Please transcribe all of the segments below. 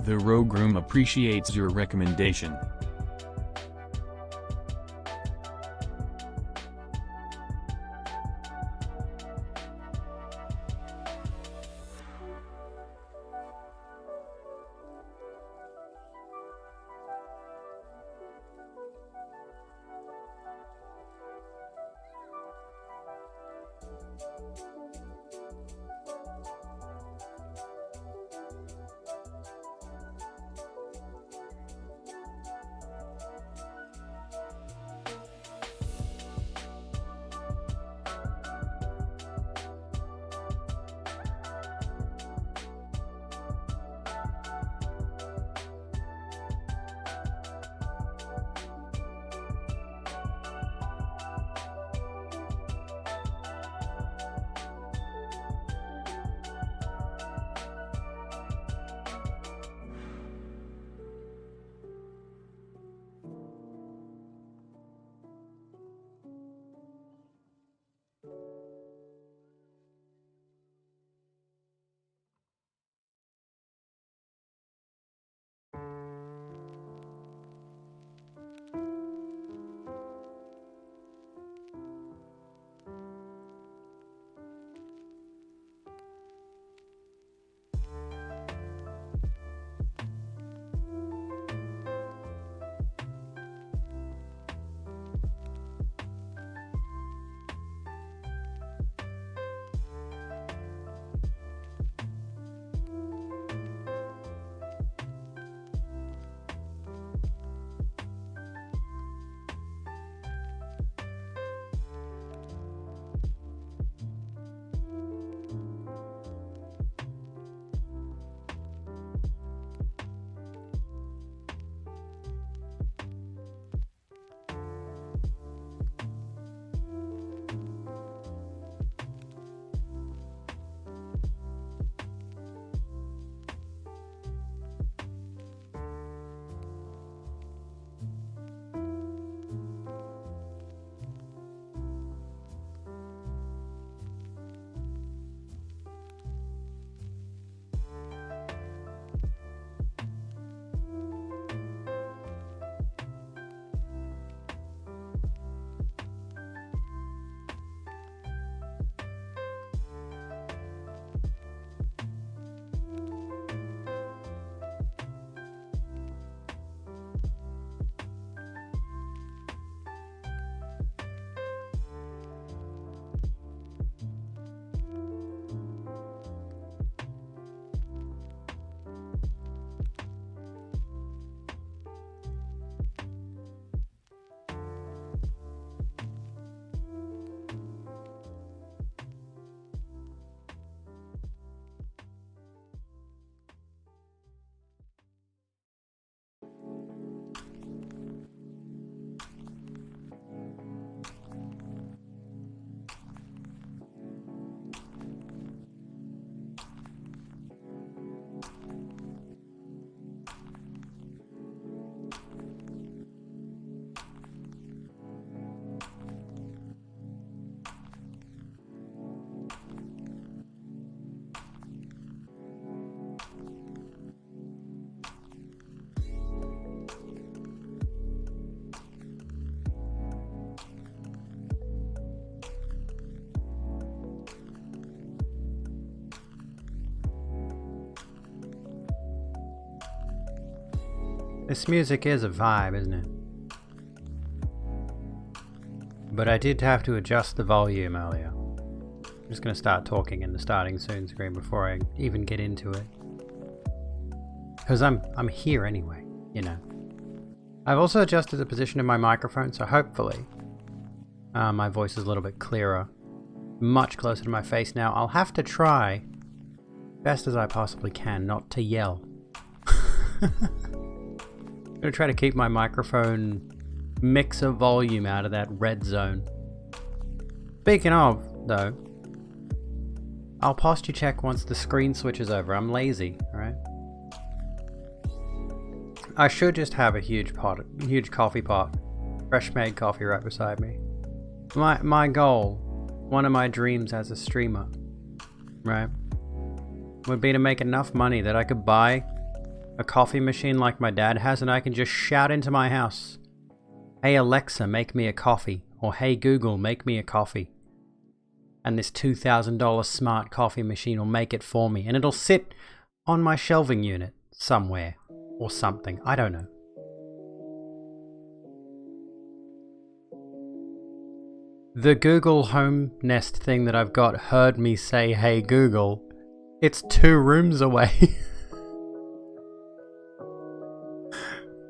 The Rogue Room appreciates your recommendation. This music is a vibe, isn't it? But I did have to adjust the volume earlier. I'm just going to start talking in the starting soon screen before I even get into it. Because I'm here anyway, you know. I've also adjusted the position of my microphone, so hopefully my voice is a little bit clearer. Much closer to my face now. I'll have to try, best as I possibly can, not to yell. I'm going to try to keep my microphone mixer volume out of that red zone. Speaking of, though, I'll posture check once the screen switches over. I'm lazy, alright? I should just have a huge coffee pot, fresh made coffee right beside me. My goal, one of my dreams as a streamer, right, would be to make enough money that I could buy a coffee machine like my dad has, and I can just shout into my house, "Hey Alexa, make me a coffee," or "Hey Google, make me a coffee." And this $2,000 smart coffee machine will make it for me, and it'll sit on my shelving unit somewhere, or something, I don't know. The Google Home Nest thing that I've got heard me say, "Hey Google," it's 2 rooms away.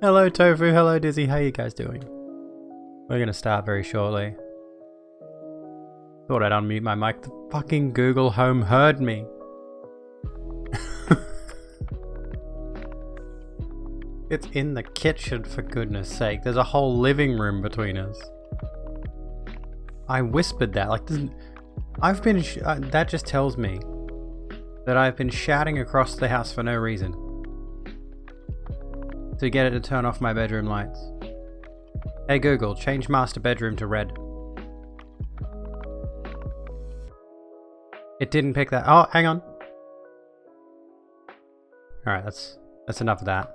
Hello Tofu, hello Dizzy, how you guys doing? We're gonna start very shortly. Thought I'd unmute my mic. The fucking Google Home heard me. It's in the kitchen, for goodness sake. There's a whole living room between us. I whispered that. Like, I've been. That just tells me that I've been shouting across the house for no reason to get it to turn off my bedroom lights. Hey Google, change master bedroom to red. It didn't pick that. Oh, hang on. Alright, that's enough of that.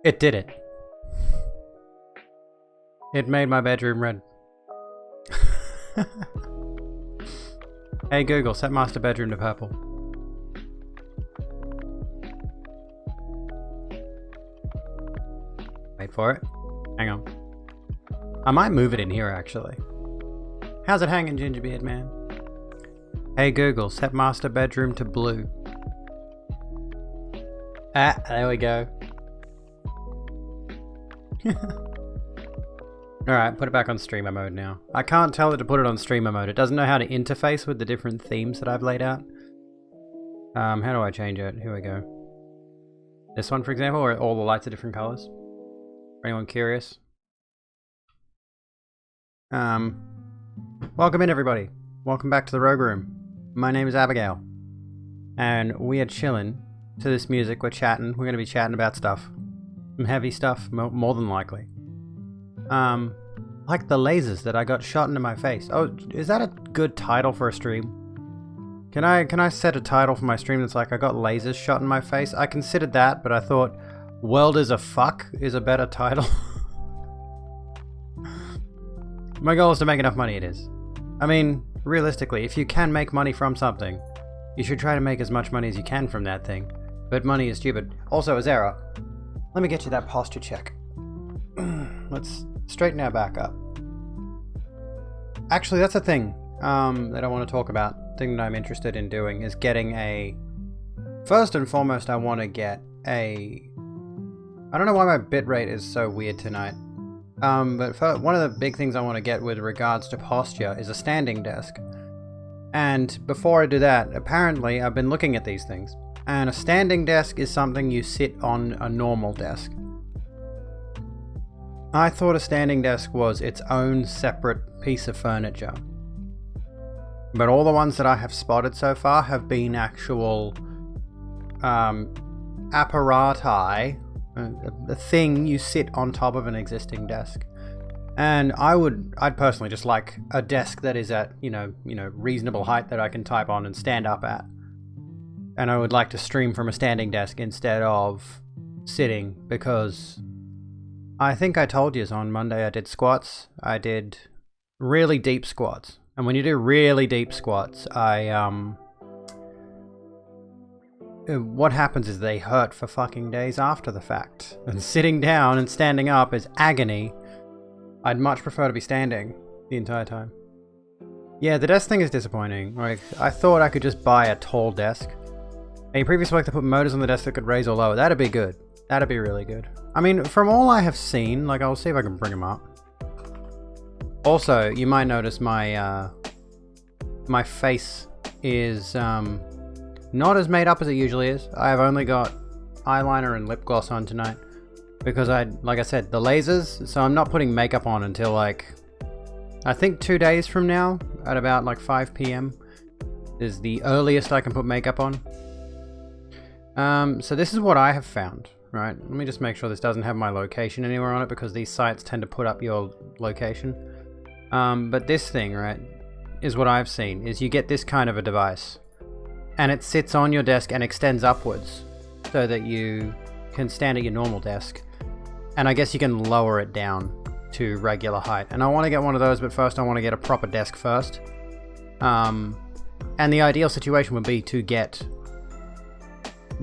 It did it. It made my bedroom red. Hey Google, set master bedroom to purple. Wait for it. Hang on. I might move it in here actually. How's it hanging, Gingerbeard Man? Hey Google, set master bedroom to blue. Ah, there we go. Alright, put it back on streamer mode now. I can't tell it to put it on streamer mode. It doesn't know how to interface with the different themes that I've laid out. How do I change it? Here we go. This one, for example, where all the lights are different colors. Anyone curious? Welcome in everybody. Welcome back to the Rogue Room. My name is Abigail. And we are chilling to this music. We're chatting. We're going to be chatting about stuff. Some heavy stuff, more than likely. Like the lasers that I got shot into my face. Oh, is that a good title for a stream? Can I set a title for my stream that's like, I got lasers shot in my face? I considered that, but I thought, World is a Fuck is a better title. My goal is to make enough money, it is. I mean, realistically, if you can make money from something, you should try to make as much money as you can from that thing. But money is stupid. Also, Azera, let me get you that posture check. Let's straighten our back up. Actually, that's a thing that I want to talk about. Thing that I'm interested in doing is getting a... First and foremost, I want to get a... I don't know why my bitrate is so weird tonight. But one of the big things I want to get with regards to posture is a standing desk. And before I do that, apparently I've been looking at these things. And a standing desk is something you sit on a normal desk. I thought a standing desk was its own separate piece of furniture. But all the ones that I have spotted so far have been actual apparati, a thing you sit on top of an existing desk. And I'd personally just like a desk that is at, you know, reasonable height that I can type on and stand up at. And I would like to stream from a standing desk instead of sitting, because I think I told you on Monday I did squats. I did really deep squats. And when you do really deep squats, what happens is they hurt for fucking days after the fact. And sitting down and standing up is agony. I'd much prefer to be standing the entire time. Yeah, the desk thing is disappointing. Like, I thought I could just buy a tall desk. A previous work that put motors on the desk that could raise or lower. That'd be good. That'd be really good. I mean, from all I have seen, like, I'll see if I can bring them up. Also, you might notice my, my face is, not as made up as it usually is. I have only got eyeliner and lip gloss on tonight. Because like I said, the lasers, so I'm not putting makeup on until, like, I think 2 days from now, at about, like, 5 PM, is the earliest I can put makeup on. So this is what I have found, right? Let me just make sure this doesn't have my location anywhere on it, because these sites tend to put up your location. But this thing, right, is what I've seen, is you get this kind of a device, and it sits on your desk and extends upwards, so that you can stand at your normal desk, and I guess you can lower it down to regular height. And I want to get one of those, but first I want to get a proper desk first. And the ideal situation would be to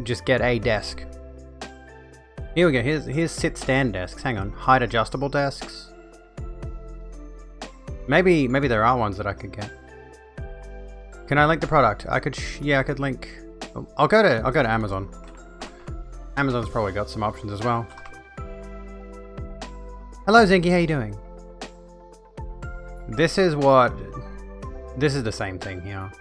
just get a desk. Here we go. Here's sit-stand desks. Hang on, height adjustable desks. Maybe there are ones that I could get. Can I link the product? I could. Yeah, I could link. I'll go to Amazon. Amazon's probably got some options as well. Hello Zinky, how you doing? This is the same thing here.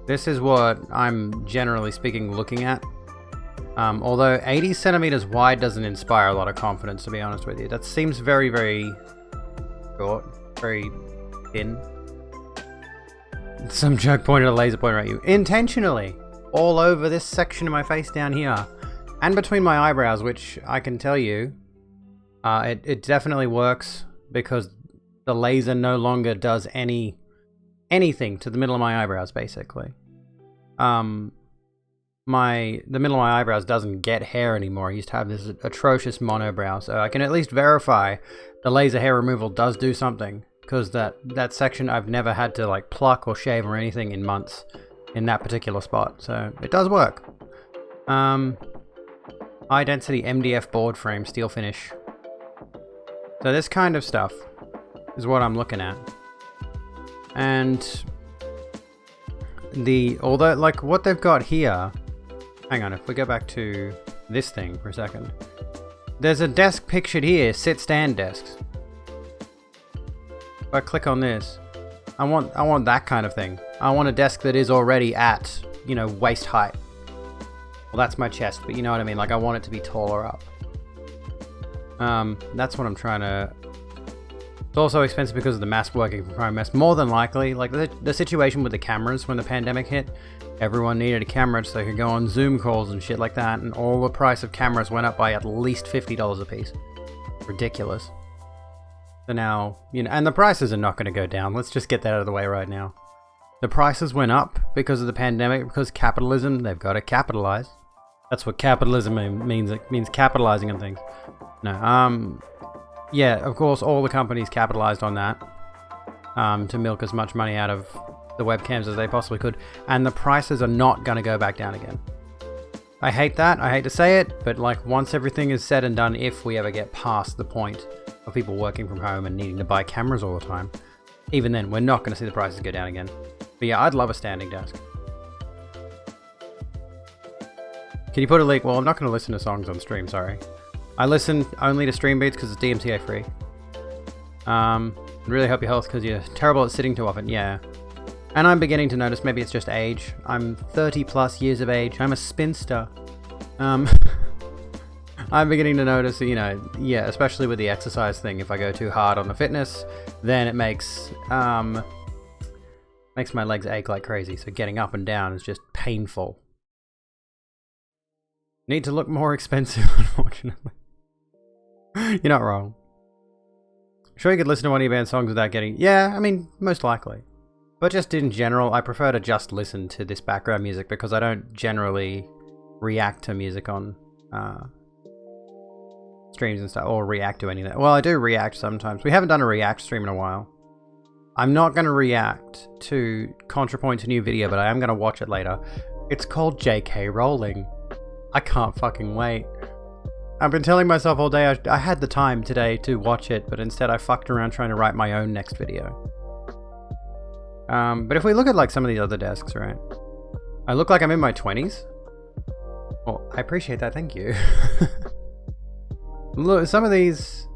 This is what I'm generally speaking looking at. Although 80 centimeters wide doesn't inspire a lot of confidence, to be honest with you. That seems very, very short, very thin. Some jerk pointed a laser pointer at you. Intentionally! All over this section of my face down here. And between my eyebrows, which I can tell you, it definitely works, because the laser no longer does anything to the middle of my eyebrows, basically. The middle of my eyebrows doesn't get hair anymore. I used to have this atrocious monobrow, so I can at least verify the laser hair removal does do something, because that section I've never had to, like, pluck or shave or anything in months in that particular spot, so it does work. High density MDF board frame, steel finish. So this kind of stuff is what I'm looking at. And although, like, what they've got here, hang on, if we go back to this thing for a second, there's a desk pictured here, sit-stand desks. If I click on this, I want that kind of thing. I want a desk that is already at, you know, waist height. Well, that's my chest, but you know what I mean, like, I want it to be taller up. That's what I'm trying to... It's also expensive because of the mass working from home mess. More than likely, like the situation with the cameras when the pandemic hit, everyone needed a camera so they could go on Zoom calls and shit like that, and all the price of cameras went up by at least $50 a piece. Ridiculous. So now, you know, and the prices are not going to go down. Let's just get that out of the way right now. The prices went up because of the pandemic, because capitalism, they've got to capitalize. That's what capitalism means. It means capitalizing on things. No, yeah, of course, all the companies capitalized on that to milk as much money out of the webcams as they possibly could, and the prices are not going to go back down again. I hate that. I hate to say it, but, like, once everything is said and done, if we ever get past the point of people working from home and needing to buy cameras all the time, even then, we're not going to see the prices go down again. But yeah, I'd love a standing desk. Can you put a link? Well, I'm not going to listen to songs on stream, sorry. I listen only to stream beats because it's DMCA free. Really help your health because you're terrible at sitting too often. Yeah. And I'm beginning to notice maybe it's just age. I'm 30 plus years of age. I'm a spinster. I'm beginning to notice, you know, yeah, especially with the exercise thing, if I go too hard on the fitness, then it makes my legs ache like crazy. So getting up and down is just painful. Need to look more expensive, unfortunately. You're not wrong. Sure you could listen to one of your band's songs without getting... Yeah, I mean, most likely. But just in general, I prefer to just listen to this background music because I don't generally react to music on streams and stuff, or react to any of that. Well, I do react sometimes. We haven't done a react stream in a while. I'm not going to react to ContraPoint's new video, but I am going to watch it later. It's called J.K. Rowling. I can't fucking wait. I've been telling myself all day I had the time today to watch it, but instead I fucked around trying to write my own next video. But if we look at like some of these other desks, right? I look like I'm in my 20s. Well, I appreciate that, thank you. Look, some of these,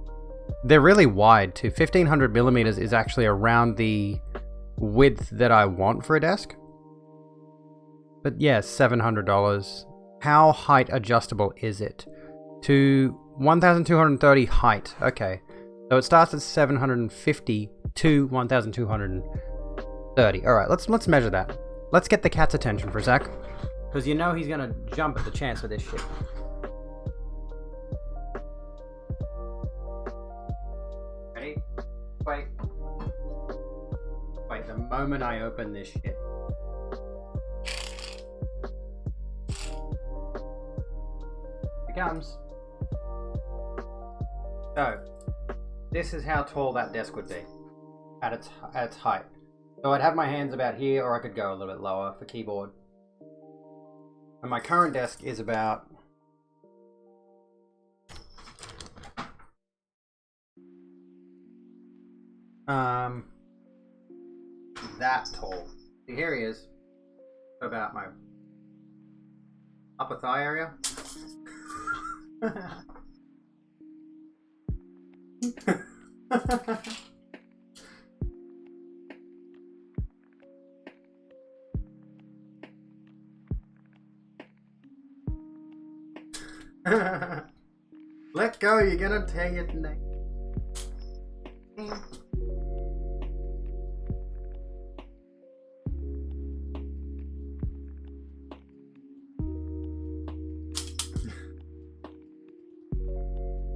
they're really wide too. 1500 millimeters is actually around the width that I want for a desk. But yeah, $700. How height adjustable is it? To 1230 height. Okay. So it starts at 750 to 1230. Alright, let's measure that. Let's get the cat's attention for a sec. Because you know he's gonna jump at the chance for this shit. Ready? Wait. Wait, the moment I open this shit. Here it comes. So, this is how tall that desk would be at its height. So I'd have my hands about here, or I could go a little bit lower for keyboard. And my current desk is about that tall. So here he is, about my upper thigh area. Let go, you're gonna tear your neck.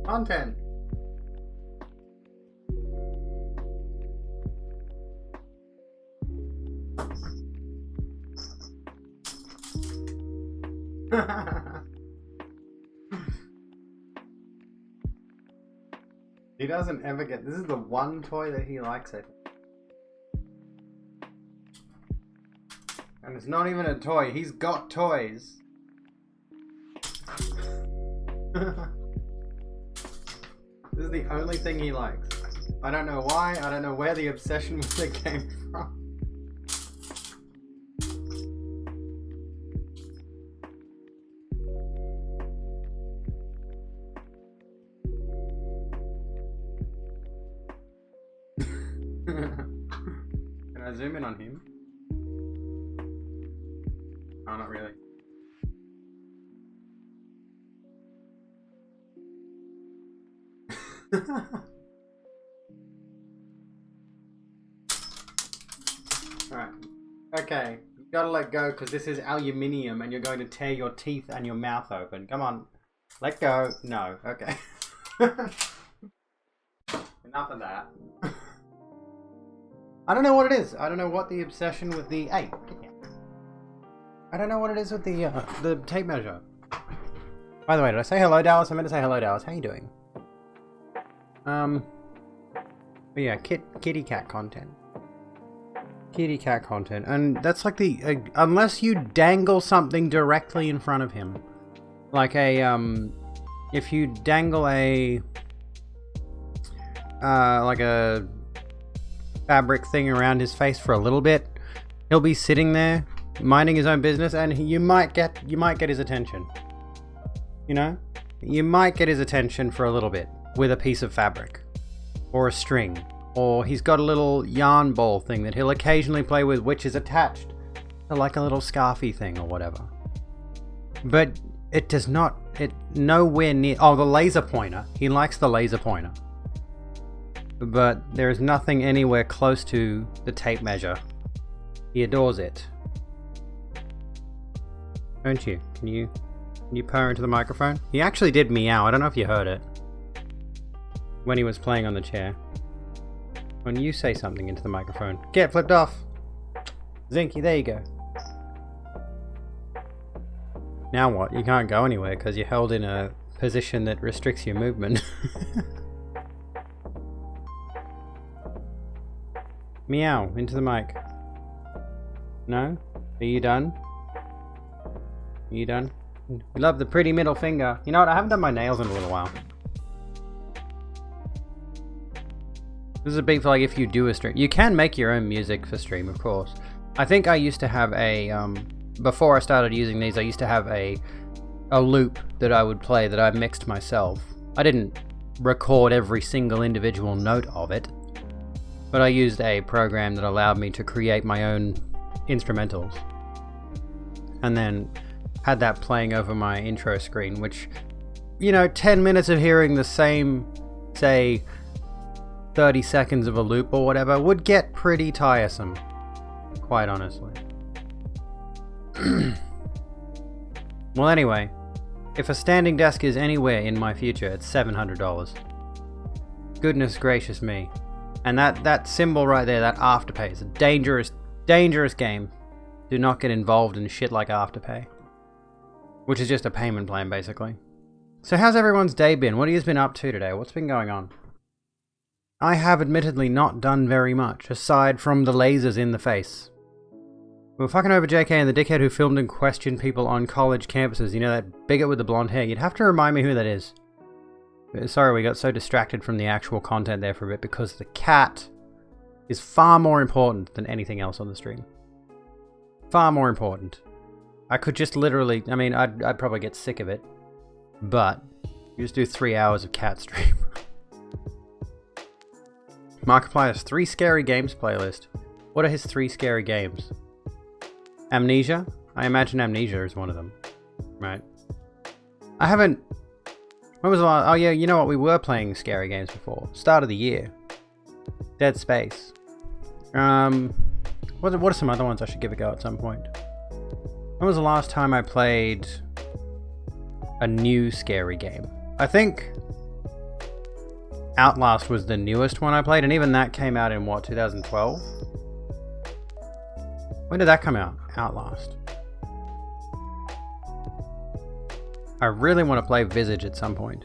Content. He doesn't ever get. This is the one toy that he likes, I think. And it's not even a toy. He's got toys. This is the only thing he likes. I don't know why. I don't know where the obsession with it came from. Can I zoom in on him? Oh, not really. Alright. Okay. You gotta let go because this is aluminium and you're going to tear your teeth and your mouth open. Come on. Let go. No. Okay. Enough of that. I don't know what it is. I don't know what the obsession with the... Hey. I don't know what it is with the tape measure. By the way, did I say hello, Dallas? I meant to say hello, Dallas. How you doing? But yeah, kitty cat content. Kitty cat content. And that's like the... unless you dangle something directly in front of him. Like a, if you dangle a... like a fabric thing around his face for a little bit, he'll be sitting there minding his own business, and you might get his attention. You know, you might get his attention for a little bit with a piece of fabric or a string, or he's got a little yarn ball thing that he'll occasionally play with, which is attached to like a little scarfy thing or whatever. But it does not. It nowhere near. Oh, the laser pointer. He likes the laser pointer. But there is nothing anywhere close to the tape measure. He adores it. Don't you? Can you purr into the microphone? He actually did meow. I don't know if you heard it. When he was playing on the chair. When you say something into the microphone. Get flipped off! Zinky, there you go. Now what? You can't go anywhere because you're held in a position that restricts your movement. Meow into the mic. No? Are you done? Are you done? We love the pretty middle finger. You know what? I haven't done my nails in a little while. This is a big for like if you do a stream. You can make your own music for stream, of course. I think I used to have a before I started using these, I used to have a loop that I would play that I mixed myself. I didn't record every single individual note of it, but I used a program that allowed me to create my own instrumentals. And then had that playing over my intro screen, which, you know, 10 minutes of hearing the same, say, 30 seconds of a loop or whatever would get pretty tiresome, quite honestly. Well, anyway, if a standing desk is anywhere in my future, it's $700. Goodness gracious me. And that symbol right there, that Afterpay, is a dangerous, dangerous game. Do not get involved in shit like Afterpay. Which is just a payment plan, basically. So how's everyone's day been? What have you been up to today? What's been going on? I have admittedly not done very much, aside from the lasers in the face. We were fucking over JK and the dickhead who filmed and questioned people on college campuses. You know, that bigot with the blonde hair. You'd have to remind me who that is. Sorry, we got so distracted from the actual content there for a bit because the cat is far more important than anything else on the stream. Far more important. I could just literally, I mean, I'd probably get sick of it, but you just do 3 hours of cat stream. Markiplier's 3 scary games playlist. What are his 3 scary games? Amnesia? I imagine Amnesia is one of them. Right. I haven't... When was the last... Oh yeah, you know what? We were playing scary games before. Start of the year. Dead Space. What are some other ones I should give a go at some point? When was the last time I played a new scary game? I think Outlast was the newest one I played, and even that came out in what, 2012? When did that come out? Outlast. I really want to play Visage at some point.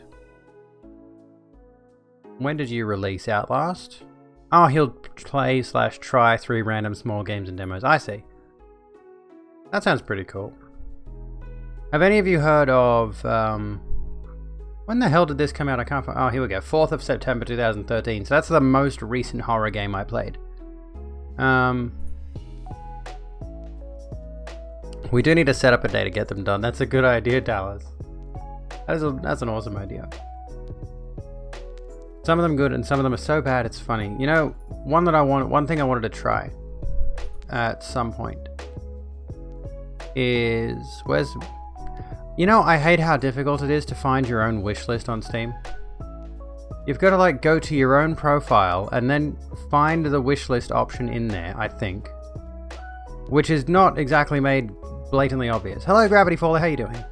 When did you release Outlast? Oh, he'll play/try 3 random small games and demos. I see. That sounds pretty cool. Have any of you heard of... when the hell did this come out? I can't find... Oh, here we go. 4th of September 2013. So that's the most recent horror game I played. We do need to set up a day to get them done. That's a good idea, Dallas. That's an awesome idea. Some of them good and some of them are so bad it's funny. You know, one thing I wanted to try at some point is... You know, I hate how difficult it is to find your own wish list on Steam. You've got to like go to your own profile and then find the wish list option in there, I think. Which is not exactly made blatantly obvious. Hello Gravity Faller, how you doing?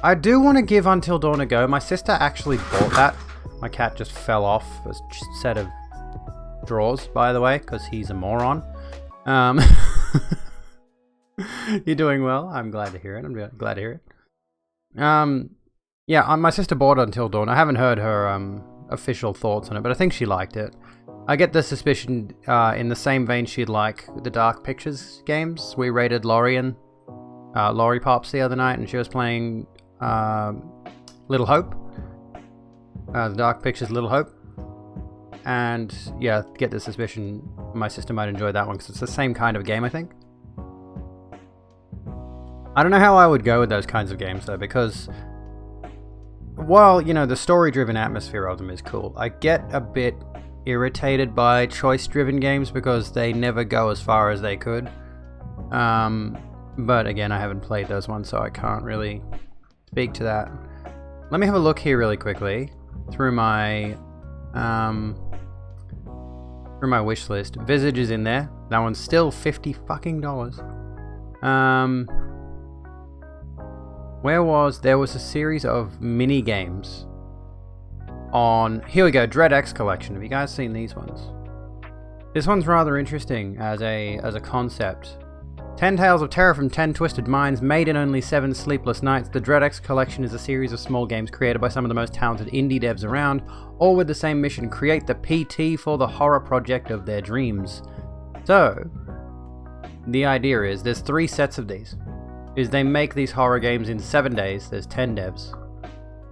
I do want to give Until Dawn a go. My sister actually bought that. My cat just fell off a set of drawers, by the way, because he's a moron. You're doing well. I'm glad to hear it. I'm glad to hear it. Yeah, my sister bought Until Dawn. I haven't heard her official thoughts on it, but I think she liked it. I get the suspicion in the same vein she'd like the Dark Pictures games. We rated Lori Pops the other night, and she was playing Little Hope. The Dark Pictures Little Hope. And yeah, get the suspicion my sister might enjoy that one because it's the same kind of game, I think. I don't know how I would go with those kinds of games though, because while, you know, the story-driven atmosphere of them is cool, I get a bit irritated by choice-driven games because they never go as far as they could. But again, I haven't played those ones, so I can't really speak to that. Let me have a look here really quickly through my wish list. Visage is in there. That one's still $50 fucking dollars. There was a series of mini games on, here we go, Dread X Collection. Have you guys seen these ones? This one's rather interesting as a concept. $10 10 Tales of Terror from 10 Twisted Minds, made in only 7 sleepless nights. The DreadX collection is a series of small games created by some of the most talented indie devs around, all with the same mission: create the PT for the horror project of their dreams. So, the idea is, there's 3 sets of these. They make these horror games in 7 days. There's 10 devs.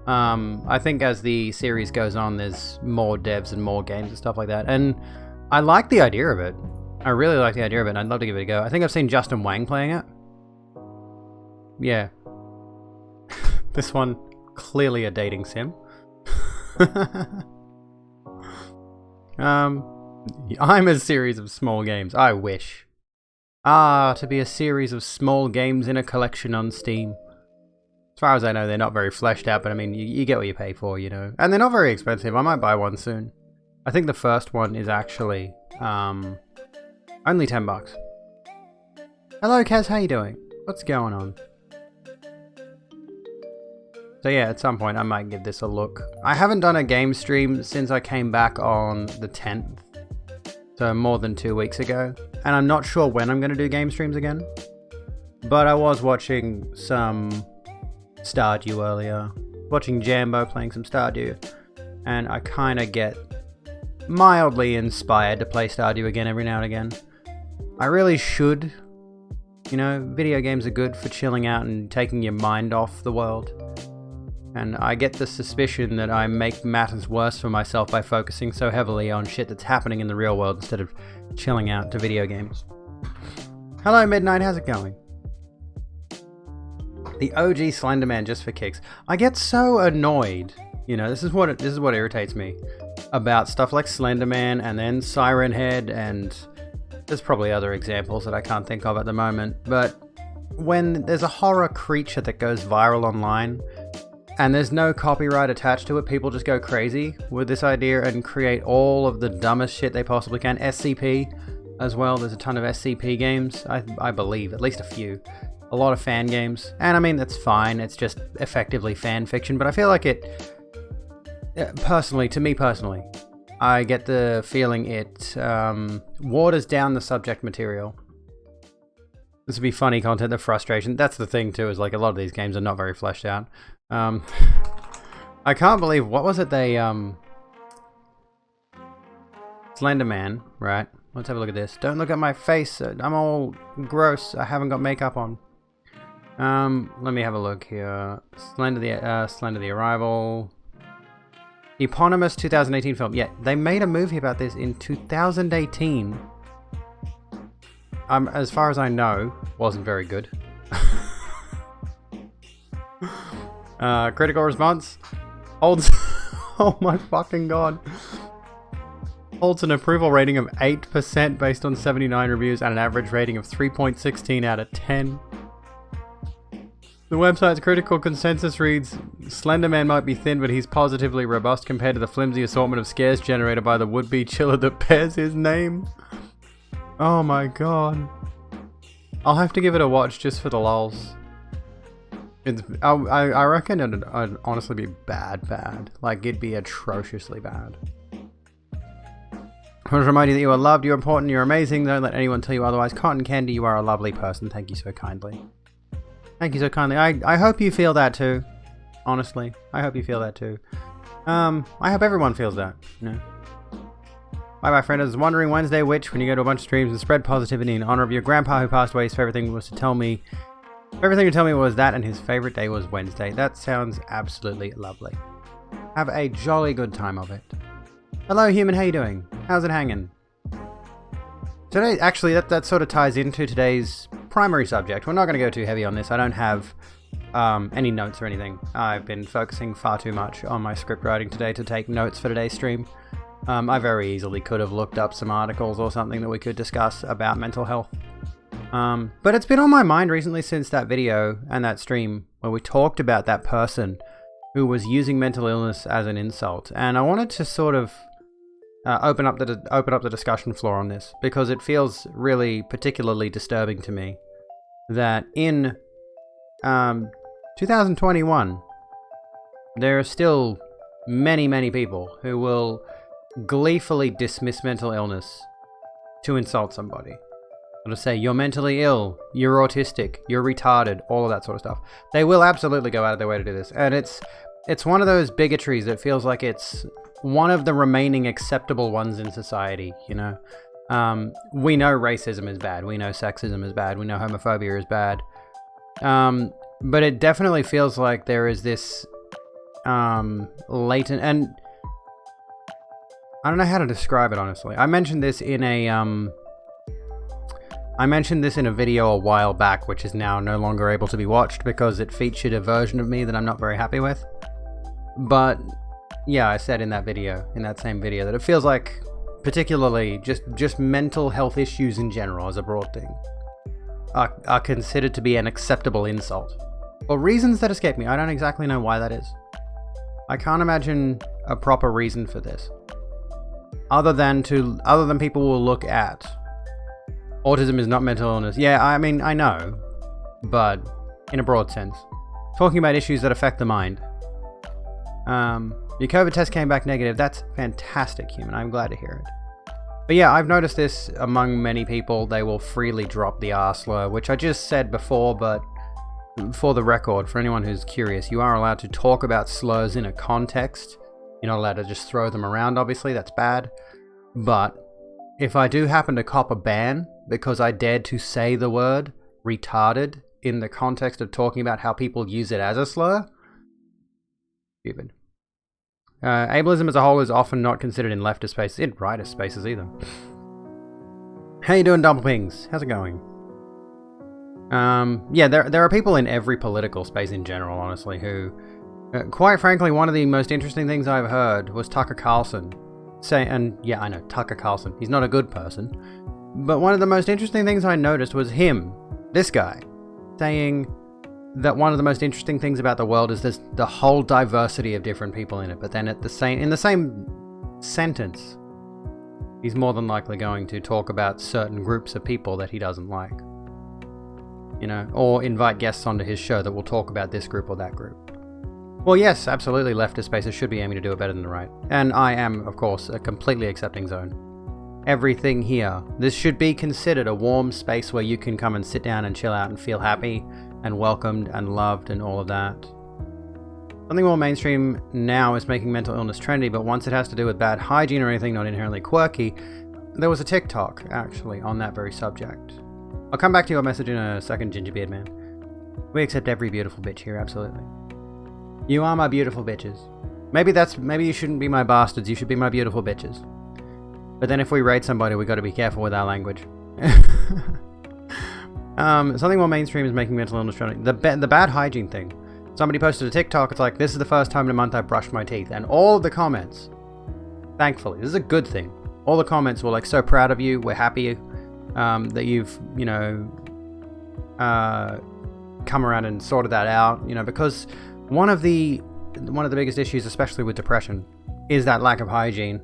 I think as the series goes on, there's more devs and more games and stuff like that. And I like the idea of it. I really like the idea of it, and I'd love to give it a go. I think I've seen Justin Wang playing it. Yeah. This one, clearly a dating sim. I'm a series of small games. I wish. To be a series of small games in a collection on Steam. As far as I know, they're not very fleshed out, but I mean, you get what you pay for, you know. And they're not very expensive. I might buy one soon. I think the first one is actually, only $10. Hello, Kaz, how you doing? What's going on? So yeah, at some point I might give this a look. I haven't done a game stream since I came back on the 10th. So more than 2 weeks ago. And I'm not sure when I'm going to do game streams again. But I was watching some Stardew earlier. Watching Jambo playing some Stardew. And I kind of get mildly inspired to play Stardew again every now and again. I really should. You know, video games are good for chilling out and taking your mind off the world. And I get the suspicion that I make matters worse for myself by focusing so heavily on shit that's happening in the real world instead of chilling out to video games. Hello Midnight, how's it going? The OG Slenderman just for kicks. I get so annoyed, you know, this is what irritates me about stuff like Slenderman and then Siren Head, and there's probably other examples that I can't think of at the moment, but when there's a horror creature that goes viral online and there's no copyright attached to it, people just go crazy with this idea and create all of the dumbest shit they possibly can. SCP as well, there's a ton of SCP games, I believe, at least a few. A lot of fan games, and I mean, that's fine, it's just effectively fan fiction, but I feel like it, personally, to me personally, I get the feeling it waters down the subject material. This would be funny content, the frustration. That's the thing too, is like a lot of these games are not very fleshed out. I can't believe, what was it they, Slenderman, right? Let's have a look at this. Don't look at my face, I'm all gross, I haven't got makeup on. Let me have a look here. Slender the Arrival. Eponymous 2018 film. Yeah, they made a movie about this in 2018. As far as I know, wasn't very good. Critical response holds. Oh my fucking god! Holds an approval rating of 8% based on 79 reviews and an average rating of 3.16 out of 10. The website's critical consensus reads, Slenderman might be thin, but he's positively robust compared to the flimsy assortment of scares generated by the would-be chiller that bears his name. Oh my god. I'll have to give it a watch just for the lulz. I reckon it'd honestly be bad. Like, it'd be atrociously bad. I want to remind you that you are loved, you're important, you're amazing. Don't let anyone tell you otherwise. Cotton Candy, you are a lovely person. Thank you so kindly. Thank you so kindly. I hope you feel that too. Honestly, I hope you feel that too. I hope everyone feels that, you know. Bye bye friend, I was wondering Wednesday which, when you go to a bunch of streams and spread positivity in honor of your grandpa who passed away, his favorite thing was to tell me, was that, and his favorite day was Wednesday. That sounds absolutely lovely. Have a jolly good time of it. Hello human, how you doing? How's it hanging? Today, actually, that sort of ties into today's primary subject. We're not going to go too heavy on this. I don't have any notes or anything. I've been focusing far too much on my script writing today to take notes for today's stream. I very easily could have looked up some articles or something that we could discuss about mental health. But it's been on my mind recently since that video and that stream where we talked about that person who was using mental illness as an insult. And I wanted to sort of open up the discussion floor on this, because it feels really particularly disturbing to me that in 2021 there are still many people who will gleefully dismiss mental illness to insult somebody. Sort of say, you're mentally ill, you're autistic, you're retarded, all of that sort of stuff. They will absolutely go out of their way to do this. And it's one of those bigotries that feels like it's one of the remaining acceptable ones in society, you know? We know racism is bad, we know sexism is bad, we know homophobia is bad. But it definitely feels like there is this latent, and I don't know how to describe it, honestly. I mentioned this in a video a while back, which is now no longer able to be watched because it featured a version of me that I'm not very happy with. But yeah, I said in that same video, that it feels like particularly just mental health issues in general as a broad thing are considered to be an acceptable insult. For reasons that escape me, I don't exactly know why that is. I can't imagine a proper reason for this. Other than people will look at autism is not mental illness. Yeah, I mean, I know, but in a broad sense. Talking about issues that affect the mind. Your COVID test came back negative. That's fantastic, human. I'm glad to hear it. But yeah, I've noticed this among many people. They will freely drop the R slur, which I just said before, but for the record, for anyone who's curious, you are allowed to talk about slurs in a context. You're not allowed to just throw them around, obviously. That's bad. But if I do happen to cop a ban because I dared to say the word retarded in the context of talking about how people use it as a slur, stupid. Ableism as a whole is often not considered in leftist spaces, in rightist spaces either. How you doing, Dumplings? How's it going? Yeah, there are people in every political space in general, honestly, who, quite frankly, one of the most interesting things I've heard was Tucker Carlson say, and yeah, I know, Tucker Carlson, he's not a good person, but one of the most interesting things I noticed was him, this guy, saying that one of the most interesting things about the world is there's the whole diversity of different people in it, but then in the same sentence, he's more than likely going to talk about certain groups of people that he doesn't like. You know, or invite guests onto his show that will talk about this group or that group. Well, yes, absolutely, leftist spaces should be aiming to do it better than the right. And I am, of course, a completely accepting zone. Everything here, this should be considered a warm space where you can come and sit down and chill out and feel happy and welcomed and loved and all of that. Something more mainstream now is making mental illness trendy, but once it has to do with bad hygiene or anything not inherently quirky, there was a TikTok, actually, on that very subject. I'll come back to your message in a second, Gingerbeard Man. We accept every beautiful bitch here, absolutely. You are my beautiful bitches. Maybe you shouldn't be my bastards, you should be my beautiful bitches. But then if we raid somebody, we gotta be careful with our language. Something more mainstream is making mental illness trendy. The bad hygiene thing. Somebody posted a TikTok, it's like, this is the first time in a month I brushed my teeth. And all of the comments, thankfully, this is a good thing. All the comments were like, so proud of you, we're happy that you've, you know, come around and sorted that out, you know, because one of the biggest issues, especially with depression, is that lack of hygiene.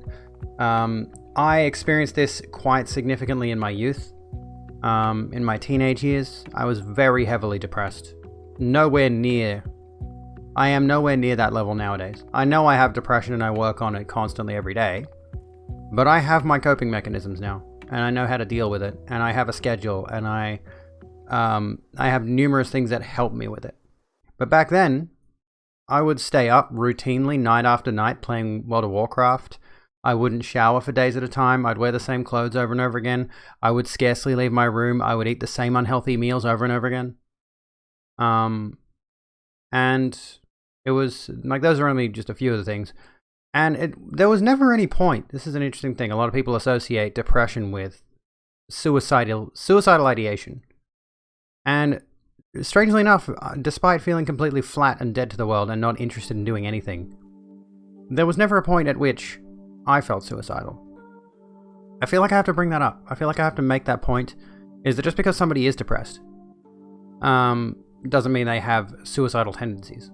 I experienced this quite significantly in my youth. In my teenage years, I was very heavily depressed. I am nowhere near that level nowadays. I know I have depression and I work on it constantly every day, but I have my coping mechanisms now, and I know how to deal with it, and I have a schedule, and I have numerous things that help me with it. But back then, I would stay up routinely night after night playing World of Warcraft. I wouldn't shower for days at a time. I'd wear the same clothes over and over again. I would scarcely leave my room. I would eat the same unhealthy meals over and over again. And it was like, those are only just a few of the things. And there was never any point. This is an interesting thing. A lot of people associate depression with suicidal ideation. And strangely enough, despite feeling completely flat and dead to the world and not interested in doing anything, there was never a point at which I felt suicidal. I feel like I have to bring that up. I feel like I have to make that point, is that just because somebody is depressed, doesn't mean they have suicidal tendencies.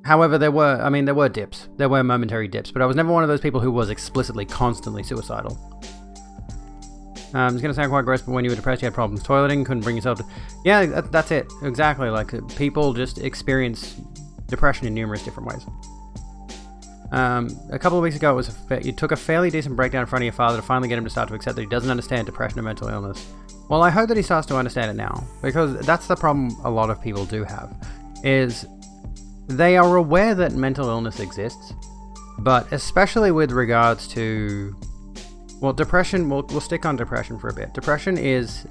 However, there were dips. There were momentary dips, but I was never one of those people who was explicitly, constantly suicidal. It's going to sound quite gross, but when you were depressed, you had problems toileting, couldn't bring yourself to... Yeah, that's it. Exactly. Like, people just experience depression in numerous different ways. A couple of weeks ago, you took a fairly decent breakdown in front of your father to finally get him to start to accept that he doesn't understand depression and mental illness. Well, I hope that he starts to understand it now, because that's the problem a lot of people do have, is they are aware that mental illness exists, but especially with regards to, well, depression, we'll stick on depression for a bit. Depression is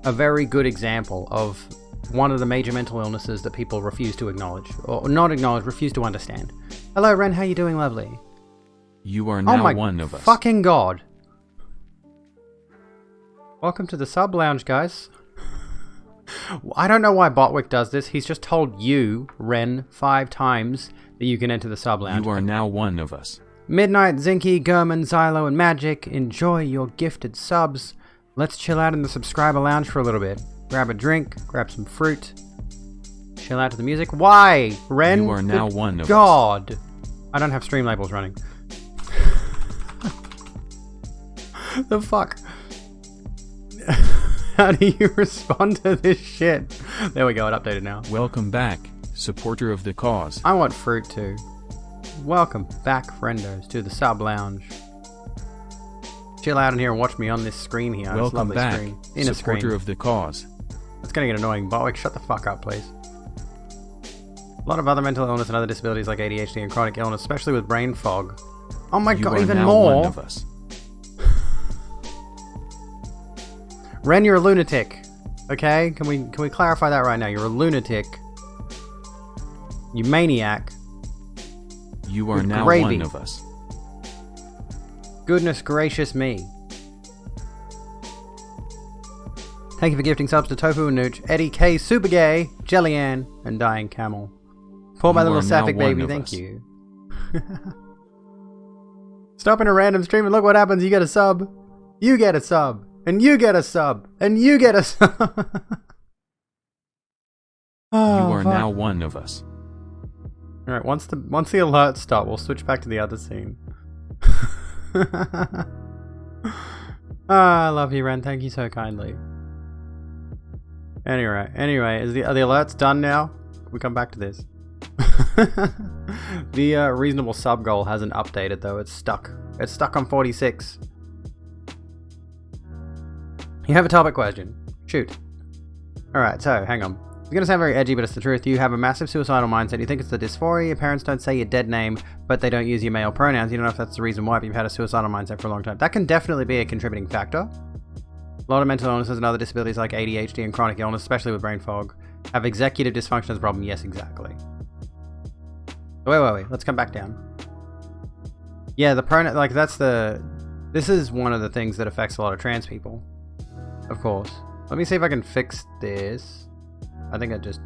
a very good example of one of the major mental illnesses that people refuse to acknowledge, or not acknowledge, refuse to understand. Hello, Ren, how you doing, lovely? You are now one of us. Fucking god. Welcome to the sub lounge, guys. I don't know why Botwick does this. He's just told you, Ren, 5 times that you can enter the sub lounge. You are now one of us. Midnight, Zinky, Gurman, Xylo, and Magic, enjoy your gifted subs. Let's chill out in the subscriber lounge for a little bit. Grab a drink, grab some fruit, chill out to the music. Why, Ren? You are now one of us. God. I don't have stream labels running. The fuck? How do you respond to this shit? There we go, it updated now. Welcome back, supporter of the cause. I want fruit too. Welcome back, friendos, to the sub lounge. Chill out in here and watch me on this screen here. Welcome this lovely back, screen. In a supporter screen. of the cause. It's gonna get annoying. Botwick, shut the fuck up, please. A lot of other mental illness and other disabilities like ADHD and chronic illness, especially with brain fog. Oh my god, even more. One of us. Ren, you're a lunatic. Okay? Can we clarify that right now? You're a lunatic. You maniac. You are With now gravy. one of us. Goodness gracious me. Thank you for gifting subs to Tofu and Nooch, Eddie K, Super Gay, Jellyann, and Dying Camel. Poor my You little are now sapphic one baby, of thank us. you. Stop in a random stream and look what happens. You get a sub. You get a sub. And you get a sub. And you get a sub. Oh, You are fuck. now one of us. Alright, once the alerts stop, we'll switch back to the other scene. I love you, Ren. Thank you so kindly. Anyway, are the alerts done now? We come back to this. The reasonable sub goal hasn't updated though. It's stuck. It's stuck on 46. You have a topic question. Shoot. Alright, so hang on. It's gonna sound very edgy, but it's the truth. You have a massive suicidal mindset. You think it's the dysphoria. Your parents don't say your dead name, but they don't use your male pronouns. You don't know if that's the reason why, but you've had a suicidal mindset for a long time. That can definitely be a contributing factor. A lot of mental illnesses and other disabilities like ADHD and chronic illness, especially with brain fog, have executive dysfunction as a problem. Yes, exactly. Wait. Let's come back down. Yeah, the pronoun, like this is one of the things that affects a lot of trans people. Of course. Let me see if I can fix this. I think I just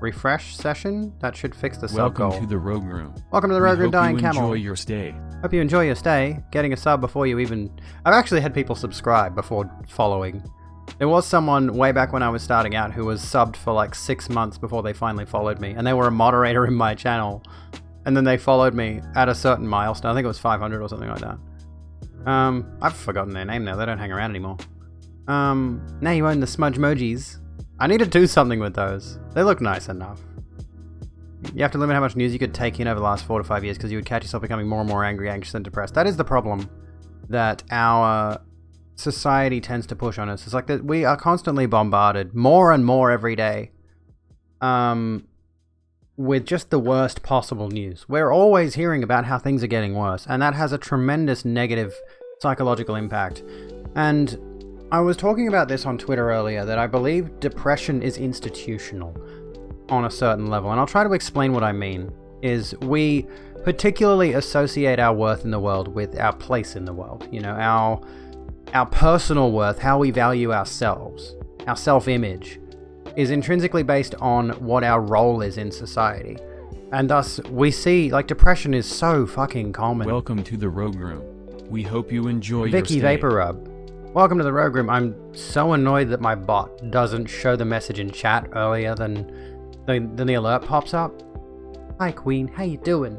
refresh session. That should fix the sub goal. Welcome to the Rogue Room. Welcome to the Rogue Room, Dying Camel. Enjoy your stay. Hope you enjoy your stay. Getting a sub before you even... I've actually had people subscribe before following. There was someone way back when I was starting out who was subbed for like 6 months before they finally followed me. And they were a moderator in my channel. And then they followed me at a certain milestone. I think it was 500 or something like that. I've forgotten their name now. They don't hang around anymore. Now you own the smudge emojis. I need to do something with those. They look nice enough. You have to limit how much news you could take in over the last 4 to 5 years because you would catch yourself becoming more and more angry, anxious, and depressed. That is the problem that our society tends to push on us. It's like that we are constantly bombarded more and more every day with just the worst possible news. We're always hearing about how things are getting worse, and that has a tremendous negative psychological impact. And I was talking about this on Twitter earlier, that I believe depression is institutional on a certain level, and I'll try to explain what I mean. Is we particularly associate our worth in the world with our place in the world. You know, our personal worth, how we value ourselves, our self-image, is intrinsically based on what our role is in society. And thus, we see, like, depression is so fucking common. Welcome to the Rogue Room. We hope you enjoy your Vicky stay. Vapor Rub. Welcome to the Rogue Room. I'm so annoyed that my bot doesn't show the message in chat earlier than the alert pops up. Hi Queen, how you doing?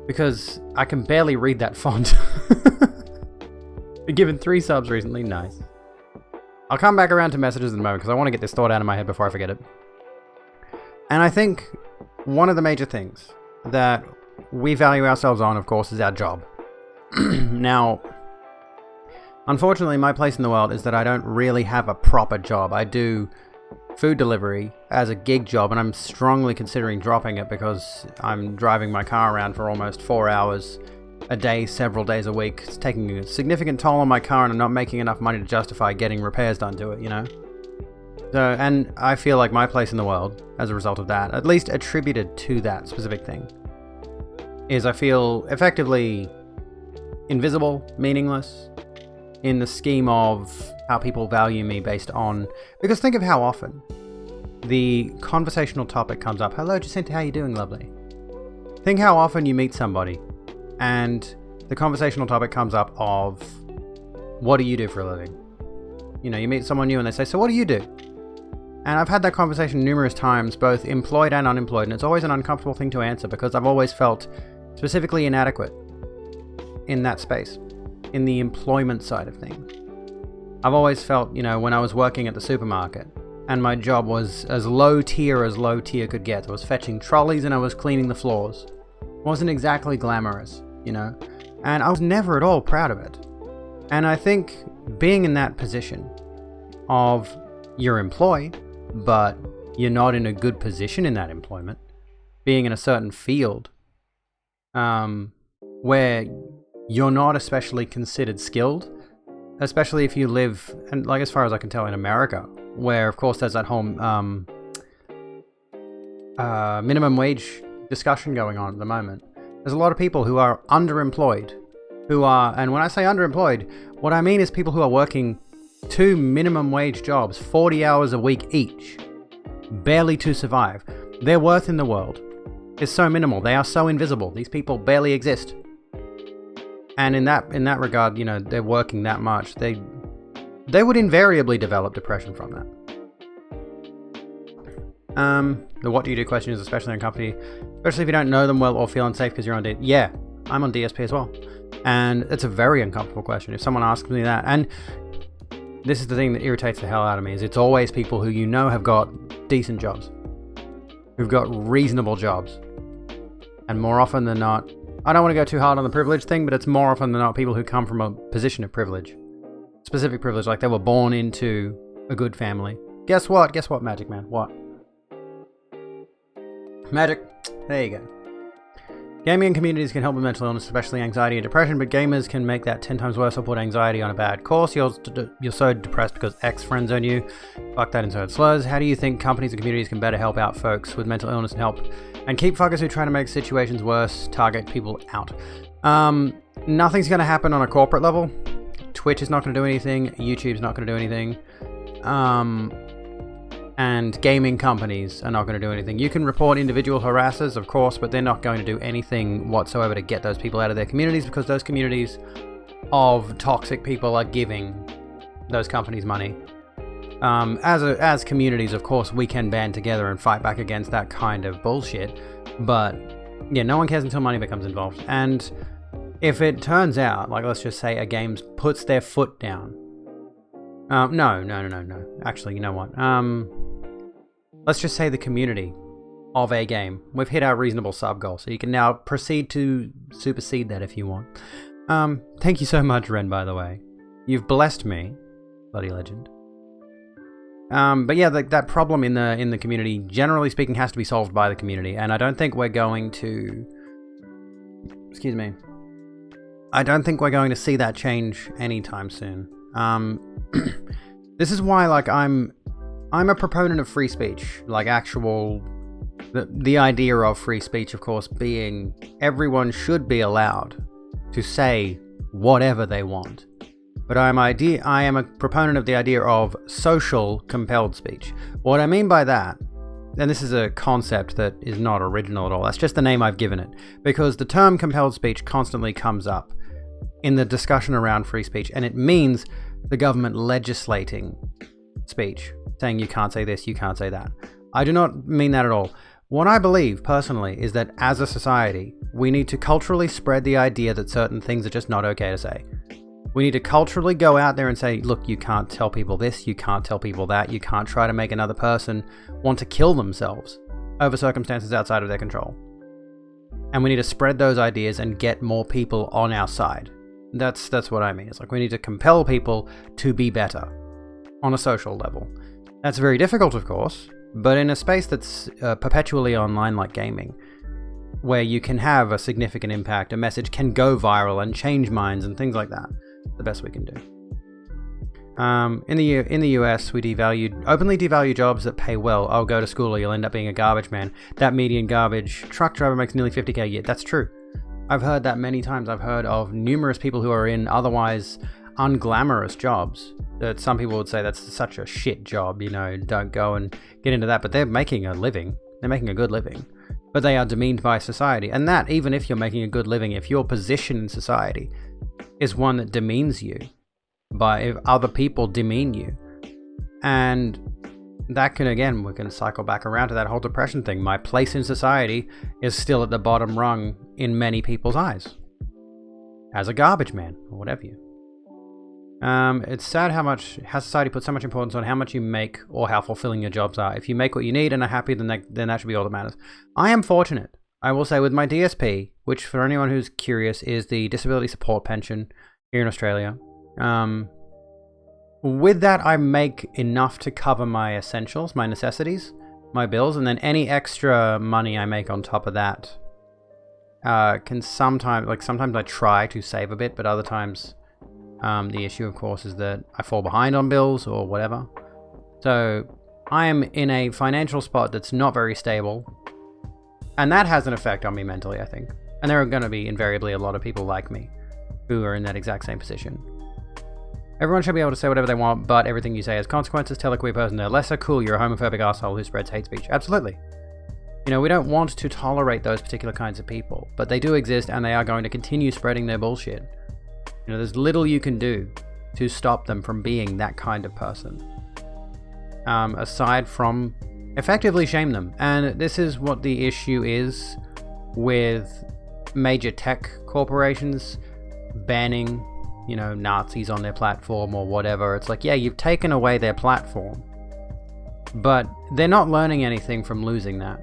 Because I can barely read that font. Been given 3 subs recently, nice. I'll come back around to messages in a moment because I want to get this thought out of my head before I forget it. And I think one of the major things that we value ourselves on, of course, is our job. Now, unfortunately, my place in the world is that I don't really have a proper job. I do food delivery as a gig job, and I'm strongly considering dropping it because I'm driving my car around for almost 4 hours a day, several days a week. It's taking a significant toll on my car, and I'm not making enough money to justify getting repairs done to it, you know? So, and I feel like my place in the world, as a result of that, at least attributed to that specific thing, is I feel effectively invisible, meaningless, in the scheme of how people value me based on... Because think of how often the conversational topic comes up. Hello, Jacinta, how you doing, lovely? Think how often you meet somebody and the conversational topic comes up of, what do you do for a living? You know, you meet someone new and they say, so what do you do? And I've had that conversation numerous times, both employed and unemployed, and it's always an uncomfortable thing to answer because I've always felt specifically inadequate in that space, in the employment side of things. I've always felt, you know, when I was working at the supermarket and my job was as low tier could get. I was fetching trolleys and I was cleaning the floors. It wasn't exactly glamorous, you know, and I was never at all proud of it. And I think being in that position of you're employed, but you're not in a good position in that employment, being in a certain field where you're not especially considered skilled, especially if you live, and like as far as I can tell, in America, where of course there's that whole minimum wage discussion going on at the moment. There's a lot of people who are underemployed, and when I say underemployed, what I mean is people who are working 2 minimum wage jobs, 40 hours a week each, barely to survive. Their worth in the world is so minimal. They are so invisible. These people barely exist. And in that regard, you know, they're working that much. They would invariably develop depression from that. The what do you do question is especially on company, especially if you don't know them well or feel unsafe because you're on DSP. Yeah, I'm on DSP as well. And it's a very uncomfortable question if someone asks me that. And this is the thing that irritates the hell out of me, is it's always people who you know have got decent jobs, who've got reasonable jobs. And more often than not, I don't want to go too hard on the privilege thing, but it's more often than not people who come from a position of privilege. Specific privilege, like they were born into a good family. Guess what? Guess what, Magic Man? What? Magic. There you go. Gaming communities can help with mental illness, especially anxiety and depression, but gamers can make that 10 times worse or put anxiety on a bad course. You're so depressed because X friends on you. Fuck that inside slurs. How do you think companies and communities can better help out folks with mental illness and keep fuckers who try to make situations worse, target people out? Nothing's going to happen on a corporate level. Twitch is not going to do anything. YouTube's not going to do anything. And gaming companies are not going to do anything. You can report individual harassers, of course, but they're not going to do anything whatsoever to get those people out of their communities, because those communities of toxic people are giving those companies money. As communities, of course, we can band together and fight back against that kind of bullshit. But yeah, no one cares until money becomes involved. And if it turns out, like let's just say a game puts their foot down. No. Actually, you know what? Let's just say the community of a game. We've hit our reasonable sub goal, so you can now proceed to supersede that if you want. Thank you so much, Ren, by the way. You've blessed me, bloody legend. But yeah, that problem in the community, generally speaking, has to be solved by the community, and I don't think we're going to... Excuse me. I don't think we're going to see that change anytime soon. This is why, like, I'm a proponent of free speech, like actual, the idea of free speech, of course, being everyone should be allowed to say whatever they want. But I am a proponent of the idea of social compelled speech. What I mean by that, and this is a concept that is not original at all, that's just the name I've given it, because the term compelled speech constantly comes up in the discussion around free speech, and it means the government legislating speech, saying you can't say this, you can't say that. I do not mean that at all. What I believe, personally, is that as a society, we need to culturally spread the idea that certain things are just not okay to say. We need to culturally go out there and say, look, you can't tell people this, you can't tell people that, you can't try to make another person want to kill themselves over circumstances outside of their control. And we need to spread those ideas and get more people on our side. That's what I mean. It's like we need to compel people to be better on a social level. That's very difficult, of course, but in a space that's perpetually online like gaming, where you can have a significant impact, a message can go viral and change minds and things like that, the best we can do. In the US, we openly devalue jobs that pay well. Oh, go to school or you'll end up being a garbage man. That median garbage truck driver makes nearly $50K a year. That's true. I've heard that many times. I've heard of numerous people who are in otherwise unglamorous jobs that some people would say that's such a shit job, don't go and get into that. But they're making a living. They're making a good living. But they are demeaned by society. And that, even if you're making a good living, if your position in society is one that demeans you, if other people demean you, and that can, again, we can cycle back around to that whole depression thing. My place in society is still at the bottom rung in many people's eyes, as a garbage man or whatever you. It's sad how society puts so much importance on how much you make or how fulfilling your jobs are. If you make what you need and are happy, then that should be all that matters. I am fortunate, I will say, with my DSP, which for anyone who's curious is the disability support pension here in Australia. With that, I make enough to cover my essentials, my necessities, my bills, and then any extra money I make on top of that can sometimes I try to save a bit, but other times the issue, of course, is that I fall behind on bills or whatever. So I am in a financial spot that's not very stable, and that has an effect on me mentally, I think. And there are going to be invariably a lot of people like me who are in that exact same position. Everyone should be able to say whatever they want, but everything you say has consequences. Tell a queer person they're lesser. Cool, you're a homophobic asshole who spreads hate speech. Absolutely. We don't want to tolerate those particular kinds of people, but they do exist and they are going to continue spreading their bullshit. There's little you can do to stop them from being that kind of person. Aside from effectively shame them. And this is what the issue is with major tech corporations banning Nazis on their platform or whatever. It's like, yeah, you've taken away their platform, but they're not learning anything from losing that.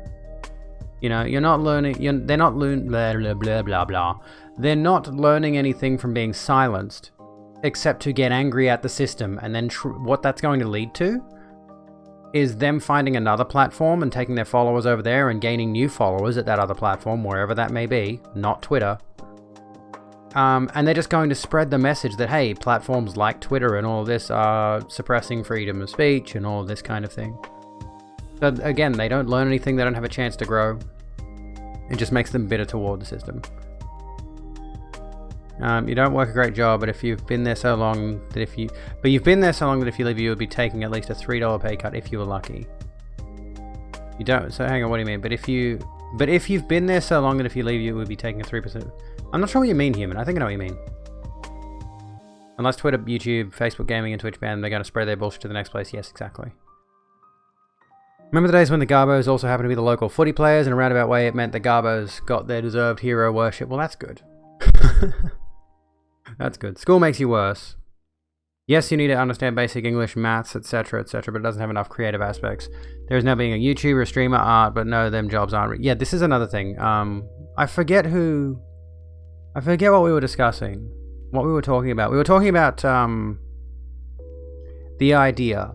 You're not learning. They're not blah blah blah blah blah. They're not learning anything from being silenced, except to get angry at the system, and then what that's going to lead to is them finding another platform and taking their followers over there and gaining new followers at that other platform, wherever that may be, not Twitter. And they're just going to spread the message that, hey, platforms like Twitter and all of this are suppressing freedom of speech and all of this kind of thing. So again, they don't learn anything, they don't have a chance to grow. It just makes them bitter toward the system. You don't work a great job, but you've been there so long that if you leave, you would be taking at least a $3 pay cut if you were lucky. You don't. So hang on, what do you mean? But if you've been there so long that if you leave, you would be taking a 3%. I'm not sure what you mean, human. I think I know what you mean. Unless Twitter, YouTube, Facebook Gaming, and Twitch ban, they're going to spread their bullshit to the next place. Yes, exactly. Remember the days when the Garbos also happened to be the local footy players? In a roundabout way, it meant the Garbos got their deserved hero worship. Well, that's good. That's good. School makes you worse. Yes, you need to understand basic English, maths, etc., but it doesn't have enough creative aspects. There is now being a YouTuber, streamer, art, but no, them jobs aren't. Yeah, this is another thing. I forget what we were discussing. What we were talking about. We were talking about the idea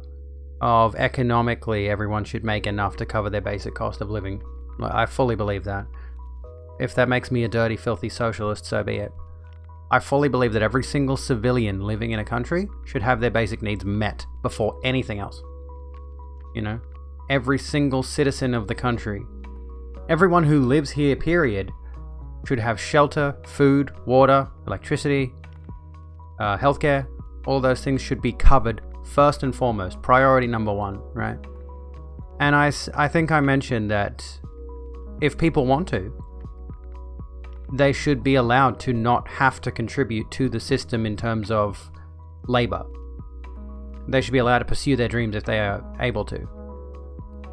of economically everyone should make enough to cover their basic cost of living. I fully believe that. If that makes me a dirty, filthy socialist, so be it. I fully believe that every single civilian living in a country should have their basic needs met before anything else. Every single citizen of the country, everyone who lives here, period, should have shelter, food, water, electricity, healthcare. All those things should be covered first and foremost, priority number one, right? And I think I mentioned that if people want to, they should be allowed to not have to contribute to the system in terms of labor. They should be allowed to pursue their dreams if they are able to.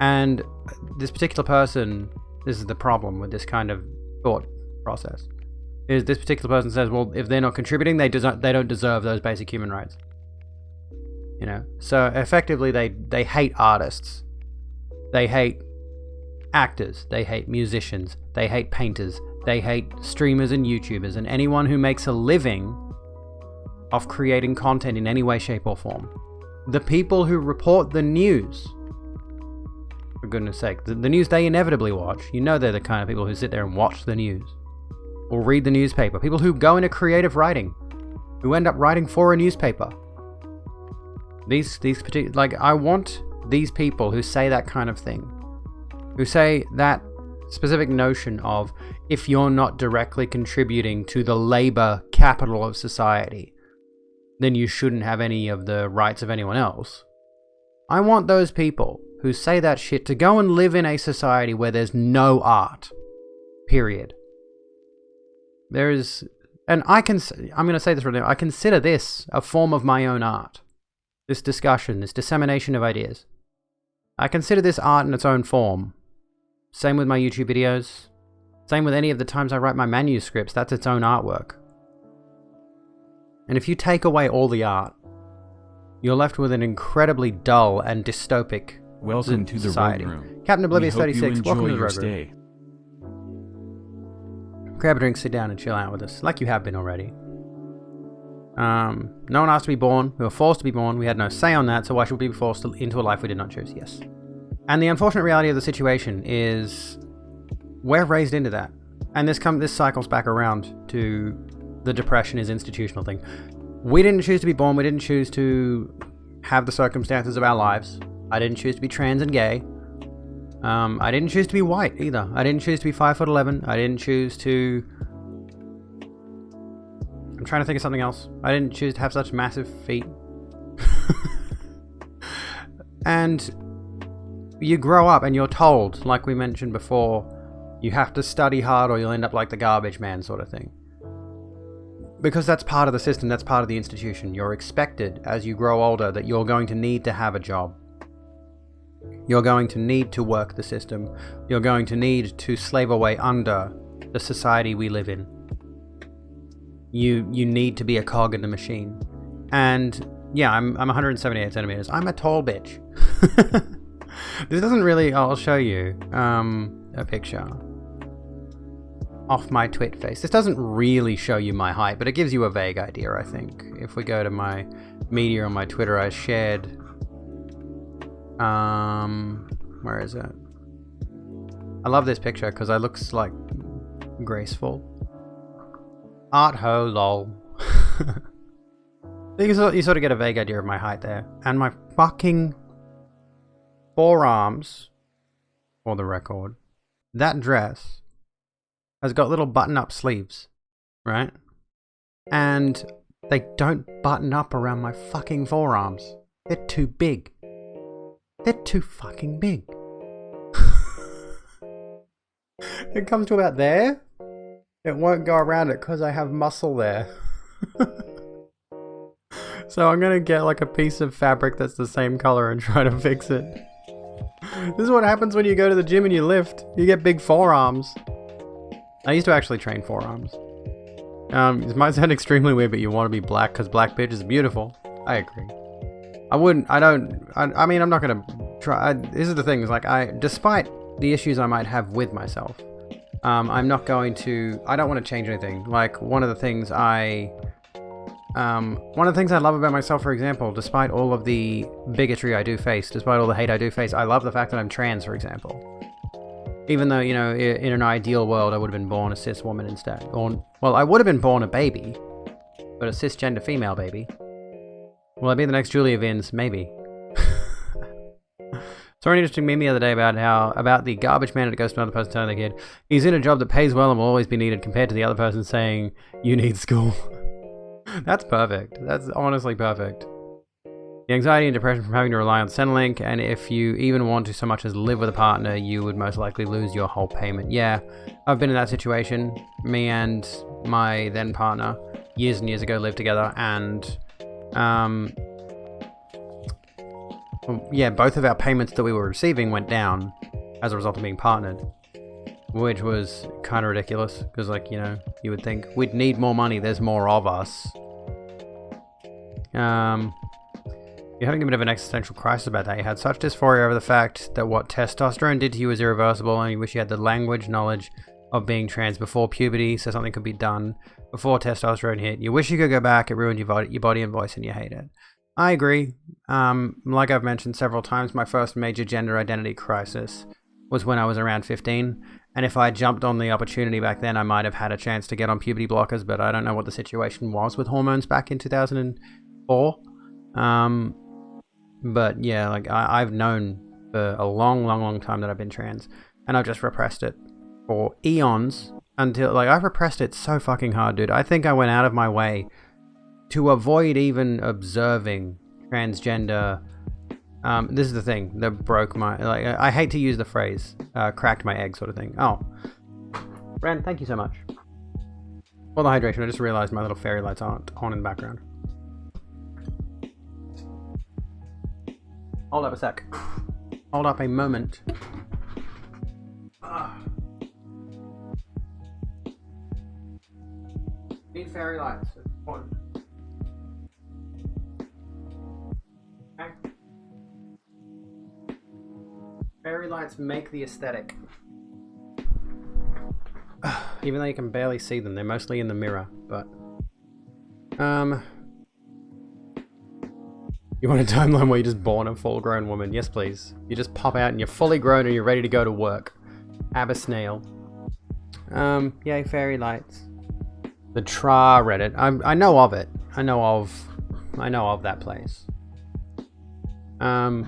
And this particular person, this is the problem with this kind of thought process, is this particular person says, well, if they're not contributing, they don't deserve those basic human rights. So effectively they hate artists. They hate actors. They hate musicians. They hate painters. They hate streamers and YouTubers and anyone who makes a living off creating content in any way, shape, or form. The people who report the news, for goodness sake, the news they inevitably watch, you know they're the kind of people who sit there and watch the news or read the newspaper. People who go into creative writing, who end up writing for a newspaper. These particular, like, I want these people who say that kind of thing, who say that specific notion of, if you're not directly contributing to the labor capital of society, then you shouldn't have any of the rights of anyone else. I want those people who say that shit to go and live in a society where there's no art. Period. There is, and I'm going to say this right now, I consider this a form of my own art. This discussion, this dissemination of ideas. I consider this art in its own form. Same with my YouTube videos. Same with any of the times I write my manuscripts, that's its own artwork. And if you take away all the art, you're left with an incredibly dull and dystopic Welcome to the society. Rogue Room. Captain Oblivious We hope 36, you welcome to enjoy the your Rogue Room. stay. Grab a drink, sit down and chill out with us, like you have been already. No one asked to be born. We were forced to be born. We had no say on that, so why should we be forced into a life we did not choose? Yes. And the unfortunate reality of the situation is we're raised into that. And this cycles back around to the depression is institutional thing. We didn't choose to be born. We didn't choose to have the circumstances of our lives. I didn't choose to be trans and gay. I didn't choose to be white either. I didn't choose to be 5'11". I didn't choose to... I'm trying to think of something else. I didn't choose to have such massive feet. And you grow up and you're told, like we mentioned before, you have to study hard or you'll end up like the garbage man sort of thing. Because that's part of the system, that's part of the institution. You're expected as you grow older that you're going to need to have a job. You're going to need to work the system. You're going to need to slave away under the society we live in. You need to be a cog in the machine. And yeah, I'm 178 centimeters. I'm a tall bitch. This doesn't really... I'll show you a picture off my twit face. This doesn't really show you my height, but it gives you a vague idea, I think. If we go to my media on my Twitter, I shared... where is it? I love this picture because I looks like graceful. Art ho lol. You sort of get a vague idea of my height there. And my fucking forearms, for the record, that dress has got little button-up sleeves, right? And they don't button up around my fucking forearms. They're too big. They're too fucking big. It comes to about there. It won't go around it because I have muscle there. So I'm gonna get like a piece of fabric that's the same color and try to fix it. This is what happens when you go to the gym and you lift. You get big forearms. I used to actually train forearms. It might sound extremely weird, but you want to be black because black bitch is beautiful. I agree. I mean, I'm not gonna try. This is the thing, is like, despite the issues I might have with myself, I'm not going to, I don't want to change anything. Like, one of the things I love about myself, for example, despite all of the bigotry I do face, despite all the hate I do face, I love the fact that I'm trans, for example. Even though, you know, in an ideal world, I would have been born a cis woman instead. Or, well, I would have been born a baby, but a cisgender female baby. Will I be the next Julia Vins? Maybe. Saw an interesting meme the other day about the garbage man that goes to another person telling the kid he's in a job that pays well and will always be needed, compared to the other person saying you need school. That's perfect. That's honestly perfect. The anxiety and depression from having to rely on Centrelink, and if you even want to so much as live with a partner, you would most likely lose your whole payment. Yeah, I've been in that situation. Me and my then partner years and years ago lived together, and yeah, both of our payments that we were receiving went down as a result of being partnered, which was kind of ridiculous, because, like, you know, you would think we'd need more money, there's more of us. You're having a bit of an existential crisis about that. You had such dysphoria over the fact that what testosterone did to you was irreversible, and you wish you had the language, knowledge, of being trans before puberty, so something could be done before testosterone hit. You wish you could go back, it ruined your body and voice, and you hate it. I agree. Like I've mentioned several times, my first major gender identity crisis was when I was around 15, and if I jumped on the opportunity back then, I might have had a chance to get on puberty blockers, but I don't know what the situation was with hormones back in 2004. But yeah, like I've known for a long time that I've been trans, and I've just repressed it for eons until, like, I've repressed it so fucking hard, dude. I think I went out of my way to avoid even observing transgender. This is the thing that broke my, like, I hate to use the phrase, cracked my egg sort of thing. Oh, Ren, thank you so much for the hydration. I just realized my little fairy lights aren't on in the background. Hold up a sec. Hold up a moment. Need fairy lights. It's important. Okay. Fairy lights make the aesthetic. Even though you can barely see them, they're mostly in the mirror, but... You want a timeline where you're just born a full-grown woman? Yes, please. You just pop out and you're fully grown and you're ready to go to work. Abba-snail. Yay, fairy lights. The Tra Reddit. I know of it. I know of that place. Hang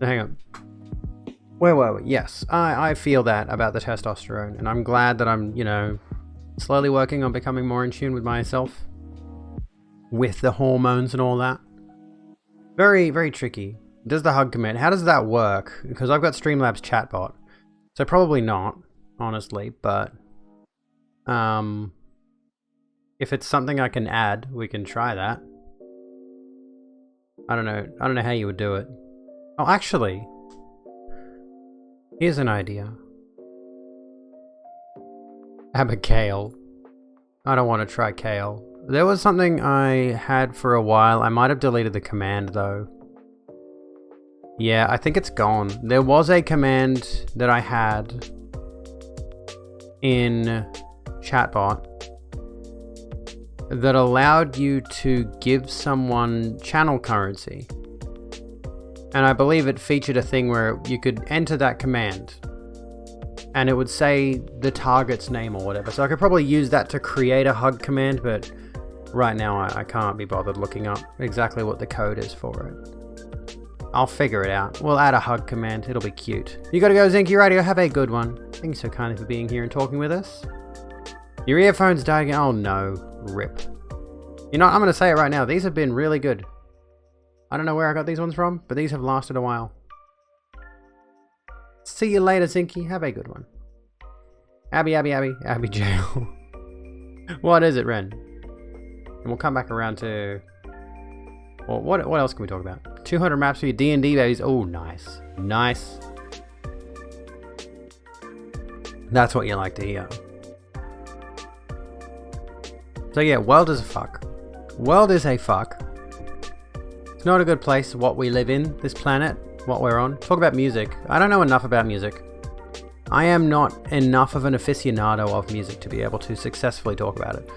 on. Where were we? Yes, I feel that about the testosterone, and I'm glad that I'm, you know, slowly working on becoming more in tune with myself. With the hormones and all that. Very, very tricky. Does the hug command? How does that work? Because I've got Streamlabs chatbot. So probably not, honestly, but... if it's something I can add, we can try that. I don't know how you would do it. Oh, actually... Here's an idea. Abigail. I don't want to try kale. There was something I had for a while. I might have deleted the command though. Yeah, I think it's gone. There was a command that I had in chatbot that allowed you to give someone channel currency. And I believe it featured a thing where you could enter that command and it would say the target's name or whatever. So I could probably use that to create a hug command, but right now I can't be bothered looking up exactly what the code is for it. I'll figure it out. We'll add a hug command. It'll be cute. You gotta go, Zinky Radio. Have a good one. Thank you so kindly for being here and talking with us. Your earphones die again. Oh no. Rip. You know what? I'm gonna say it right now. These have been really good. I don't know where I got these ones from, but these have lasted a while. See you later, Zinky. Have a good one. Abby Jail. What is it, Ren? And we'll come back around to... Well, what else can we talk about? 200 maps for your D&D babies. Oh, nice. Nice. That's what you like to hear. So yeah, world is a fuck. World is a fuck. It's not a good place, what we live in, this planet, what we're on. Talk about music. I don't know enough about music. I am not enough of an aficionado of music to be able to successfully talk about it.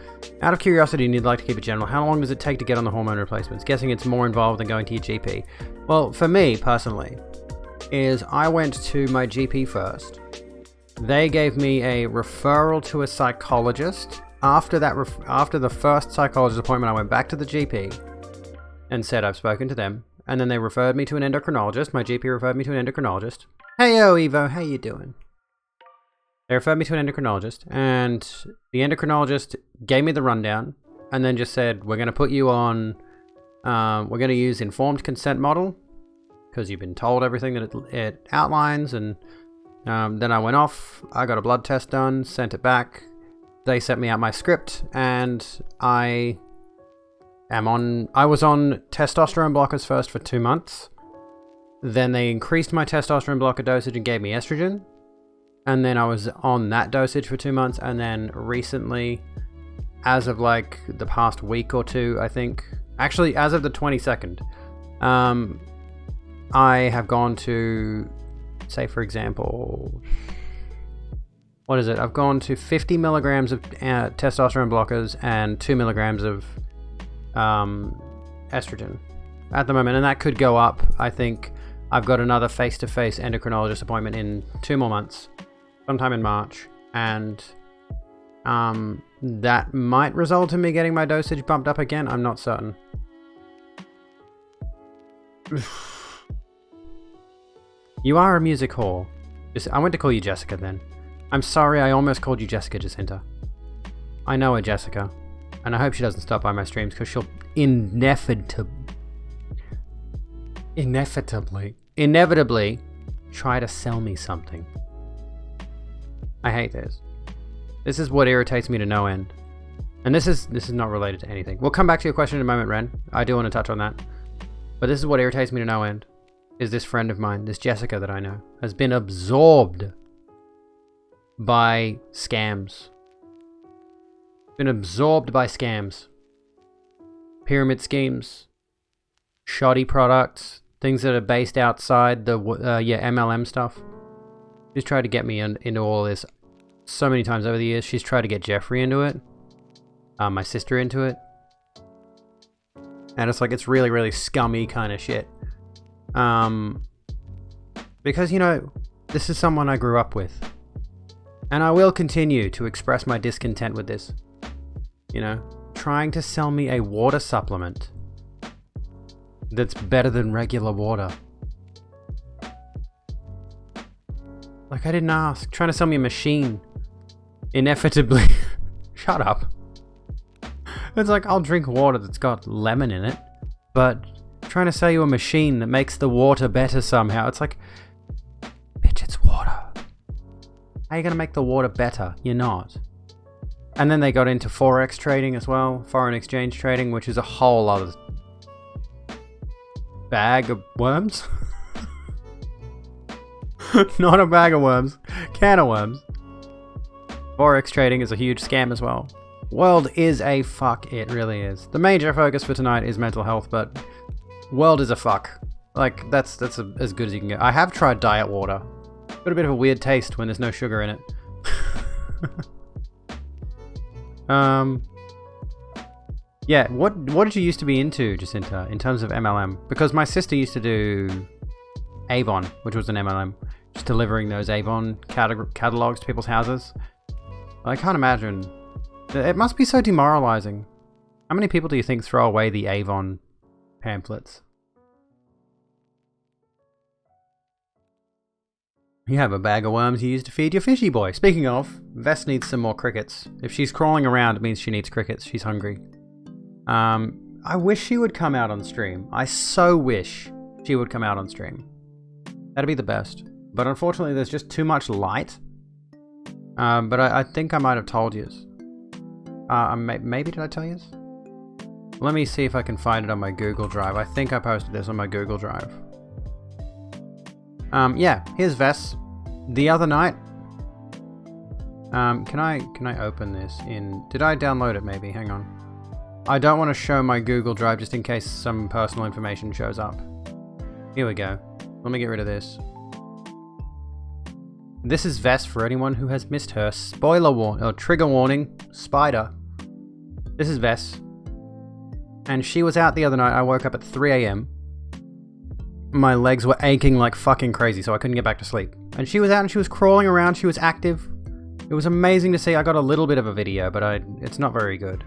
Out of curiosity, and you'd like to keep it general, how long does it take to get on the hormone replacements? Guessing it's more involved than going to your GP. Well, for me, personally, is I went to my GP first. They gave me a referral to a psychologist. After the first psychologist appointment, I went back to the GP and said I've spoken to them. And then they referred me to an endocrinologist. My GP referred me to an endocrinologist. Heyo, Evo, how you doing? They referred me to an endocrinologist, and the endocrinologist gave me the rundown, and then just said, we're going to put you on, we're going to use informed consent model, because you've been told everything that it outlines, and then I went off, I got a blood test done, sent it back, they sent me out my script, and I was on testosterone blockers first for 2 months, then they increased my testosterone blocker dosage and gave me estrogen. And then I was on that dosage for 2 months, and then recently, as of like the past week or two, I think, actually as of the 22nd, I have gone to say for example, what is it? I've gone to 50 milligrams of testosterone blockers and 2 milligrams of estrogen at the moment, and that could go up. I think I've got another face-to-face endocrinologist appointment in 2 more months, sometime in March, and that might result in me getting my dosage bumped up again. I'm not certain. You are a music whore. I went to call you Jessica then. I'm sorry, I almost called you Jessica Jacinta. I know her, Jessica, and I hope she doesn't stop by my streams because she'll inevitably try to sell me something. I hate this. This is what irritates me to no end. And this is not related to anything. We'll come back to your question in a moment, Ren. I do want to touch on that. But this is what irritates me to no end. Is this friend of mine, this Jessica that I know, has been absorbed by scams. Been absorbed by scams. Pyramid schemes. Shoddy products. Things that are based outside the MLM stuff. She's tried to get me into all this so many times over the years. She's tried to get Jeffrey into it. My sister into it. And it's like, it's really, really scummy kind of shit. Because, you know, this is someone I grew up with. And I will continue to express my discontent with this. You know, trying to sell me a water supplement that's better than regular water. Like, I didn't ask. Trying to sell me a machine. Inevitably. Shut up. It's like, I'll drink water that's got lemon in it, but trying to sell you a machine that makes the water better somehow. It's like, bitch, it's water. How are you going to make the water better? You're not. And then they got into Forex trading as well. Foreign exchange trading, which is a whole other bag of worms. Not a bag of worms. Can of worms. Forex trading is a huge scam as well. World is a fuck. It really is. The major focus for tonight is mental health, but world is a fuck. Like, that's as good as you can get. I have tried diet water. Got a bit of a weird taste when there's no sugar in it. Yeah, what did you used to be into, Jacinta, in terms of MLM? Because my sister used to do Avon, which was an MLM. Just delivering those Avon catalogs to people's houses. I can't imagine. It must be so demoralizing. How many people do you think throw away the Avon pamphlets? You have a bag of worms you use to feed your fishy boy. Speaking of, Vess needs some more crickets. If she's crawling around, it means she needs crickets. She's hungry. I wish she would come out on stream. I so wish she would come out on stream. That'd be the best. But unfortunately, there's just too much light. But I think I might have told you. Maybe did I tell you? Let me see if I can find it on my Google Drive. I think I posted this on my Google Drive. Yeah, here's Vess. The other night. Can I open this in? Did I download it? Maybe. Hang on. I don't want to show my Google Drive just in case some personal information shows up. Here we go. Let me get rid of this. This is Vess for anyone who has missed her. Spoiler warning, or trigger warning, spider. This is Vess. And she was out the other night. I woke up at 3 a.m. My legs were aching like fucking crazy, so I couldn't get back to sleep. And she was out and she was crawling around. She was active. It was amazing to see. I got a little bit of a video, but it's not very good.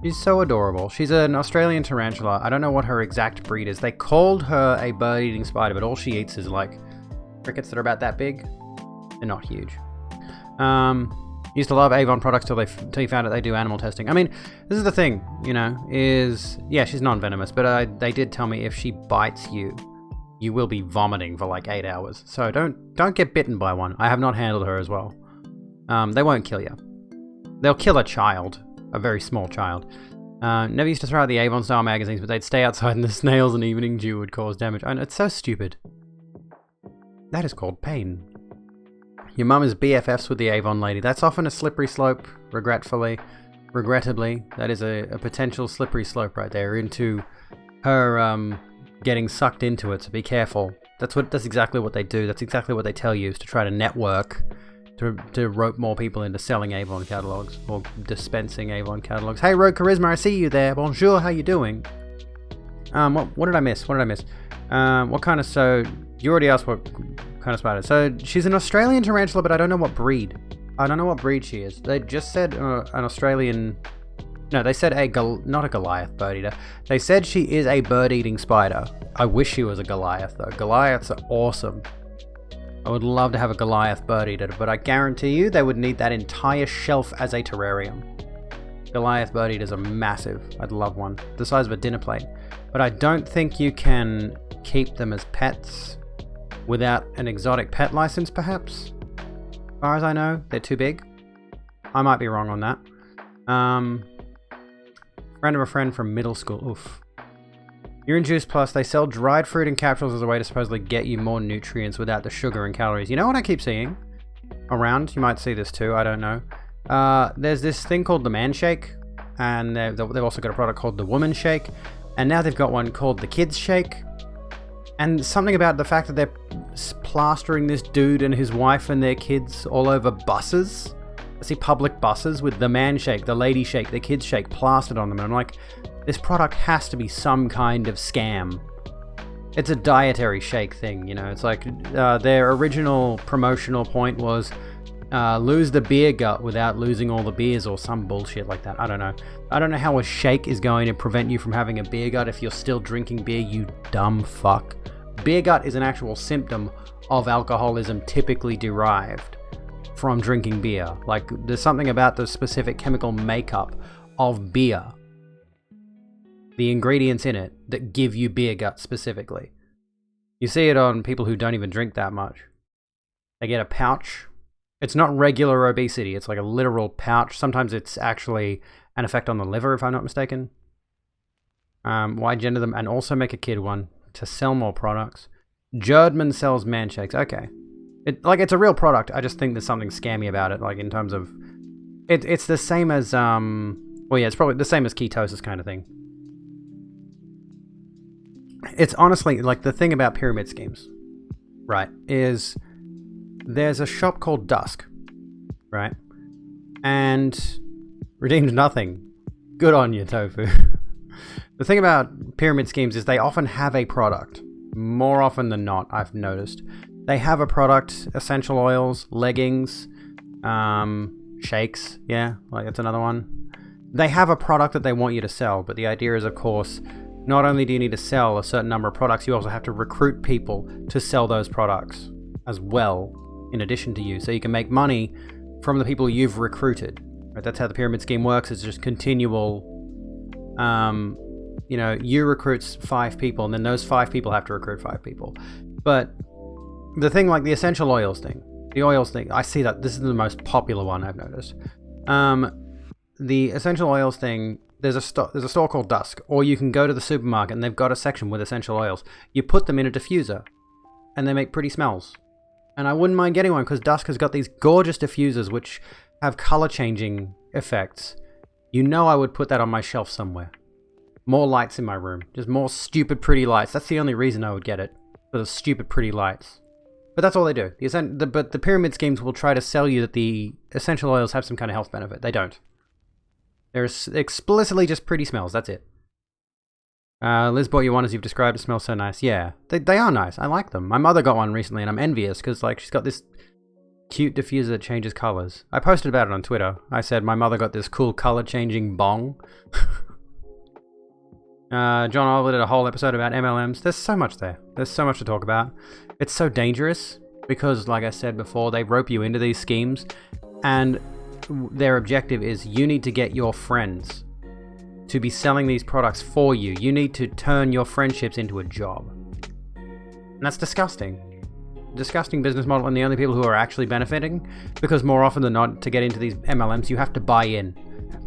She's so adorable. She's an Australian tarantula. I don't know what her exact breed is. They called her a bird-eating spider, but all she eats is like crickets that are about that big. They're not huge. Used to love Avon products till you found out they do animal testing. I mean, this is the thing, you know, yeah, she's non-venomous, but they did tell me if she bites you, you will be vomiting for like 8 hours. So don't get bitten by one. I have not handled her as well. They won't kill you. They'll kill a child, a very small child. Never used to throw out the Avon style magazines, but they'd stay outside and the snails and evening dew would cause damage. And it's so stupid. That is called pain. Your mum is BFFs with the Avon lady. That's often a slippery slope, regrettably. That is a potential slippery slope right there into her getting sucked into it, so be careful. That's exactly what they do. That's exactly what they tell you, is to try to network, to rope more people into selling Avon catalogs or dispensing Avon catalogs. Hey, Rogue Charisma, I see you there. Bonjour, how you doing? What did I miss? What kind of, so you already asked what kind of spider. So she's an Australian tarantula, but I don't know what breed. I don't know what breed she is. They just said an Australian. No, they said not a Goliath bird eater. They said she is a bird eating spider. I wish she was a Goliath though. Goliaths are awesome. I would love to have a Goliath bird eater, but I guarantee you they would need that entire shelf as a terrarium. Goliath bird eaters are massive. I'd love one, the size of a dinner plate. But I don't think you can keep them as pets without an exotic pet license, perhaps? As far as I know, they're too big. I might be wrong on that. Friend of a friend from middle school. Oof. You're in Juice Plus. They sell dried fruit in capsules as a way to supposedly get you more nutrients without the sugar and calories. You know what I keep seeing around? You might see this too. I don't know. There's this thing called the Man Shake, and they've also got a product called the Woman Shake, and now they've got one called the Kids Shake. And something about the fact that they're plastering this dude and his wife and their kids all over buses. I see public buses with the Man Shake, the Lady Shake, the Kids Shake plastered on them. And I'm like, this product has to be some kind of scam. It's a dietary shake thing, you know. It's like their original promotional point was lose the beer gut without losing all the beers or some bullshit like that. I don't know. I don't know how a shake is going to prevent you from having a beer gut if you're still drinking beer, you dumb fuck. Beer gut is an actual symptom of alcoholism typically derived from drinking beer. Like, there's something about the specific chemical makeup of beer, the ingredients in it, that give you beer gut specifically. You see it on people who don't even drink that much. They get a pouch. It's not regular obesity, it's like a literal pouch. Sometimes it's actually an effect on the liver, if I'm not mistaken. Why gender them and also make a kid one to sell more products. Jerdman sells Man Shakes. Okay. It's a real product. I just think there's something scammy about it, like in terms of it's the same as it's probably the same as ketosis kind of thing. It's honestly like the thing about pyramid schemes, right, is there's a shop called Dusk, right? And redeemed nothing. Good on you, Tofu. The thing about pyramid schemes is they often have a product. More often than not, I've noticed. They have a product, essential oils, leggings, shakes, yeah, like that's another one. They have a product that they want you to sell, but the idea is, of course, not only do you need to sell a certain number of products, you also have to recruit people to sell those products as well, in addition to you, so you can make money from the people you've recruited. Right? That's how the pyramid scheme works. It's just continual, you recruit 5 people, and then those 5 people have to recruit 5 people. But the thing like the essential oils thing, I see that this is the most popular one I've noticed. The essential oils thing, there's a store called Dusk, or you can go to the supermarket and they've got a section with essential oils. You put them in a diffuser, and they make pretty smells. And I wouldn't mind getting one because Dusk has got these gorgeous diffusers which have color changing effects. You know I would put that on my shelf somewhere. More lights in my room. Just more stupid pretty lights. That's the only reason I would get it. For the stupid pretty lights. But that's all they do. But the pyramid schemes will try to sell you that the essential oils have some kind of health benefit. They don't. They're explicitly just pretty smells. That's it. Liz bought you one as you've described. It smells so nice. Yeah, they are nice. I like them. My mother got one recently and I'm envious because like she's got this cute diffuser that changes colors. I posted about it on Twitter. I said my mother got this cool color changing bong. John Oliver did a whole episode about MLMs. There's so much there. There's so much to talk about. It's so dangerous because, like I said before, they rope you into these schemes and their objective is you need to get your friends to be selling these products for you. You need to turn your friendships into a job. And that's disgusting. Disgusting business model, and the only people who are actually benefiting, because more often than not, to get into these MLMs, you have to buy in.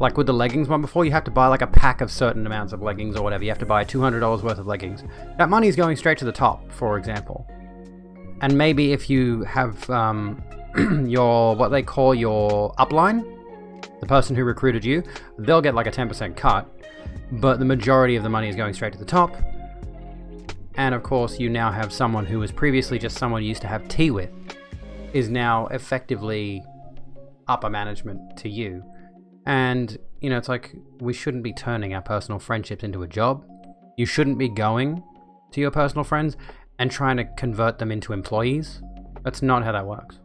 Like with the leggings one before, you have to buy like a pack of certain amounts of leggings or whatever. You have to buy $200 worth of leggings. That money is going straight to the top, for example. And maybe if you have your, what they call your upline, the person who recruited you, they'll get like a 10% cut, but the majority of the money is going straight to the top. And of course, you now have someone who was previously just someone you used to have tea with, is now effectively upper management to you. And, you know, it's like, we shouldn't be turning our personal friendships into a job. You shouldn't be going to your personal friends and trying to convert them into employees. That's not how that works.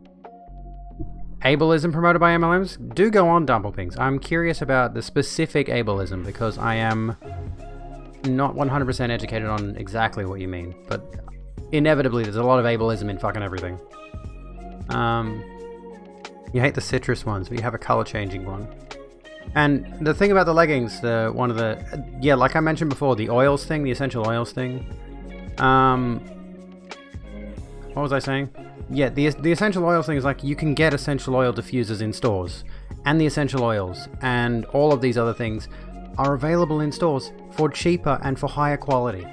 Ableism promoted by MLMs? Do go on, Dumplepings. I'm curious about the specific ableism because I am not 100% educated on exactly what you mean, but inevitably there's a lot of ableism in fucking everything. You hate the citrus ones, but you have a color changing one. And the thing about the leggings, like I mentioned before, the oils thing, the essential oils thing. What was I saying? Yeah, the essential oils thing is like you can get essential oil diffusers in stores, and the essential oils, and all of these other things are available in stores for cheaper and for higher quality.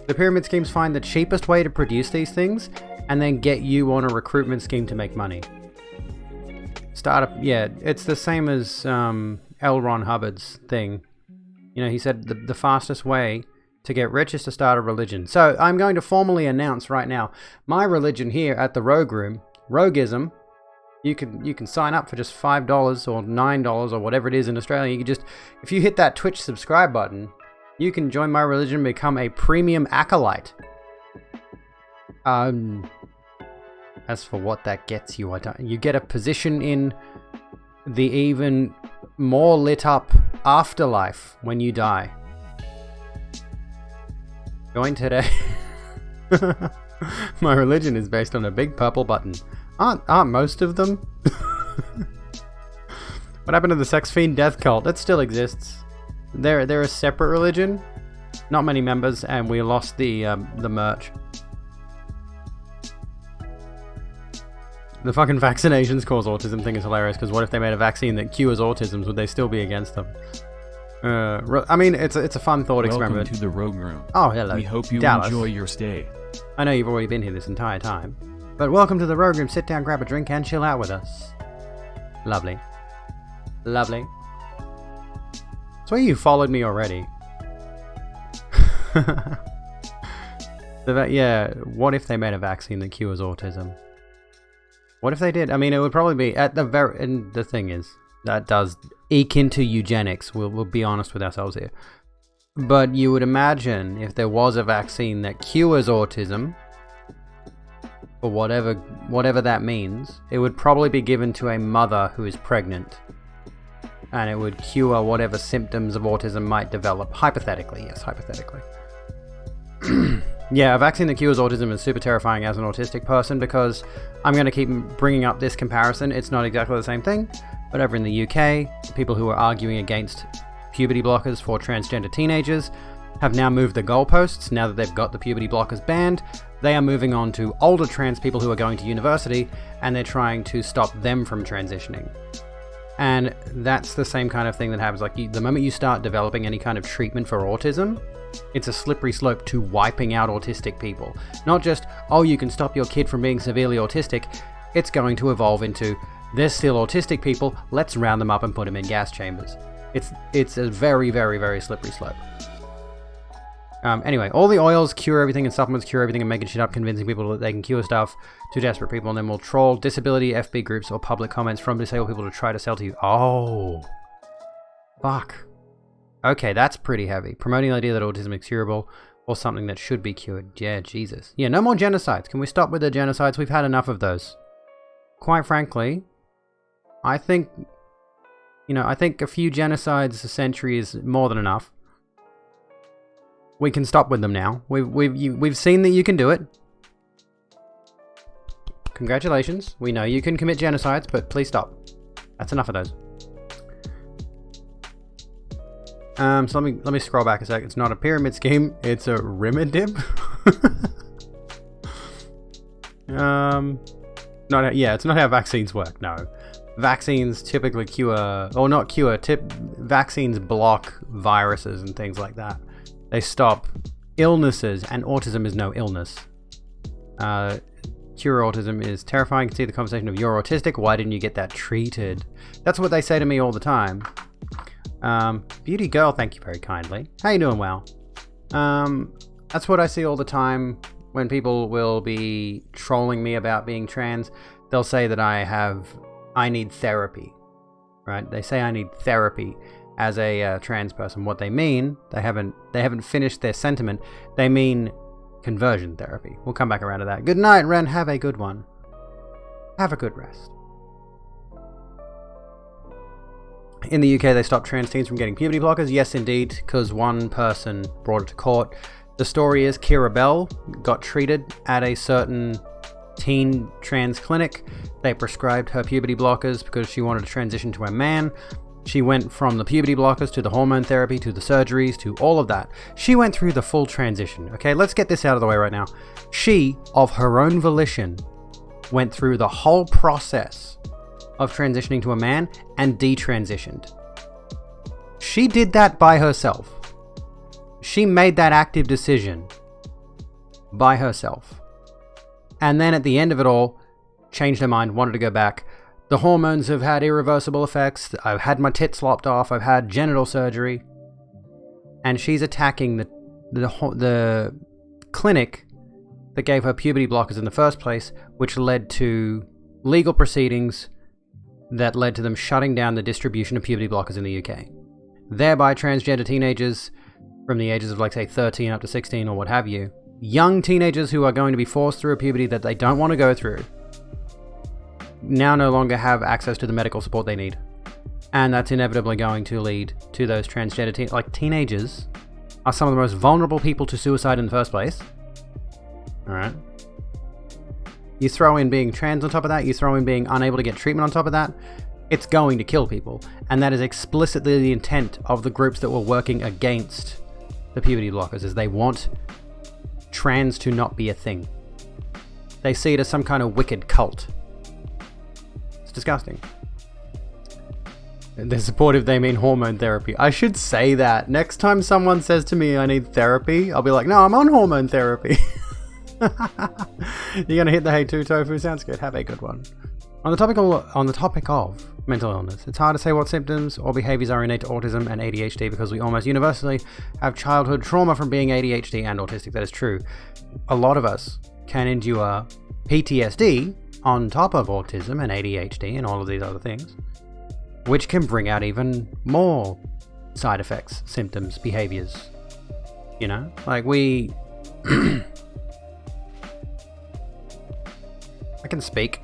The pyramid schemes find the cheapest way to produce these things, and then get you on a recruitment scheme to make money. Startup, yeah, it's the same as L. Ron Hubbard's thing. You know, he said the fastest way to get rich is to start a religion. So I'm going to formally announce right now my religion here at the Rogue Room, Roguism. You can sign up for just $5 or $9 or whatever it is in Australia. You can if you hit that Twitch subscribe button, you can join my religion and become a premium acolyte. As for what that gets you, you get a position in the even more lit up afterlife when you die. Join today. My religion is based on a big purple button. Aren't most of them? What happened to the sex fiend death cult? It still exists. They're a separate religion. Not many members, and we lost the merch. The fucking vaccinations cause autism thing is hilarious, because what if they made a vaccine that cures autism? Would they still be against them? I mean, it's a fun thought experiment. Welcome to the Rogue Room. Oh, hello. We hope you Dallas. enjoy your stay. I know you've already been here this entire time. But welcome to the Rogue Room. Sit down, grab a drink, and chill out with us. Lovely. Lovely. So you followed me already. Yeah, what if they made a vaccine that cures autism? What if they did? I mean, it would probably be at the very... And the thing is, that does eke into eugenics. We'll be honest with ourselves here. But you would imagine if there was a vaccine that cures autism, or whatever that means, it would probably be given to a mother who is pregnant. And it would cure whatever symptoms of autism might develop. Hypothetically, yes, hypothetically. Yeah, a vaccine that cures autism is super terrifying as an autistic person, because I'm going to keep bringing up this comparison. It's not exactly the same thing, but over in the UK, people who are arguing against puberty blockers for transgender teenagers have now moved the goalposts. Now that they've got the puberty blockers banned, they are moving on to older trans people who are going to university, and they're trying to stop them from transitioning. And that's the same kind of thing that happens. Like, the moment you start developing any kind of treatment for autism, it's a slippery slope to wiping out autistic people. Not just, oh, you can stop your kid from being severely autistic. It's going to evolve into, there's still autistic people, let's round them up and put them in gas chambers. It's a very, very, very slippery slope. Anyway, all the oils cure everything and supplements cure everything and making shit up, convincing people that they can cure stuff to desperate people, and then we'll troll disability FB groups or public comments from disabled people to try to sell to you. Oh. Fuck. Okay, that's pretty heavy. Promoting the idea that autism is curable or something that should be cured. Yeah, Jesus. Yeah, no more genocides. Can we stop with the genocides? We've had enough of those. Quite frankly, I think a few genocides a century is more than enough. We can stop with them now. We've seen that you can do it. Congratulations. We know you can commit genocides, but please stop. That's enough of those. So let me scroll back a sec. It's not a pyramid scheme. It's a Rimadib. It's not how vaccines work. No, vaccines typically vaccines block viruses and things like that. They stop illnesses, and autism is no illness. Cure autism is terrifying. You can see the conversation of, you're autistic, why didn't you get that treated? That's what they say to me all the time. Beauty girl, thank you very kindly. How you doing? Well. That's what I see all the time when people will be trolling me about being trans. They'll say that I need therapy, right? They say I need therapy as a trans person. What they mean, they haven't finished their sentiment. They mean conversion therapy. We'll come back around to that. Good night, Ren. Have a good one. Have a good rest. In the UK, they stopped trans teens from getting puberty blockers. Yes, indeed, because one person brought it to court. The story is Kira Bell got treated at a certain teen trans clinic. They prescribed her puberty blockers because she wanted to transition to a man. She went from the puberty blockers to the hormone therapy to the surgeries to all of that. She went through the full transition. Okay, let's get this out of the way right now. She, of her own volition, went through the whole process of transitioning to a man and detransitioned. She did that by herself. She made that active decision by herself. And then at the end of it all, changed her mind, wanted to go back. The hormones have had irreversible effects. I've had my tits lopped off. I've had genital surgery. And she's attacking the clinic that gave her puberty blockers in the first place, which led to legal proceedings that led to them shutting down the distribution of puberty blockers in the UK. Thereby, transgender teenagers from the ages of, like, say, 13 up to 16 or what have you, young teenagers who are going to be forced through a puberty that they don't want to go through, now no longer have access to the medical support they need. And that's inevitably going to lead to those transgender teenagers are some of the most vulnerable people to suicide in the first place. Alright. You throw in being trans on top of that, you throw in being unable to get treatment on top of that, it's going to kill people. And that is explicitly the intent of the groups that were working against the puberty blockers, is they want trans to not be a thing. They see it as some kind of wicked cult. It's disgusting. They're supportive, they mean hormone therapy. I should say that. Next time someone says to me I need therapy, I'll be like, no, I'm on hormone therapy. You're gonna hit the hey two tofu, sounds good. Have a good one. On the topic of mental illness, it's hard to say what symptoms or behaviors are innate to autism and ADHD because we almost universally have childhood trauma from being ADHD and autistic. That is true. A lot of us can endure PTSD on top of autism and ADHD and all of these other things, which can bring out even more side effects, symptoms, behaviors. You know, like we I can speak.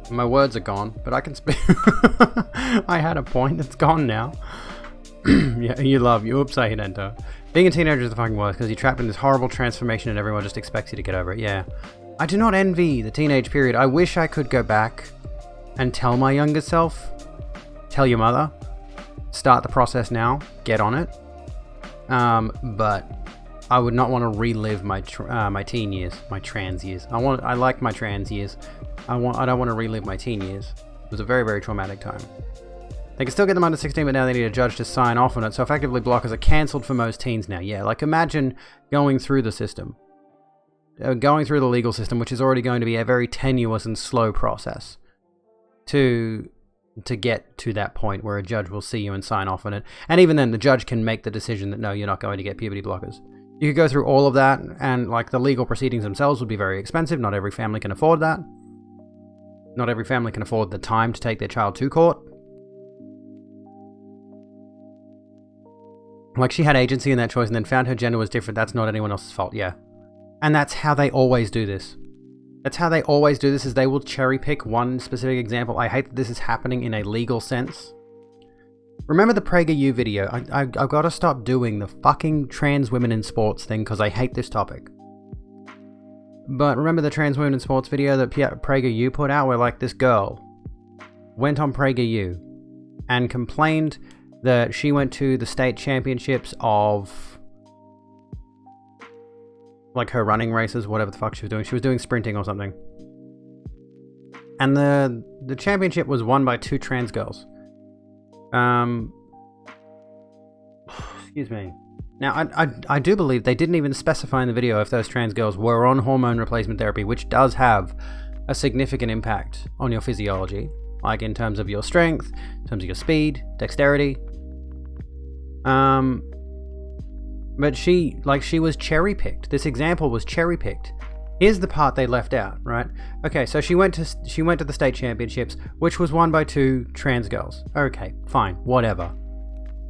My words are gone, but I can speak. I had a point, it's gone now. Yeah, oops, I hit enter. Being a teenager is the fucking worst because you're trapped in this horrible transformation and everyone just expects you to get over it. Yeah. I do not envy the teenage period. I wish I could go back and tell my younger self, tell your mother, start the process now, get on it. But I would not want to relive my teen years, my trans years. I like my trans years. I don't want to relive my teen years. It was a very, very traumatic time. They can still get them under 16, but now they need a judge to sign off on it. So effectively, blockers are cancelled for most teens now. Yeah, like imagine going through the system, going through the legal system, which is already going to be a very tenuous and slow process to get to that point where a judge will see you and sign off on it. And even then, the judge can make the decision that no, you're not going to get puberty blockers. You could go through all of that, and like the legal proceedings themselves would be very expensive. Not every family can afford that. Not every family can afford the time to take their child to court. Like, she had agency in that choice and then found her gender was different. That's not anyone else's fault, yeah. And that's how they always do this. That's how they always do this, is they will cherry pick one specific example. I hate that this is happening in a legal sense. Remember the PragerU video? I've got to stop doing the fucking trans women in sports thing because I hate this topic. But remember the trans women in sports video that PragerU put out, where like this girl went on PragerU and complained that she went to the state championships of like her running races, whatever the fuck she was doing. She was doing sprinting or something. And the championship was won by two trans girls. Excuse me. Now, I do believe they didn't even specify in the video if those trans girls were on hormone replacement therapy, which does have a significant impact on your physiology, like in terms of your strength, in terms of your speed, dexterity. But she was cherry-picked. This example was cherry-picked. Here's the part they left out, right? Okay, so she went to the state championships, which was won by 2 trans girls. Okay, fine, whatever.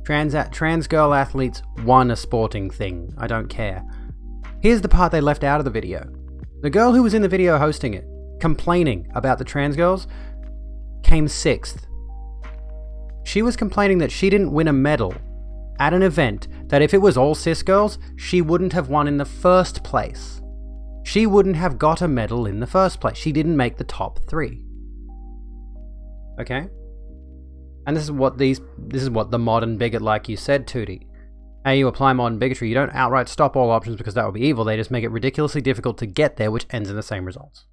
Trans girl athletes won a sporting thing. I don't care. Here's the part they left out of the video. The girl who was in the video hosting it, complaining about the trans girls, came 6th. She was complaining that she didn't win a medal at an event that if it was all cis girls, she wouldn't have won in the first place. She wouldn't have got a medal in the first place. She didn't make the top 3. Okay? And this is what the modern bigot like you said, Tootie. How you apply modern bigotry, you don't outright stop all options because that would be evil, they just make it ridiculously difficult to get there, which ends in the same results.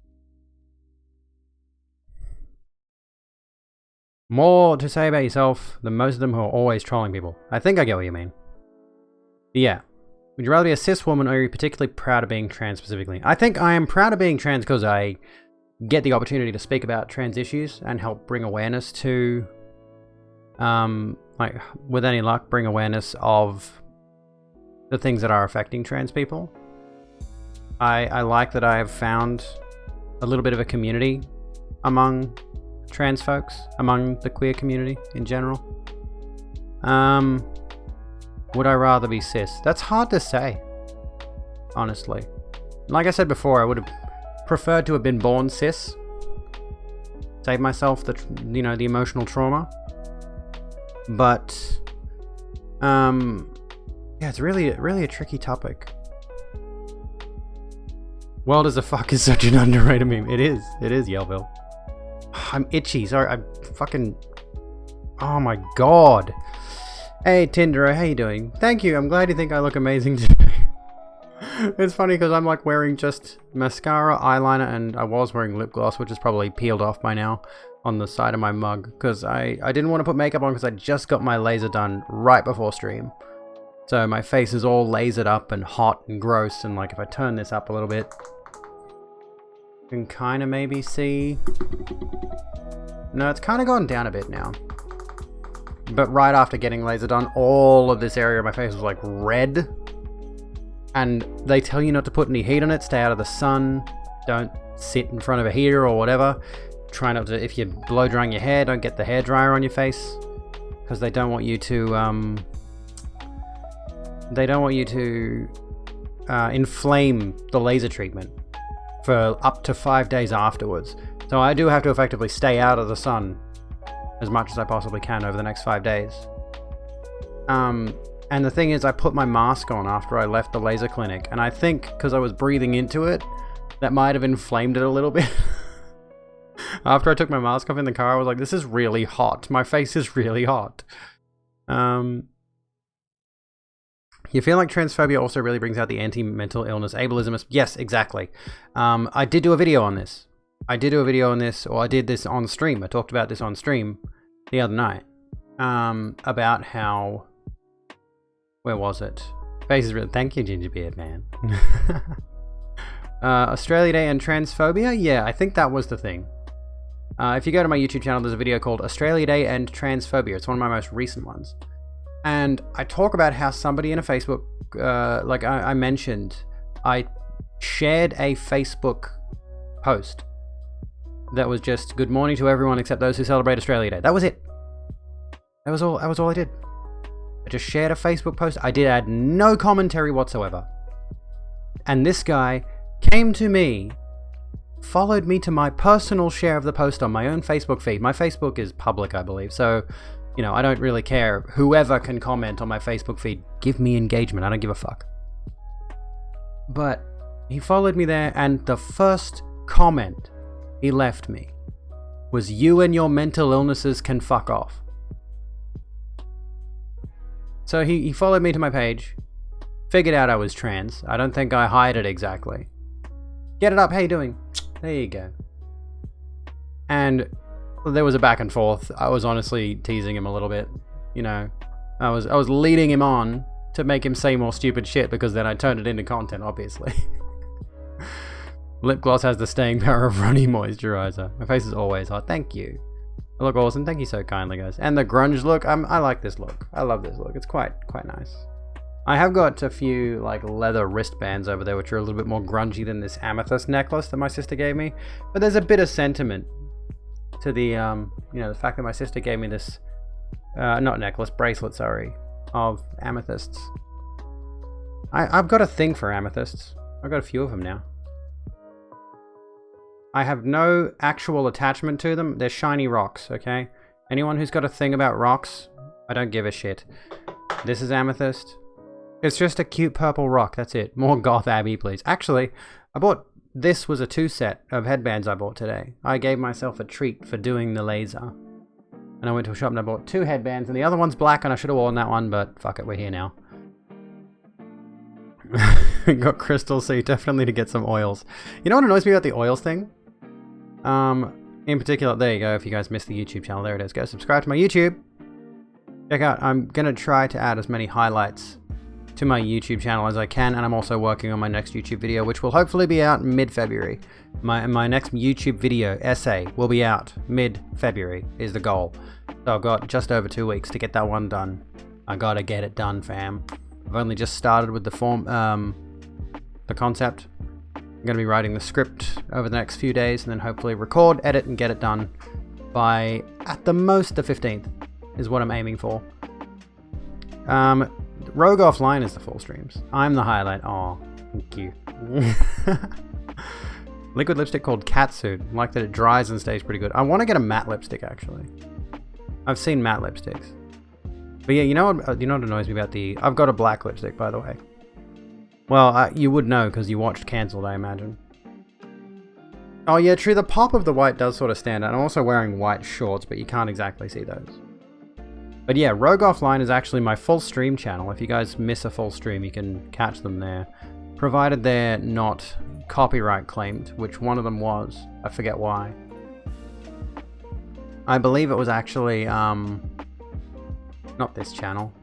More to say about yourself than most of them who are always trolling people. I think I get what you mean. But yeah. Would you rather be a cis woman or are you particularly proud of being trans specifically? I think I am proud of being trans because I get the opportunity to speak about trans issues and help bring awareness to, like, with any luck, bring awareness of the things that are affecting trans people. I like that I have found a little bit of a community among trans folks, among the queer community in general. Would I rather be cis? That's hard to say, honestly. Like I said before, I would have preferred to have been born cis. Save myself the emotional trauma. But, yeah, it's really a tricky topic. World as a fuck is such an underrated meme. It is, Yellville. I'm itchy, sorry, I'm fucking... Oh my god. Hey Tindero, how you doing? Thank you, I'm glad you think I look amazing today. It's funny because I'm like wearing just mascara, eyeliner, and I was wearing lip gloss, which is probably peeled off by now on the side of my mug, because I didn't want to put makeup on because I just got my laser done right before stream. So my face is all lasered up and hot and gross, and like if I turn this up a little bit, you can kind of maybe see... No, it's kind of gone down a bit now. But right after getting laser done, all of this area of my face was like red. And they tell you not to put any heat on it, stay out of the sun, don't sit in front of a heater or whatever. Try not to, if you're blow drying your hair, don't get the hairdryer on your face. Because they don't want you to, inflame the laser treatment for up to 5 days afterwards. So I do have to effectively stay out of the sun as much as I possibly can over the next 5 days. And the thing is, I put my mask on after I left the laser clinic, and I think because I was breathing into it, that might have inflamed it a little bit. After I took my mask off in the car, I was like, this is really hot. My face is really hot. You feel like transphobia also really brings out the anti-mental illness ableism? Yes, exactly. I did do a video on this. I did this on stream. I talked about this on stream the other night. About how... Where was it? Face is really... Thank you, Gingerbeard Man. Australia Day and transphobia? Yeah, I think that was the thing. If you go to my YouTube channel, there's a video called Australia Day and Transphobia. It's one of my most recent ones. And I talk about how somebody in a Facebook... like I mentioned, I shared a Facebook post that was just good morning to everyone except those who celebrate Australia Day. That was it. That was all I did. I just shared a Facebook post. I did add no commentary whatsoever. And this guy came to me, followed me to my personal share of the post on my own Facebook feed. My Facebook is public, I believe. So, you know, I don't really care. Whoever can comment on my Facebook feed, give me engagement. I don't give a fuck. But he followed me there, and the first comment he left me was, "You and your mental illnesses can fuck off." So he followed me to my page, figured out I was trans. I don't think I hide it exactly. Get it up, how you doing? There you go. And there was a back and forth. I was honestly teasing him a little bit. You know, I was leading him on to make him say more stupid shit, because then I turned it into content, obviously. Lip gloss has the staying power of runny moisturizer. My face is always hot. Thank you. I look awesome. Thank you so kindly, guys. And the grunge look, I like this look. I love this look. It's quite nice. I have got a few like leather wristbands over there, which are a little bit more grungy than this amethyst necklace that my sister gave me. But there's a bit of sentiment to the, the fact that my sister gave me this, not necklace, bracelet, sorry, of amethysts. I've got a thing for amethysts. I've got a few of them now. I have no actual attachment to them. They're shiny rocks, okay? Anyone who's got a thing about rocks, I don't give a shit. This is amethyst. It's just a cute purple rock, that's it. More Goth Abbey, please. Actually, this was a 2-set of headbands I bought today. I gave myself a treat for doing the laser. And I went to a shop and I bought 2 headbands, and the other one's black, and I should have worn that one, but fuck it, we're here now. Got crystals, so you definitely need to get some oils. You know what annoys me about the oils thing? In particular, there you go, if you guys missed the YouTube channel, there it is. Go subscribe to my YouTube. Check out, I'm gonna try to add as many highlights to my YouTube channel as I can, and I'm also working on my next YouTube video, which will hopefully be out mid-February. My next YouTube video essay will be out mid-February is the goal. So I've got just over 2 weeks to get that one done. I gotta get it done, fam. I've only just started with the concept. I'm gonna be writing the script over the next few days, and then hopefully record, edit, and get it done by, at the most, the 15th is what I'm aiming for. Rogue Offline is the full streams. I'm the highlight. Oh, thank you. Liquid lipstick called Catsuit. I like that it dries and stays pretty good. I want to get a matte lipstick, actually. I've seen matte lipsticks. But yeah, you know what annoys me about I've got a black lipstick, by the way. Well, you would know because you watched Cancelled, I imagine. Oh yeah, true. The pop of the white does sort of stand out. I'm also wearing white shorts, but you can't exactly see those. But yeah, Rogue Offline is actually my full stream channel. If you guys miss a full stream, you can catch them there. Provided they're not copyright claimed, which one of them was. I forget why. I believe it was actually, not this channel.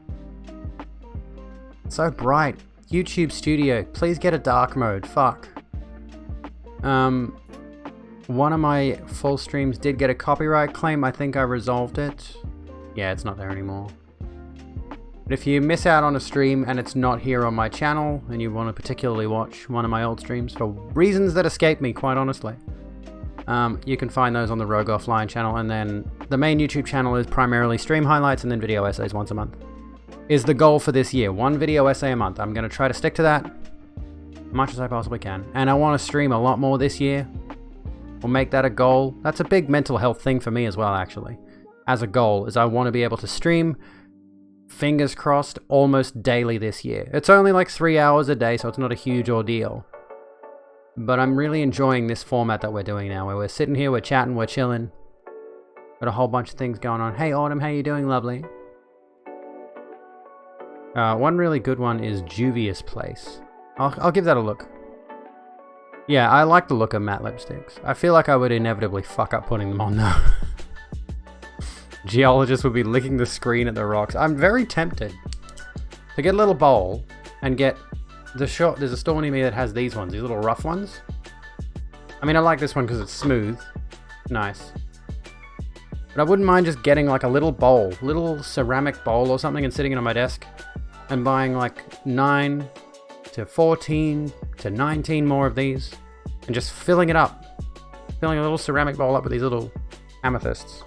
So bright. YouTube Studio, please get a dark mode. Fuck. One of my full streams did get a copyright claim. I think I resolved it. Yeah, it's not there anymore. But if you miss out on a stream and it's not here on my channel, and you want to particularly watch one of my old streams for reasons that escape me, quite honestly, you can find those on the Rogue Offline channel. And then the main YouTube channel is primarily stream highlights and then video essays once a month. Is the goal for this year. 1 video essay a month. I'm going to try to stick to that as much as I possibly can. And I want to stream a lot more this year. We'll make that a goal. That's a big mental health thing for me as well, actually. As a goal, is I want to be able to stream, fingers crossed, almost daily this year. It's only like 3 hours a day, so it's not a huge ordeal. But I'm really enjoying this format that we're doing now, where we're sitting here, we're chatting, we're chilling. Got a whole bunch of things going on. Hey Autumn, how you doing, lovely? One really good one is Juvia's Place. I'll give that a look. Yeah, I like the look of matte lipsticks. I feel like I would inevitably fuck up putting them on though. Geologist would be licking the screen at the rocks. I'm very tempted to get a little bowl and get there's a store near me that has these ones, these little rough ones. I mean, I like this one because it's smooth. Nice. But I wouldn't mind just getting like a little bowl, little ceramic bowl or something, and sitting it on my desk and buying like 9 to 14 to 19 more of these and just filling it up. Filling a little ceramic bowl up with these little amethysts.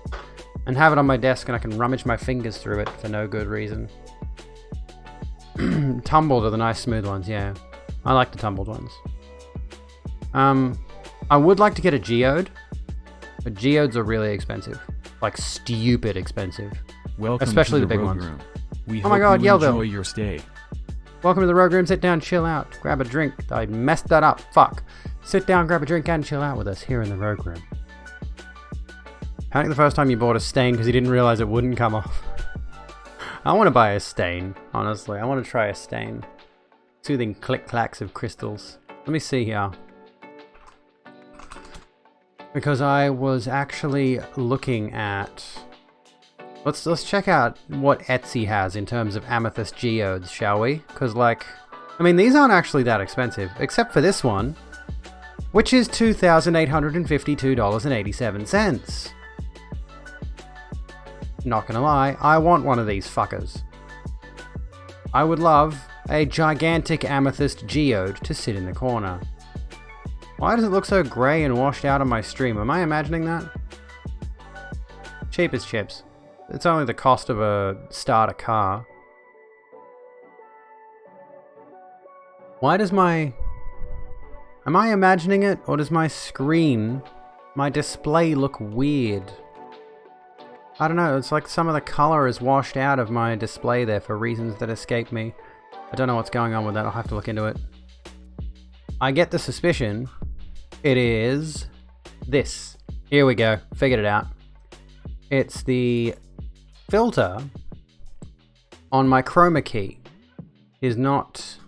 And have it on my desk, and I can rummage my fingers through it for no good reason. Tumbled are the nice smooth ones, yeah. I like the tumbled ones. I would like to get a geode, but geodes are really expensive. Like stupid expensive. Welcome especially to the big Rogue ones. Room. We Oh my hope God, you Yellville. enjoy your stay. Welcome to the Rogue Room. Sit down, chill out, grab a drink. I messed that up. Fuck. Sit down, grab a drink, and chill out with us here in the Rogue Room. Panic the first time you bought a stain because you didn't realize it wouldn't come off. I want to buy a stain, honestly. I want to try a stain. Soothing click-clacks of crystals. Let me see here. Because I was actually looking at... Let's check out what Etsy has in terms of amethyst geodes, shall we? Because, like... I mean, these aren't actually that expensive. Except for this one. Which is $2,852.87. Not gonna lie, I want one of these fuckers. I would love a gigantic amethyst geode to sit in the corner. Why does it look so grey and washed out on my stream? Am I imagining that? Cheap as chips. It's only the cost of a starter car. Why does my... Am I imagining it, or does my screen, my display look weird? I don't know, it's like some of the colour is washed out of my display there for reasons that escape me. I don't know what's going on with that, I'll have to look into it. I get the suspicion it is this. Here we go, figured it out. It's the filter on my chroma key is not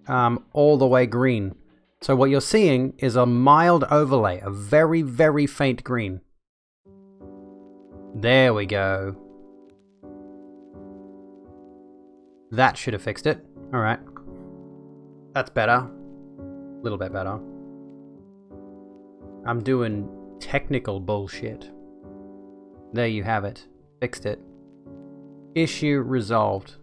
all the way green. So what you're seeing is a mild overlay, a very, very faint green. There we go. That should have fixed it. Alright. That's better. A little bit better. I'm doing technical bullshit. There you have it. Fixed it. Issue resolved.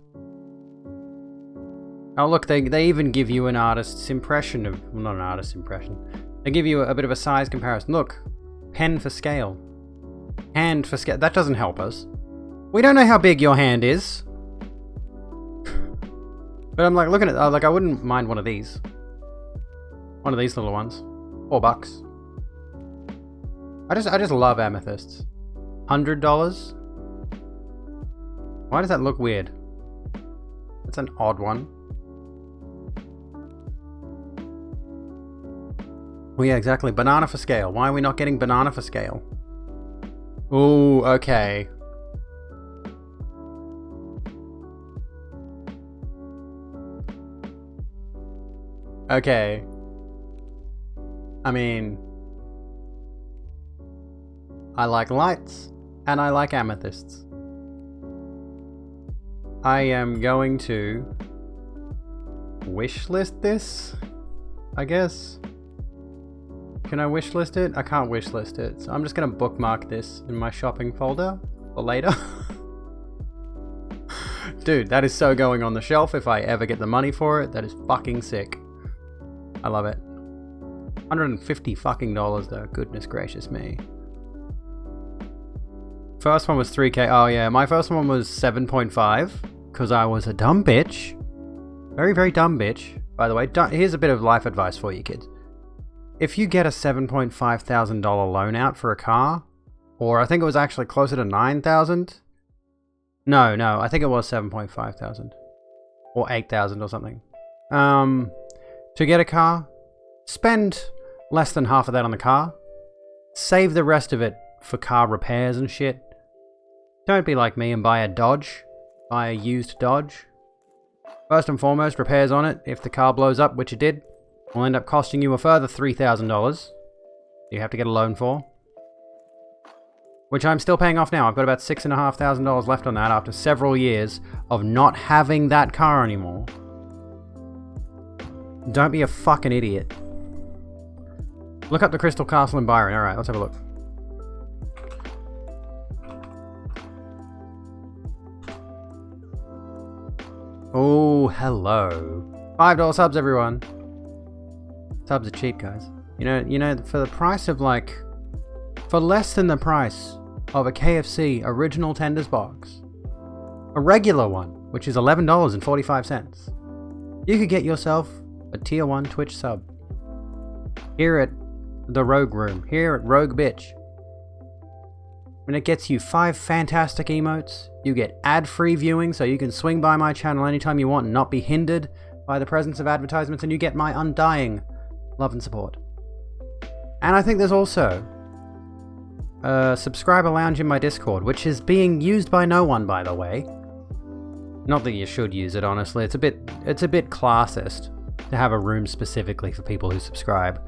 Oh look, they even give you an artist's impression of... Well, not an artist's impression. They give you a bit of a size comparison. Look. Pen for scale. Hand for scale. That doesn't help us. We don't know how big your hand is. But I'm like looking at... like I wouldn't mind one of these. One of these little ones. $4. I just love amethysts. $100? Why does that look weird? That's an odd one. Well, yeah, exactly. Banana for scale. Why are we not getting banana for scale? Ooh, okay. Okay. I mean... I like lights, and I like amethysts. I am going to... wishlist this? I guess? Can I wishlist it? I can't wishlist it, so I'm just gonna bookmark this in my shopping folder for later. Dude, that is so going on the shelf if I ever get the money for it. That is fucking sick. I love it. $150 fucking dollars though, goodness gracious me. First one was 3K. Oh yeah, my first one was 7.5 because I was a dumb bitch. Very, very dumb bitch. By the way, here's a bit of life advice for you kids. If you get a $7.5 thousand loan out for a car, or I think it was actually closer to 9,000. No, I think it was 7.5 thousand or 8,000 or something. To get a car, spend less than half of that on the car. Save the rest of it for car repairs and shit. Don't be like me and buy a Dodge. Buy a used Dodge. First and foremost, repairs on it. If the car blows up, which it did, will end up costing you a further $3,000. You have to get a loan for. Which I'm still paying off now. I've got about $6,500 left on that after several years of not having that car anymore. Don't be a fucking idiot. Look up the Crystal Castle in Byron. Alright, let's have a look. Oh, hello. $5 subs, everyone. Subs are cheap, guys. You know, for the price of like... For less than the price of a KFC original tenders box, a regular one, which is $11.45, you could get yourself a tier 1 Twitch sub. Here at the Rogue Room. Here at Rogue Bitch. And it gets you 5 fantastic emotes. You get ad-free viewing, so you can swing by my channel anytime you want and not be hindered by the presence of advertisements, and you get my undying love and support. And I think there's also a subscriber lounge in my Discord, which is being used by no one, by the way. Not that you should use it, honestly. It's a bit classist to have a room specifically for people who subscribe.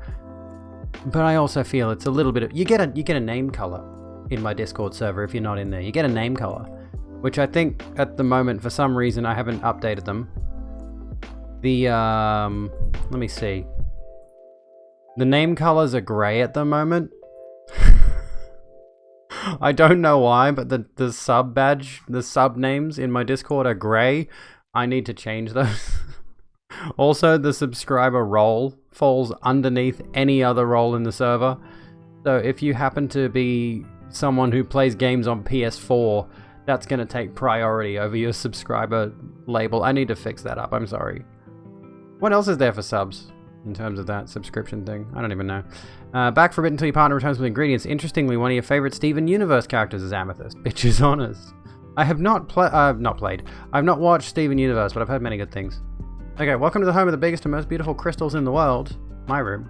But I also feel it's a little bit of... You get a name color in my Discord server if you're not in there. You get a name color, which I think at the moment, for some reason, I haven't updated them. The, let me see. The name colors are grey at the moment. I don't know why, but the sub badge, the sub names in my Discord are grey. I need to change those. Also, the subscriber role falls underneath any other role in the server. So if you happen to be someone who plays games on PS4, that's going to take priority over your subscriber label. I need to fix that up. I'm sorry. What else is there for subs in terms of that subscription thing? I don't even know. Back for a bit until your partner returns with ingredients. Interestingly, one of your favorite Steven Universe characters is Amethyst. Bitch is honest. I have not played. I've not watched Steven Universe, but I've heard many good things. Okay, welcome to the home of the biggest and most beautiful crystals in the world. My room.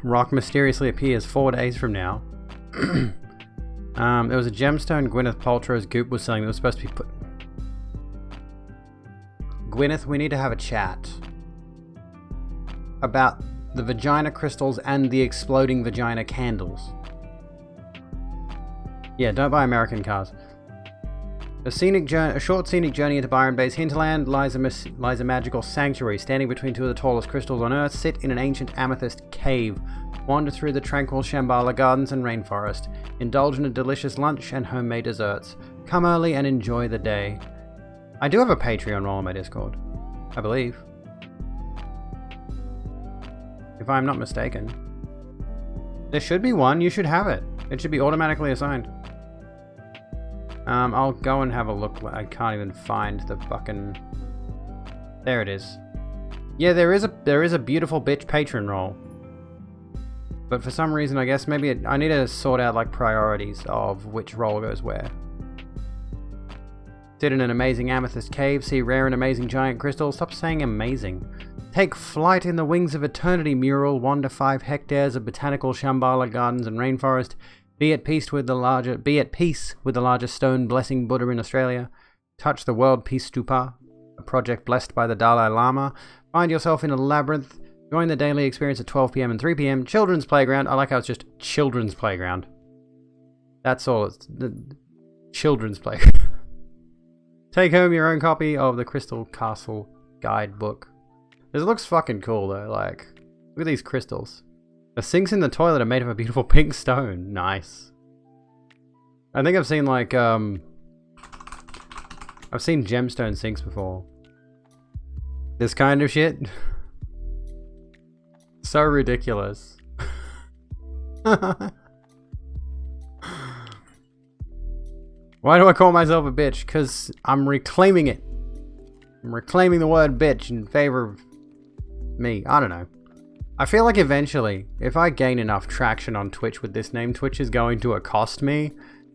Rock mysteriously appears 4 days from now. There was a gemstone Gwyneth Paltrow's goop was selling that was supposed to be put... Gwyneth, we need to have a chat about the vagina crystals and the exploding vagina candles. Yeah, don't buy American cars. A short scenic journey into Byron Bay's hinterland lies a magical sanctuary. Standing between two of the tallest crystals on Earth, sit in an ancient amethyst cave. Wander through the tranquil Shambhala gardens and rainforest. Indulge in a delicious lunch and homemade desserts. Come early and enjoy the day. I do have a Patreon role on my Discord, I believe. If I'm not mistaken. There should be one. You should have it. It should be automatically assigned. I'll go and have a look. I can't even find the fucking... There it is. Yeah, there is a beautiful bitch patron role. But for some reason, I guess maybe I need to sort out like priorities of which role goes where. Sit in an amazing amethyst cave, see rare and amazing giant crystals. Stop saying amazing. Take flight in the Wings of Eternity mural. Wander 5 hectares of botanical Shambhala gardens and rainforest. Be at peace with the largest stone blessing Buddha in Australia. Touch the World Peace Stupa, a project blessed by the Dalai Lama. Find yourself in a labyrinth. Join the daily experience at 12 PM and 3 PM. Children's playground. I like how it's just children's playground. That's all. It's the children's playground. Take home your own copy of the Crystal Castle Guidebook. This looks fucking cool though. Like, look at these crystals. The sinks in the toilet are made of a beautiful pink stone. Nice. I think I've seen like, I've seen gemstone sinks before. This kind of shit. So ridiculous. Why do I call myself a bitch? Because I'm reclaiming it. I'm reclaiming the word bitch in favor of me. I don't know. I feel like eventually, if I gain enough traction on Twitch with this name, Twitch is going to accost me,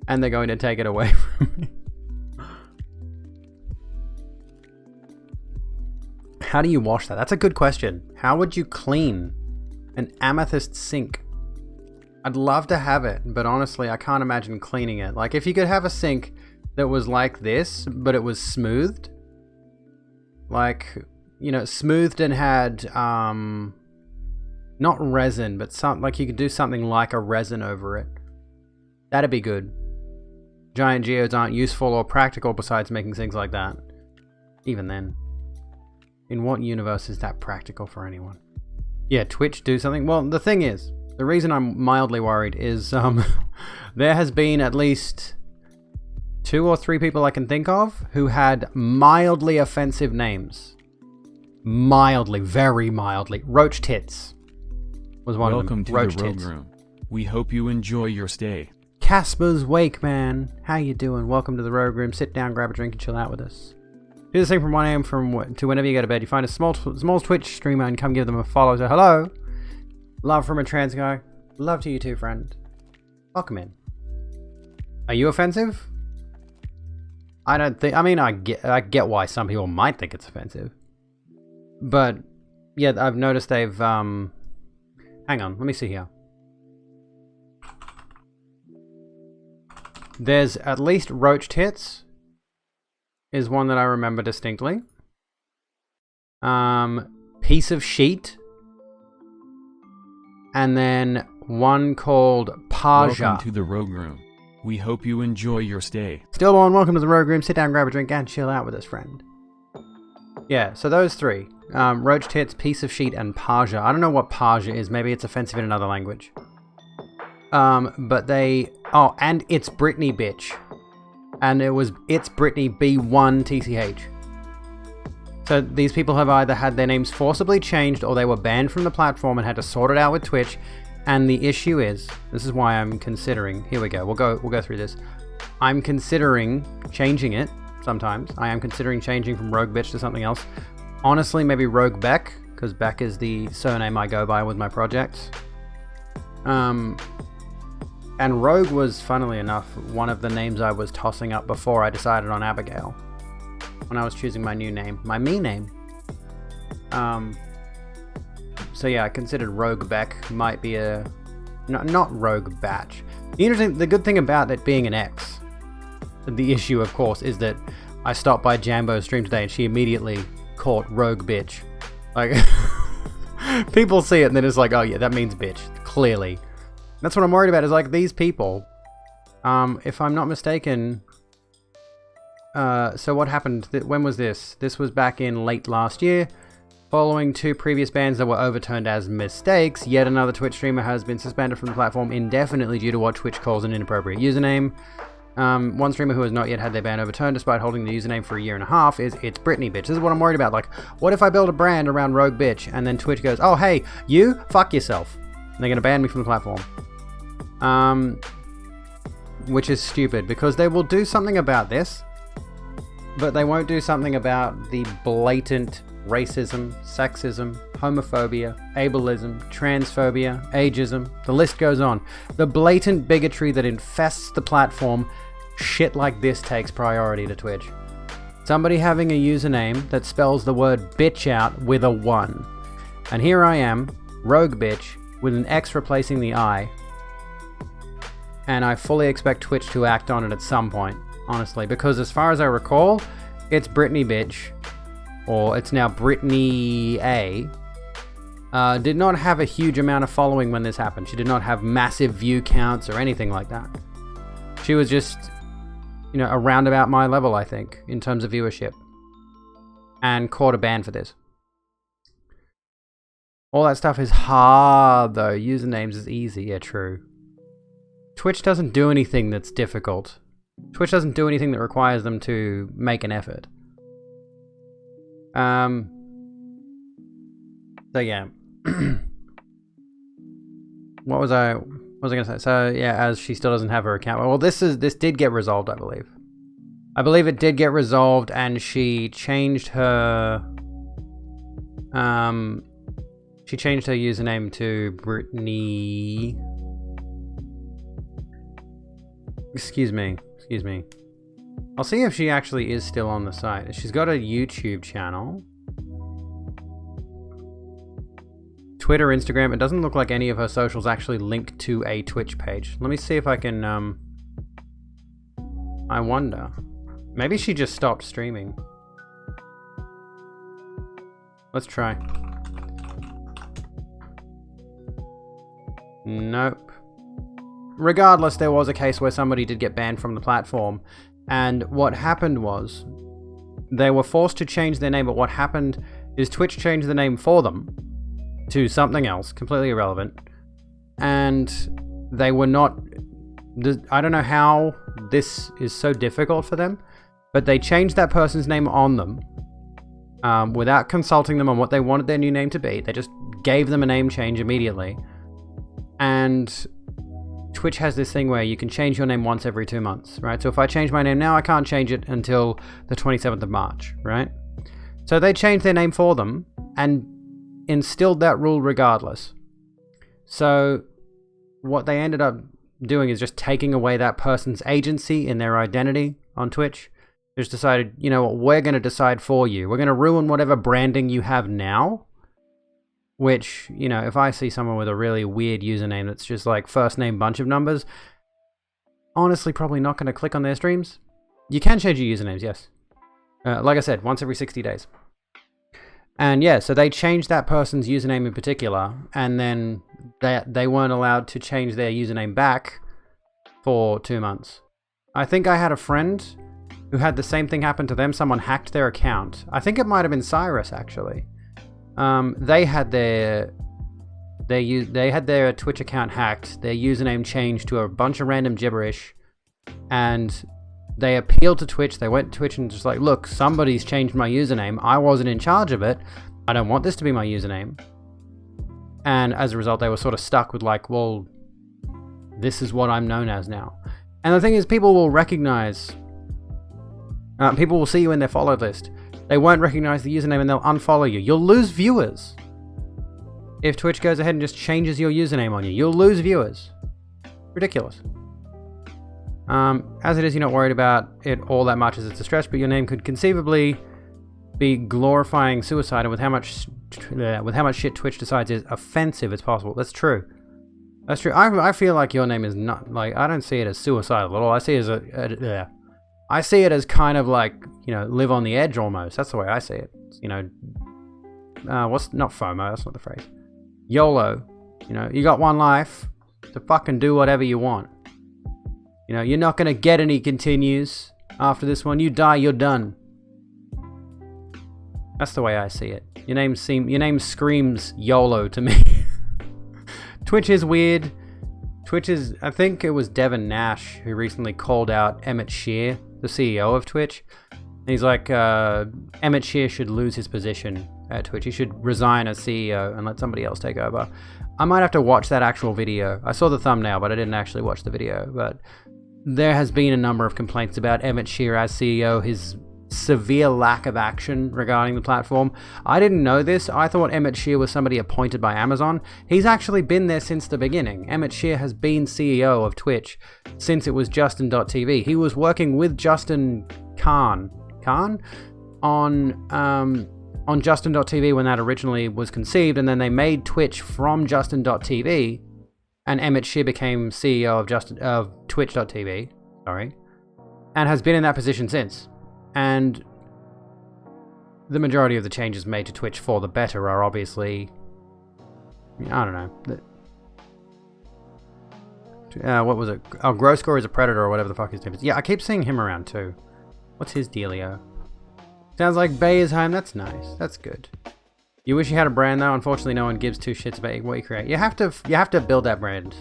and they're going to take it away from me. How do you wash that? That's a good question. How would you clean an amethyst sink? I'd love to have it, but honestly, I can't imagine cleaning it. Like, if you could have a sink that was like this, but it was smoothed. Like, you know, smoothed and had, not resin, but like you could do something like a resin over it. That'd be good. Giant geodes aren't useful or practical besides making things like that. Even then. In what universe is that practical for anyone? Yeah, Twitch do something? Well, the thing is, the reason I'm mildly worried is there has been at least 2 or 3 people I can think of who had mildly offensive names. Mildly, very mildly. Roach Tits was one Welcome of them. Welcome Roach to the Tits. Rogue Room. We hope you enjoy your stay. Casper's Wake Man. How you doing? Welcome to the Rogue Room. Sit down, grab a drink, and chill out with us. Do the same from 1 AM to whenever you go to bed. You find a small Twitch streamer and come give them a follow. So hello. Love from a trans guy. Love to you too, friend. Welcome in. Are you offensive? I don't think... I mean, I get why some people might think it's offensive. But, yeah, I've noticed they've... Hang on, let me see here. There's at least Roach Tits is one that I remember distinctly. Piece of Sheet. And then one called Paja. Welcome to the Rogue Room. We hope you enjoy your stay. Stillborn, welcome to the Rogue Room. Sit down, grab a drink, and chill out with us, friend. Yeah, so those 3. Roach Tits, Piece of Sheet, and Paja. I don't know what Paja is. Maybe it's offensive in another language. But they... Oh, and It's Britney, bitch. And it was It's Britney B1 TCH. So these people have either had their names forcibly changed or they were banned from the platform and had to sort it out with Twitch. And the issue is, this is why I'm considering, here we go, we'll go through this. I'm considering changing it sometimes. I am considering changing from Rogue Bitch to something else. Honestly, maybe Rogue Beck, because Beck is the surname I go by with my projects. And Rogue was, funnily enough, one of the names I was tossing up before I decided on Abigail. When I was choosing my new name, my me name. So yeah, I considered Rogue Beck might be a... not Rogue Batch. The good thing about it being an X, the issue, of course, is that I stopped by Jambo's stream today and she immediately caught Rogue Bitch. Like, people see it and then it's like, oh yeah, that means bitch, clearly. That's what I'm worried about, is like these people, if I'm not mistaken, so what happened, when was this? This was back in late last year. Following 2 previous bans that were overturned as mistakes, yet another Twitch streamer has been suspended from the platform indefinitely due to what Twitch calls an inappropriate username. One streamer who has not yet had their ban overturned despite holding the username for a year and a half is It's Britney Bitch. This is what I'm worried about. Like, what if I build a brand around Rogue Bitch and then Twitch goes, oh hey, you, fuck yourself. And they're going to ban me from the platform. Which is stupid, because they will do something about this, but they won't do something about the blatant racism, sexism, homophobia, ableism, transphobia, ageism, the list goes on. The blatant bigotry that infests the platform, shit like this takes priority to Twitch. Somebody having a username that spells the word bitch out with a 1. And here I am, Rogue Bitch, with an X replacing the I. And I fully expect Twitch to act on it at some point, honestly, because as far as I recall, it's Britney Bitch, or it's now Britney A, did not have a huge amount of following when this happened. She did not have massive view counts or anything like that. She was just, around about my level, I think, in terms of viewership. And caught a ban for this. All that stuff is hard, though. Usernames is easy. Yeah, true. Twitch doesn't do anything that's difficult. Twitch doesn't do anything that requires them to make an effort. So yeah. What was I gonna say? So yeah, as she still doesn't have her account. Well, this did get resolved, I believe. I believe it did get resolved, and she changed her username to Britney. Excuse me. I'll see if she actually is still on the site. She's got a YouTube channel. Twitter, Instagram. It doesn't look like any of her socials actually link to a Twitch page. Let me see if I can, I wonder. Maybe she just stopped streaming. Let's try. Nope. Regardless, there was a case where somebody did get banned from the platform, and what happened was they were forced to change their name, but what happened is Twitch changed the name for them to something else, completely irrelevant, and they were not... I don't know how this is so difficult for them, but they changed that person's name on them without consulting them on what they wanted their new name to be. They just gave them a name change immediately, and Twitch has this thing where you can change your name once every 2 months, right? So if I change my name now, I can't change it until the 27th of March, right? So they changed their name for them and instilled that rule regardless. So what they ended up doing is just taking away that person's agency in their identity on Twitch. They just decided, you know what, we're going to decide for you. We're going to ruin whatever branding you have now. Which, if I see someone with a really weird username that's just like first name bunch of numbers, honestly probably not going to click on their streams. You can change your usernames, yes. Like I said, once every 60 days. And yeah, so they changed that person's username in particular, and then they weren't allowed to change their username back for 2 months. I think I had a friend who had the same thing happen to them. Someone hacked their account. I think it might have been Cyrus, actually. They had their Twitch account hacked, their username changed to a bunch of random gibberish, and They appealed to Twitch. They went to Twitch and just like, look, somebody's changed my username. I wasn't in charge of it. I don't want this to be my username. And as a result, they were sort of stuck with like, well, this is what I'm known as now. And the thing is, people will recognize, people will see you in their follow list. They won't recognize the username and they'll unfollow you. You'll lose viewers. If Twitch goes ahead and just changes your username on you, you'll lose viewers. Ridiculous. As it is, you're not worried about it all that much as it's a stretch, but your name could conceivably be glorifying suicide, and with how much shit Twitch decides is offensive, it's possible. That's true. That's true. I feel like your name is not, like, I don't see it as suicidal at all. I see it as I see it as kind of like, you know, live on the edge almost. That's the way I see it. You know, not FOMO, that's not the phrase. YOLO. You know, you got one life to fucking do whatever you want. You know, you're not going to get any continues after this one. You die, you're done. That's the way I see it. Your name screams YOLO to me. Twitch is weird. I think it was Devin Nash who recently called out Emmett Shear, the CEO of Twitch. He's like, Emmett Shear should lose his position at Twitch. He should resign as CEO and let somebody else take over. I might have to watch that actual video. I saw the thumbnail, but I didn't actually watch the video. But there has been a number of complaints about Emmett Shear as CEO, his severe lack of action regarding the platform. I didn't know this. I thought Emmett Shear was somebody appointed by Amazon. He's actually been there since the beginning. Emmett Shear has been CEO of Twitch since it was Justin.tv. He was working with Justin Khan on Justin.tv when that originally was conceived, and then they made Twitch from Justin.tv, and Emmett Shear became CEO of Twitch.tv, and has been in that position since. And the majority of the changes made to Twitch for the better are obviously, I don't know. What was it? Oh, Groscore is a predator or whatever the fuck his name is. Yeah, I keep seeing him around too. What's his dealio? Sounds like Bay is home. That's nice. That's good. You wish you had a brand though. Unfortunately, no one gives two shits about what you create. You have to build that brand.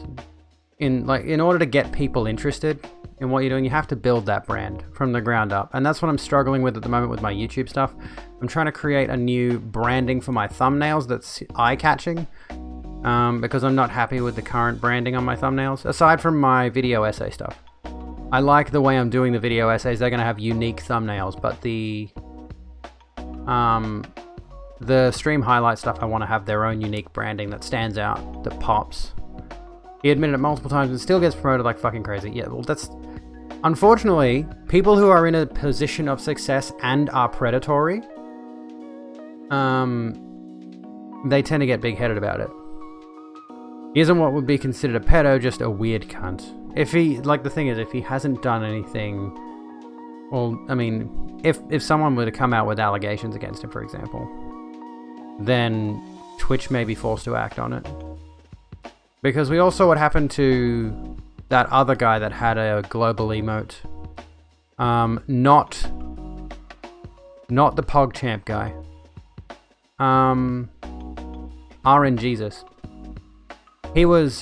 In order to get people interested in what you're doing, you have to build that brand from the ground up. And that's what I'm struggling with at the moment with my YouTube stuff. I'm trying to create a new branding for my thumbnails that's eye-catching, because I'm not happy with the current branding on my thumbnails, aside from my video essay stuff. I like the way I'm doing the video essays. They're going to have unique thumbnails, but the stream highlight stuff, I want to have their own unique branding that stands out, that pops. He admitted it multiple times and still gets promoted like fucking crazy. Yeah, well, that's... Unfortunately, people who are in a position of success and are predatory, they tend to get big-headed about it. He isn't what would be considered a pedo, just a weird cunt. If he... Like, the thing is, if he hasn't done anything... Well, I mean, if someone were to come out with allegations against him, for example, then Twitch may be forced to act on it. Because we all saw what happened to that other guy that had a global emote. Not the PogChamp guy. RNJesus. He was,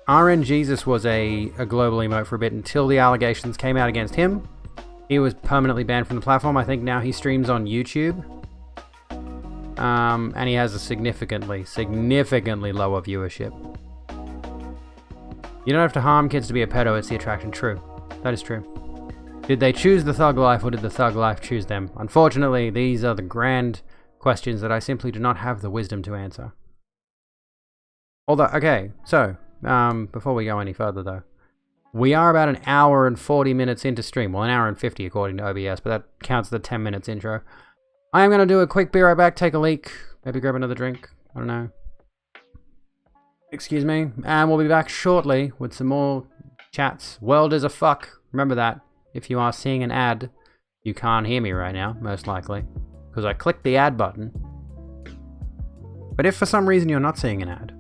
RNJesus was a global emote for a bit until the allegations came out against him. He was permanently banned from the platform. I think now he streams on YouTube. And he has a significantly lower viewership. You don't have to harm kids to be a pedo, it's the attraction. True. That is true. Did they choose the thug life, or did the thug life choose them? Unfortunately, these are the grand questions that I simply do not have the wisdom to answer. Although, okay, so, before we go any further though, we are about an hour and 40 minutes into stream. Well, an hour and 50 according to OBS, but that counts the 10 minutes intro. I am going to do a quick be right back, take a leak, maybe grab another drink, I don't know. Excuse me, and we'll be back shortly with some more chats. World is a fuck, remember that. If you are seeing an ad, you can't hear me right now, most likely, because I clicked the ad button. But if for some reason you're not seeing an ad,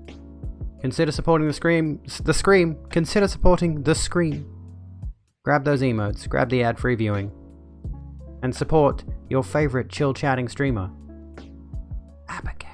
consider supporting the Scream, consider supporting the Scream. Grab those emotes, grab the ad-free viewing, and support your favorite chill chatting streamer, Abigail.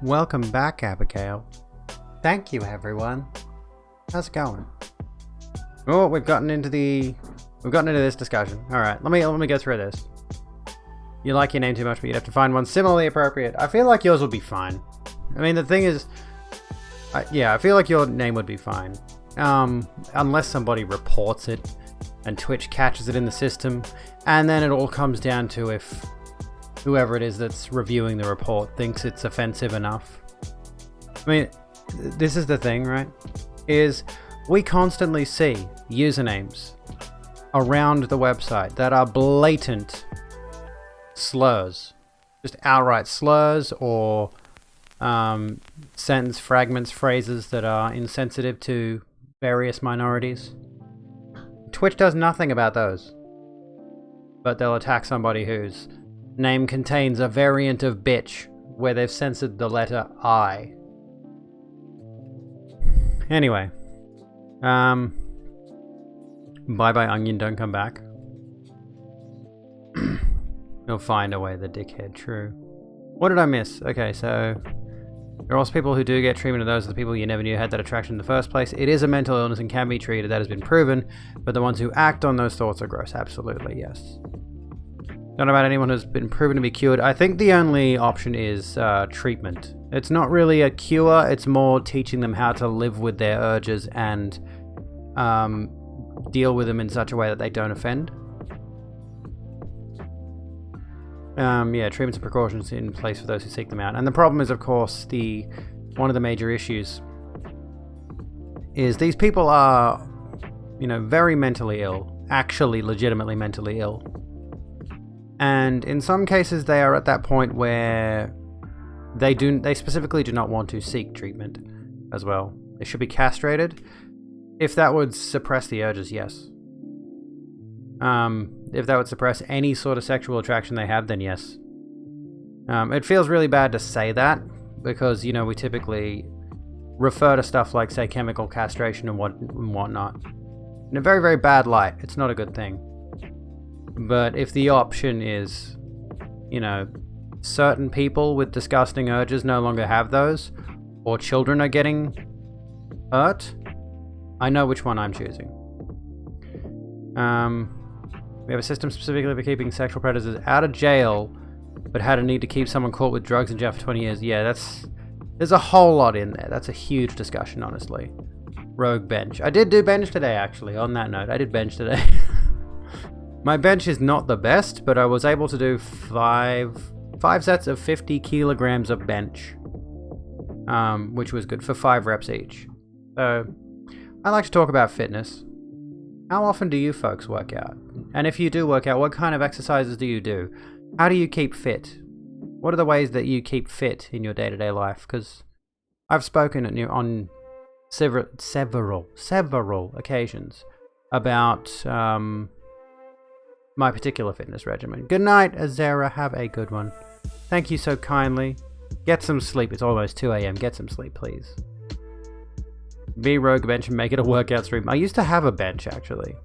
welcome back, Abigail. Thank you, everyone. How's it going? Oh, we've gotten into this discussion. All right, let me go through this. You like your name too much, but you'd have to find one similarly appropriate. I feel like yours would be fine. I mean, the thing is, I feel like your name would be fine. Unless somebody reports it and Twitch catches it in the system, and then it all comes down to if whoever it is that's reviewing the report thinks it's offensive enough. I mean, this is the thing, right? Is we constantly see usernames around the website that are blatant slurs. Just outright slurs or sentence fragments, phrases that are insensitive to various minorities. Twitch does nothing about those. But they'll attack somebody whose name contains a variant of bitch where they've censored the letter I. Anyway. Bye-bye onion, don't come back. He'll find a way, the dickhead, true. What did I miss? Okay, so there are also people who do get treatment, and those are the people you never knew had that attraction in the first place. It is a mental illness and can be treated, that has been proven, but the ones who act on those thoughts are gross, absolutely, yes. Don't know about anyone who's been proven to be cured. I think the only option is treatment. It's not really a cure, it's more teaching them how to live with their urges and deal with them in such a way that they don't offend. Treatments and precautions in place for those who seek them out. And the problem is, of course, one of the major issues is these people are, very mentally ill, actually legitimately mentally ill. And in some cases, they are at that point where they specifically do not want to seek treatment as well. They should be castrated. If that would suppress the urges, yes. If that would suppress any sort of sexual attraction they have, then yes. It feels really bad to say that because, we typically refer to stuff like, say, chemical castration and whatnot in a very, very bad light. It's not a good thing. But if the option is, certain people with disgusting urges no longer have those, or children are getting hurt, I know which one I'm choosing. We have a system specifically for keeping sexual predators out of jail, but had a need to keep someone caught with drugs in jail for 20 years. Yeah, there's a whole lot in there. That's a huge discussion, honestly. Rogue bench. I did do bench today, actually. On that note, I did bench today. My bench is not the best, but I was able to do five sets of 50 kilograms of bench, which was good for 5 reps each. So, I like to talk about fitness. How often do you folks work out? And if you do work out, what kind of exercises do you do? How do you keep fit? What are the ways that you keep fit in your day-to-day life? Because I've spoken on several occasions about my particular fitness regimen. Good night, Azera. Have a good one. Thank you so kindly. Get some sleep. It's almost 2 a.m. Get some sleep, please. Be rogue bench and make it a workout stream. I used to have a bench, actually.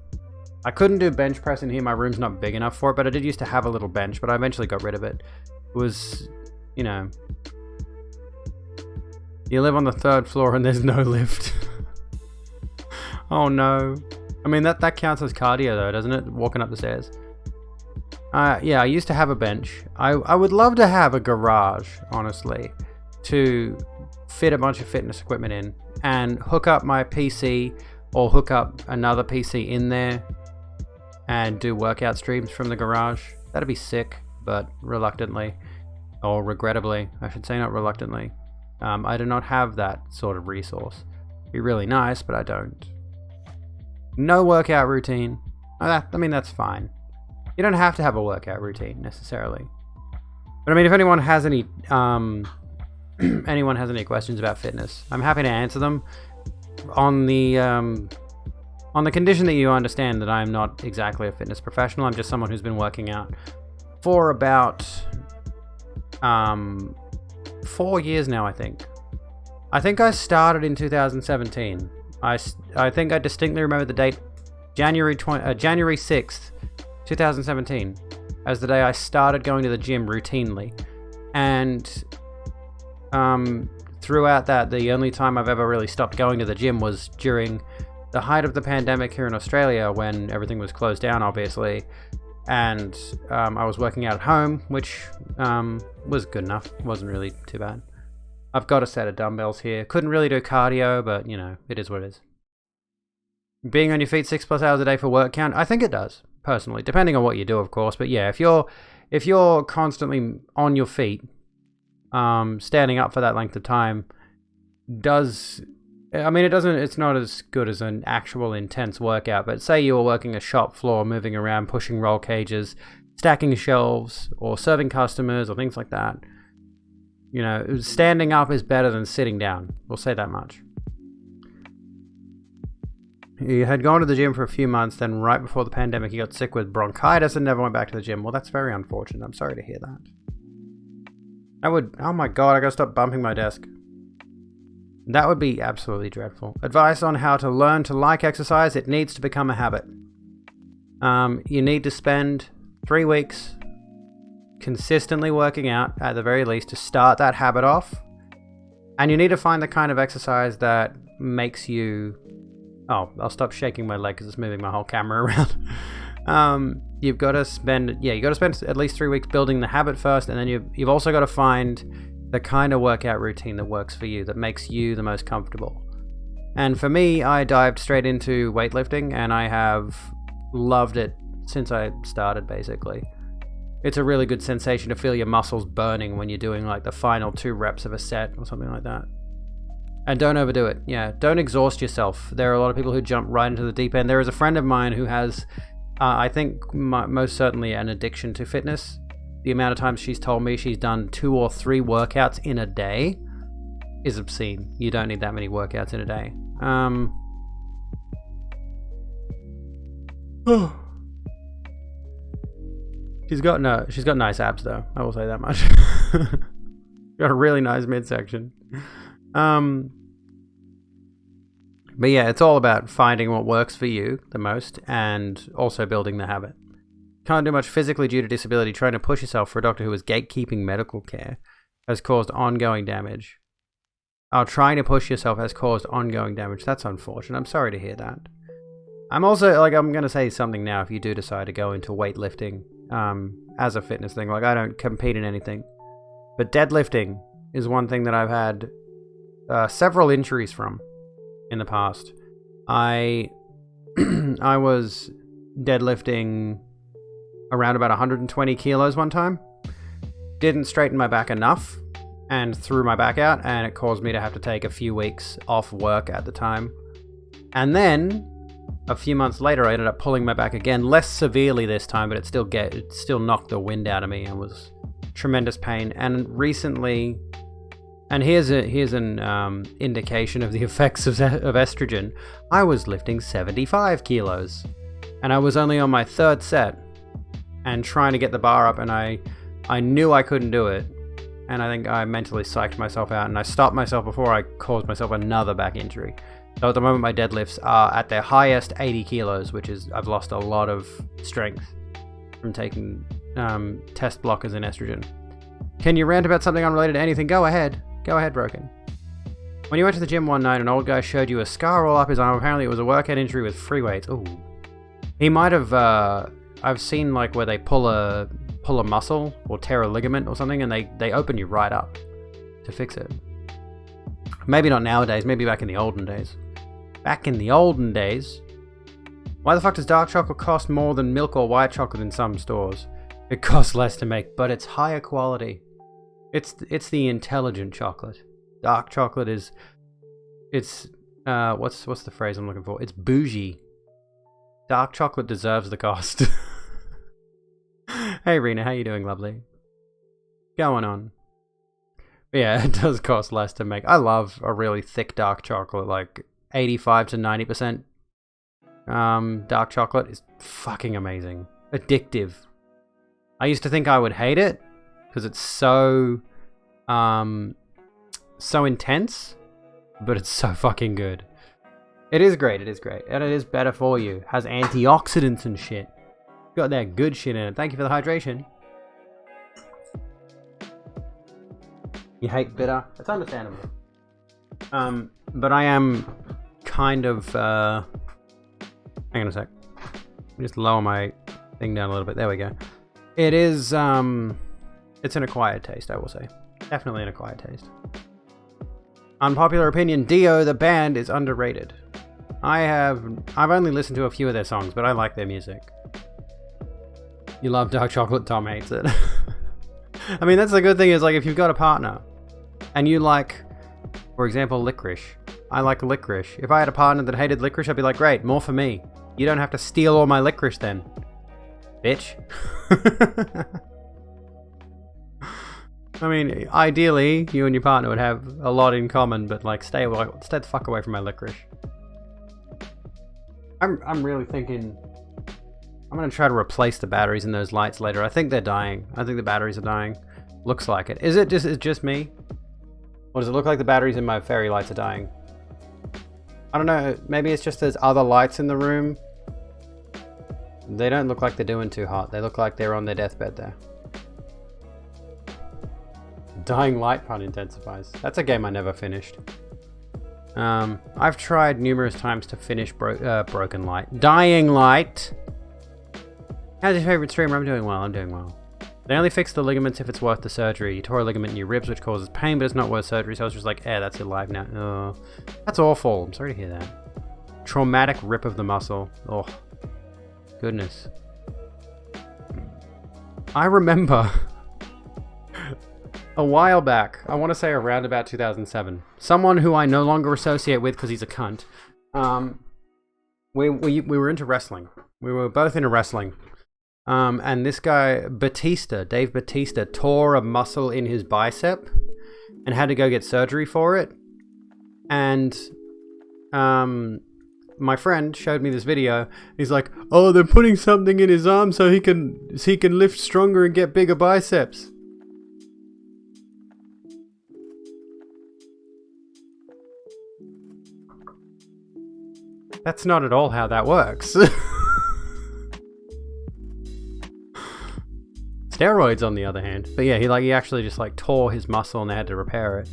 I couldn't do bench press in here. My room's not big enough for it, but I did used to have a little bench, but I eventually got rid of it. It was, you live on the 3rd floor and there's no lift. Oh no. I mean, that counts as cardio though, doesn't it? Walking up the stairs. Yeah, I used to have a bench. I would love to have a garage, honestly, to fit a bunch of fitness equipment in and hook up my PC or hook up another PC in there and do workout streams from the garage. That'd be sick, but reluctantly, or regrettably, I should say, not reluctantly. I do not have that sort of resource. It'd be really nice, but I don't. No workout routine. That's fine. You don't have to have a workout routine necessarily. But I mean, if anyone has any questions about fitness, I'm happy to answer them on the condition that you understand that I'm not exactly a fitness professional. I'm just someone who's been working out for about 4 years now, I think. I think I started in 2017. I think I distinctly remember the date, January 6th, 2017, as the day I started going to the gym routinely. And throughout that, the only time I've ever really stopped going to the gym was during the height of the pandemic here in Australia, when everything was closed down, obviously. And I was working out at home, which was good enough. Wasn't really too bad. I've got a set of dumbbells here. Couldn't really do cardio, but, you know, it is what it is. Being on your feet 6+ hours a day for work count? I think it does, personally. Depending on what you do, of course. But yeah, if you're constantly on your feet, standing up for that length of time it's not as good as an actual intense workout, but say you were working a shop floor, moving around, pushing roll cages, stacking shelves, or serving customers, or things like that. You know, standing up is better than sitting down. We'll say that much. You had gone to the gym for a few months, then right before the pandemic you got sick with bronchitis and never went back to the gym. Well, that's very unfortunate. I'm sorry to hear that. Oh my god, I gotta stop bumping my desk. That would be absolutely dreadful. Advice on how to learn to like exercise. It needs to become a habit. You need to spend 3 weeks consistently working out, at the very least, to start that habit off. And you need to find the kind of exercise that makes you... Oh, I'll stop shaking my leg because it's moving my whole camera around. You've got to spend at least 3 weeks building the habit first, and then you've also got to find the kind of workout routine that works for you, that makes you the most comfortable. And for me, I dived straight into weightlifting, and I have loved it since I started, basically. It's a really good sensation to feel your muscles burning when you're doing like the final 2 reps of a set or something like that. And don't overdo it. Yeah, don't exhaust yourself. There are a lot of people who jump right into the deep end. There is a friend of mine who has, I think, most certainly an addiction to fitness. The amount of times she's told me she's done 2 or 3 workouts in a day is obscene. You don't need that many workouts in a day. She's got nice abs though. I will say that much. Got a really nice midsection. But yeah, it's all about finding what works for you the most and also building the habit. Can't do much physically due to disability. Trying to push yourself for a doctor who is gatekeeping medical care has caused ongoing damage. Trying to push yourself has caused ongoing damage. That's unfortunate. I'm sorry to hear that. I'm also, I'm going to say something now if you do decide to go into weightlifting as a fitness thing. I don't compete in anything. But deadlifting is one thing that I've had several injuries from in the past. I was deadlifting around about 120 kilos one time. Didn't straighten my back enough and threw my back out, and it caused me to have to take a few weeks off work at the time. And then a few months later I ended up pulling my back again, less severely this time, but it still knocked the wind out of me and was tremendous pain. And recently, and here's an indication of the effects of estrogen, I was lifting 75 kilos and I was only on my 3rd set and trying to get the bar up, and I knew I couldn't do it, and I think I mentally psyched myself out, and I stopped myself before I caused myself another back injury. So at the moment my deadlifts are at their highest 80 kilos, which is, I've lost a lot of strength from taking test blockers and estrogen. Can you rant about something unrelated to anything? Go ahead, Broken. When you went to the gym one night, an old guy showed you a scar all up his arm. Apparently it was a workout injury with free weights. Ooh. He might have, I've seen where they pull a muscle or tear a ligament or something, and they open you right up to fix it. Maybe not nowadays, maybe back in the olden days. Back in the olden days. Why the fuck does dark chocolate cost more than milk or white chocolate in some stores? It costs less to make, but it's higher quality. It's the intelligent chocolate. Dark chocolate is, what's the phrase I'm looking for? It's bougie. Dark chocolate deserves the cost. Hey Rena, how you doing, lovely? Going on. But yeah, it does cost less to make. I love a really thick dark chocolate, 85 to 90% dark chocolate is fucking amazing. Addictive. I used to think I would hate it because it's so intense, but it's so fucking good. It is great, and it is better for you. Has antioxidants and shit. Got that good shit in it. Thank you for the hydration. You hate bitter. It's understandable. But I am kind of, hang on a sec. Just lower my thing down a little bit. There we go. It is, it's an acquired taste, I will say. Definitely an acquired taste. Unpopular opinion, Dio, the band, is underrated. I've only listened to a few of their songs, but I like their music. You love dark chocolate, Tom hates it. I mean, that's the good thing is, like, if you've got a partner, and you like, for example, licorice. I like licorice. If I had a partner that hated licorice, I'd be like, great, more for me. You don't have to steal all my licorice then. Bitch. I mean, ideally, you and your partner would have a lot in common, but like, stay the fuck away from my licorice. I'm really thinking I'm gonna try to replace the batteries in those lights later. I think they're dying. I think the batteries are dying. Looks like it. Is it just me? Or does it look like the batteries in my fairy lights are dying? I don't know. Maybe it's just there's other lights in the room. They don't look like they're doing too hot. They look like they're on their deathbed there. Dying Light pun intensifies. That's a game I never finished. I've tried numerous times to finish Broken Light. Dying Light! How's your favorite streamer? I'm doing well. They only fix the ligaments if it's worth the surgery. You tore a ligament in your ribs, which causes pain, but it's not worth surgery. So I was just like, that's alive now. Oh, that's awful. I'm sorry to hear that. Traumatic rip of the muscle. Oh, goodness. I remember a while back, I want to say around about 2007, someone who I no longer associate with because he's a cunt. We were into wrestling. We were both into wrestling. And this guy, Dave Batista, tore a muscle in his bicep and had to go get surgery for it. And my friend showed me this video. He's like, "Oh, they're putting something in his arm so he can lift stronger and get bigger biceps." That's not at all how that works. Steroids, on the other hand. But yeah, he actually just like tore his muscle and they had to repair it.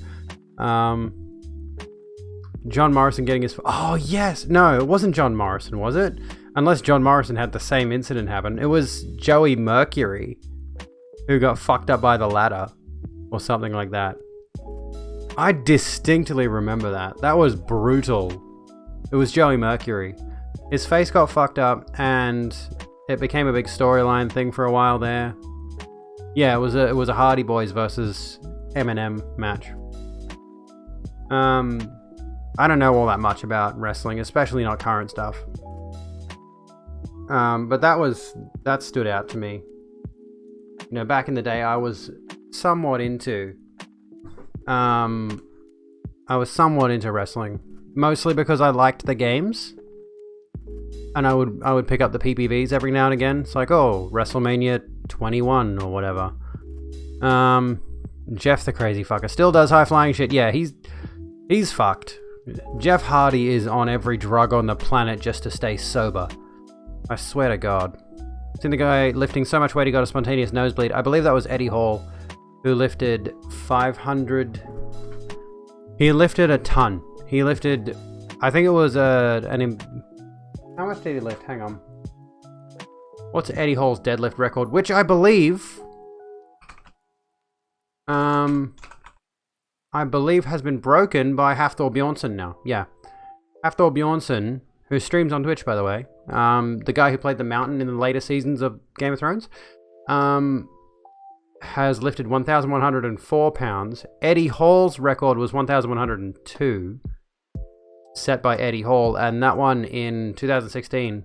John Morrison getting his... Oh, yes! No, it wasn't John Morrison, was it? Unless John Morrison had the same incident happen. It was Joey Mercury who got fucked up by the ladder. Or something like that. I distinctly remember that. That was brutal. It was Joey Mercury. His face got fucked up and it became a big storyline thing for a while there. Yeah, it was a Hardy Boys versus Eminem match. I don't know all that much about wrestling, especially not current stuff. But that stood out to me. You know, back in the day, I was somewhat into wrestling, mostly because I liked the games, and I would pick up the PPVs every now and again. It's like, oh, WrestleMania 21 or whatever. Jeff the crazy fucker still does high flying shit. Yeah, he's fucked. Jeff Hardy is on every drug on the planet just to stay sober. I swear to God. Seen the guy lifting so much weight he got a spontaneous nosebleed. I believe that was Eddie Hall, who lifted 500. He lifted a ton. He lifted, I think it was how much did he lift? Hang on. What's Eddie Hall's deadlift record? Which I believe has been broken by Hafthor Bjornsson now. Yeah. Hafthor Bjornsson, who streams on Twitch, by the way. The guy who played the Mountain in the later seasons of Game of Thrones. Has lifted 1,104 pounds. Eddie Hall's record was 1,102. Set by Eddie Hall. And that one in 2016.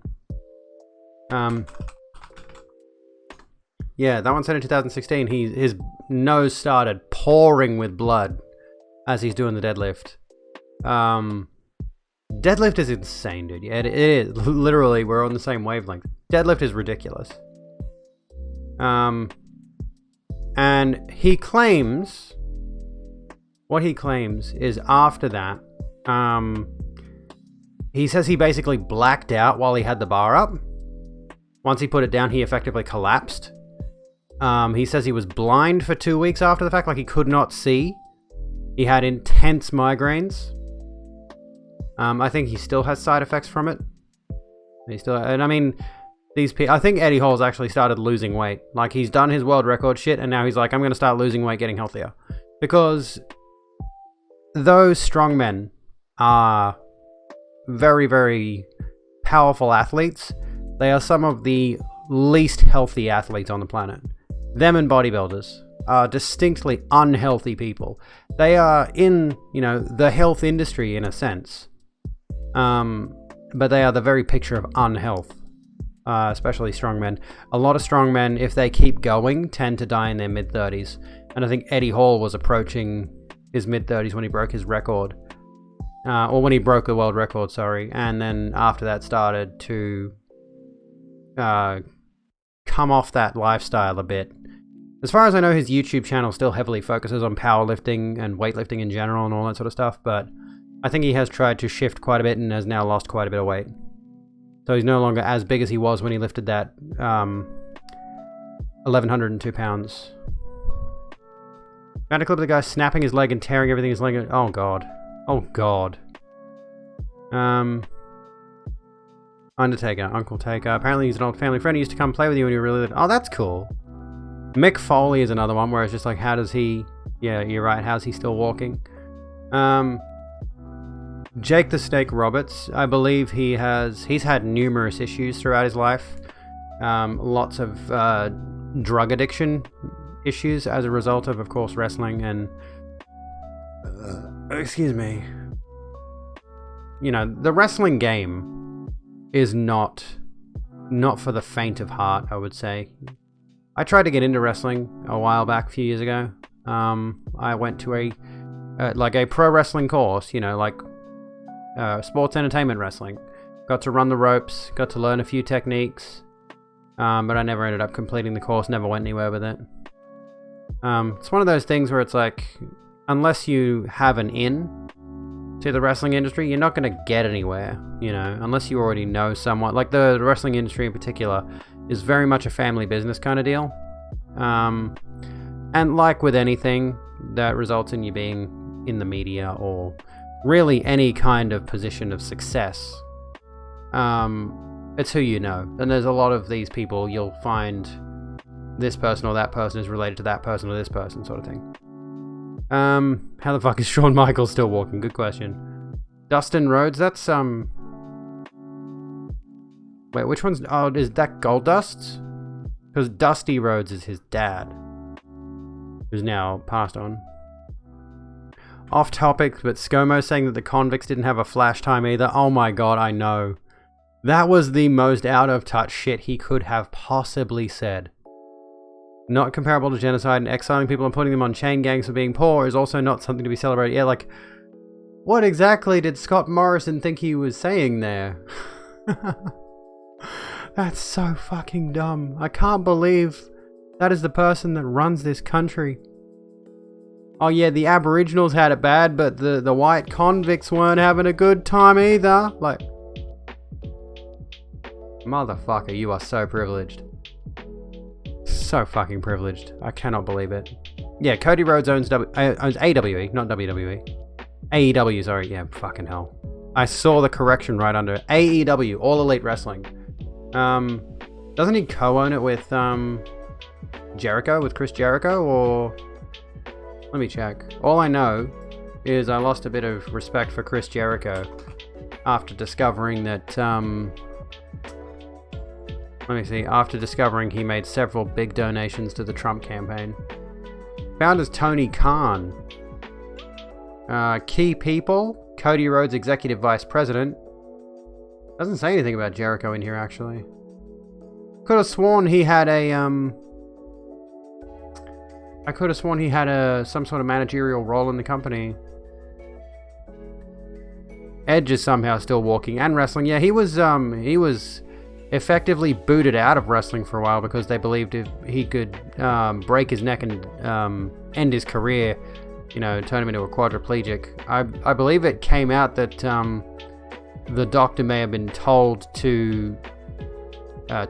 Yeah, that one set in 2016. His nose started pouring with blood as he's doing the deadlift. Deadlift is insane, dude. Yeah, it is. Literally, we're on the same wavelength. Deadlift is ridiculous. And what he claims is after that, he says he basically blacked out while he had the bar up. Once he put it down, he effectively collapsed. He says he was blind for 2 weeks after the fact, like he could not see He had intense migraines. I think he still has side effects from it. And I mean, these people. I think Eddie Hall's actually started losing weight. Like, he's done his world record shit, and now he's like, I'm going to start losing weight, getting healthier. Because those strongmen are very, very powerful athletes. They are some of the least healthy athletes on the planet. Them and bodybuilders are distinctly unhealthy people. They are in, the health industry in a sense. But they are the very picture of unhealth, especially strongmen. A lot of strongmen, if they keep going, tend to die in their mid-30s. And I think Eddie Hall was approaching his mid-30s when he broke his record. Or when he broke the world record, sorry. And then after that started to come off that lifestyle a bit. As far as I know, his YouTube channel still heavily focuses on powerlifting and weightlifting in general and all that sort of stuff, but I think he has tried to shift quite a bit and has now lost quite a bit of weight. So he's no longer as big as he was when he lifted that 1,102 pounds. Found a clip of the guy snapping his leg and tearing everything his leg. Oh god. Oh god. Undertaker, Uncle Taker. Apparently he's an old family friend. He used to come play with you when you were really little. Oh, that's cool. Mick Foley is another one where it's just like, how does he... Yeah, you're right. How's he still walking? Jake the Snake Roberts. I believe he's had numerous issues throughout his life. Lots of drug addiction issues as a result of course, wrestling and... excuse me. The wrestling game is not for the faint of heart, I would say. I tried to get into wrestling a while back, a few years ago. I went to a pro wrestling course, sports entertainment wrestling. Got to run the ropes, got to learn a few techniques, but I never ended up completing the course, never went anywhere with it. It's one of those things where it's like, unless you have an in to the wrestling industry, you're not going to get anywhere, unless you already know someone. Like, the wrestling industry in particular is very much a family business kind of deal. And like with anything that results in you being in the media or really any kind of position of success, it's who you know. And there's a lot of these people, you'll find this person or that person is related to that person or this person, sort of thing. How the fuck is Shawn Michaels still walking? Good question. Dustin Rhodes, that's wait, which one's... Oh, is that Goldust? Because Dusty Rhodes is his dad, who's now passed on. Off topic, but ScoMo saying that the convicts didn't have a flash time either. Oh my god, I know. That was the most out of touch shit he could have possibly said. Not comparable to genocide, and exiling people and putting them on chain gangs for being poor is also not something to be celebrated. Yeah, like, what exactly did Scott Morrison think he was saying there? That's so fucking dumb. I can't believe that is the person that runs this country. Oh yeah, the Aboriginals had it bad, but the white convicts weren't having a good time either. Like, motherfucker, you are so privileged. So fucking privileged. I cannot believe it. Yeah, Cody Rhodes owns AWE, not WWE. AEW, sorry. Yeah, fucking hell. I saw the correction right under it. AEW, All Elite Wrestling. Doesn't he co-own it with Jericho, with Chris Jericho, or... Let me check. All I know is I lost a bit of respect for Chris Jericho after discovering that, let me see, after discovering he made several big donations to the Trump campaign. Founders Tony Khan. Key people, Cody Rhodes, Executive Vice President. Doesn't say anything about Jericho in here, actually. Could have sworn he had a, I could have sworn he had some sort of managerial role in the company. Edge is somehow still walking and wrestling. Yeah, he was effectively booted out of wrestling for a while because they believed if he could break his neck and end his career, turn him into a quadriplegic. I believe it came out that the doctor may have been told to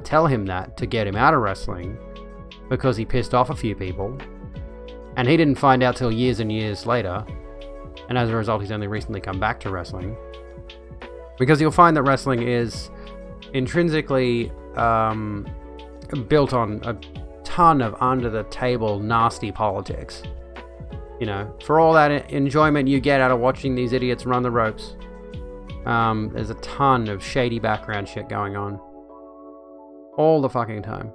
tell him that to get him out of wrestling because he pissed off a few people. And he didn't find out till years and years later. and as a result, he's only recently come back to wrestling. Because you'll find that wrestling is intrinsically built on a ton of under-the-table nasty politics. You know, for all that enjoyment you get out of watching these idiots run the ropes, there's a ton of shady background shit going on. All the fucking time.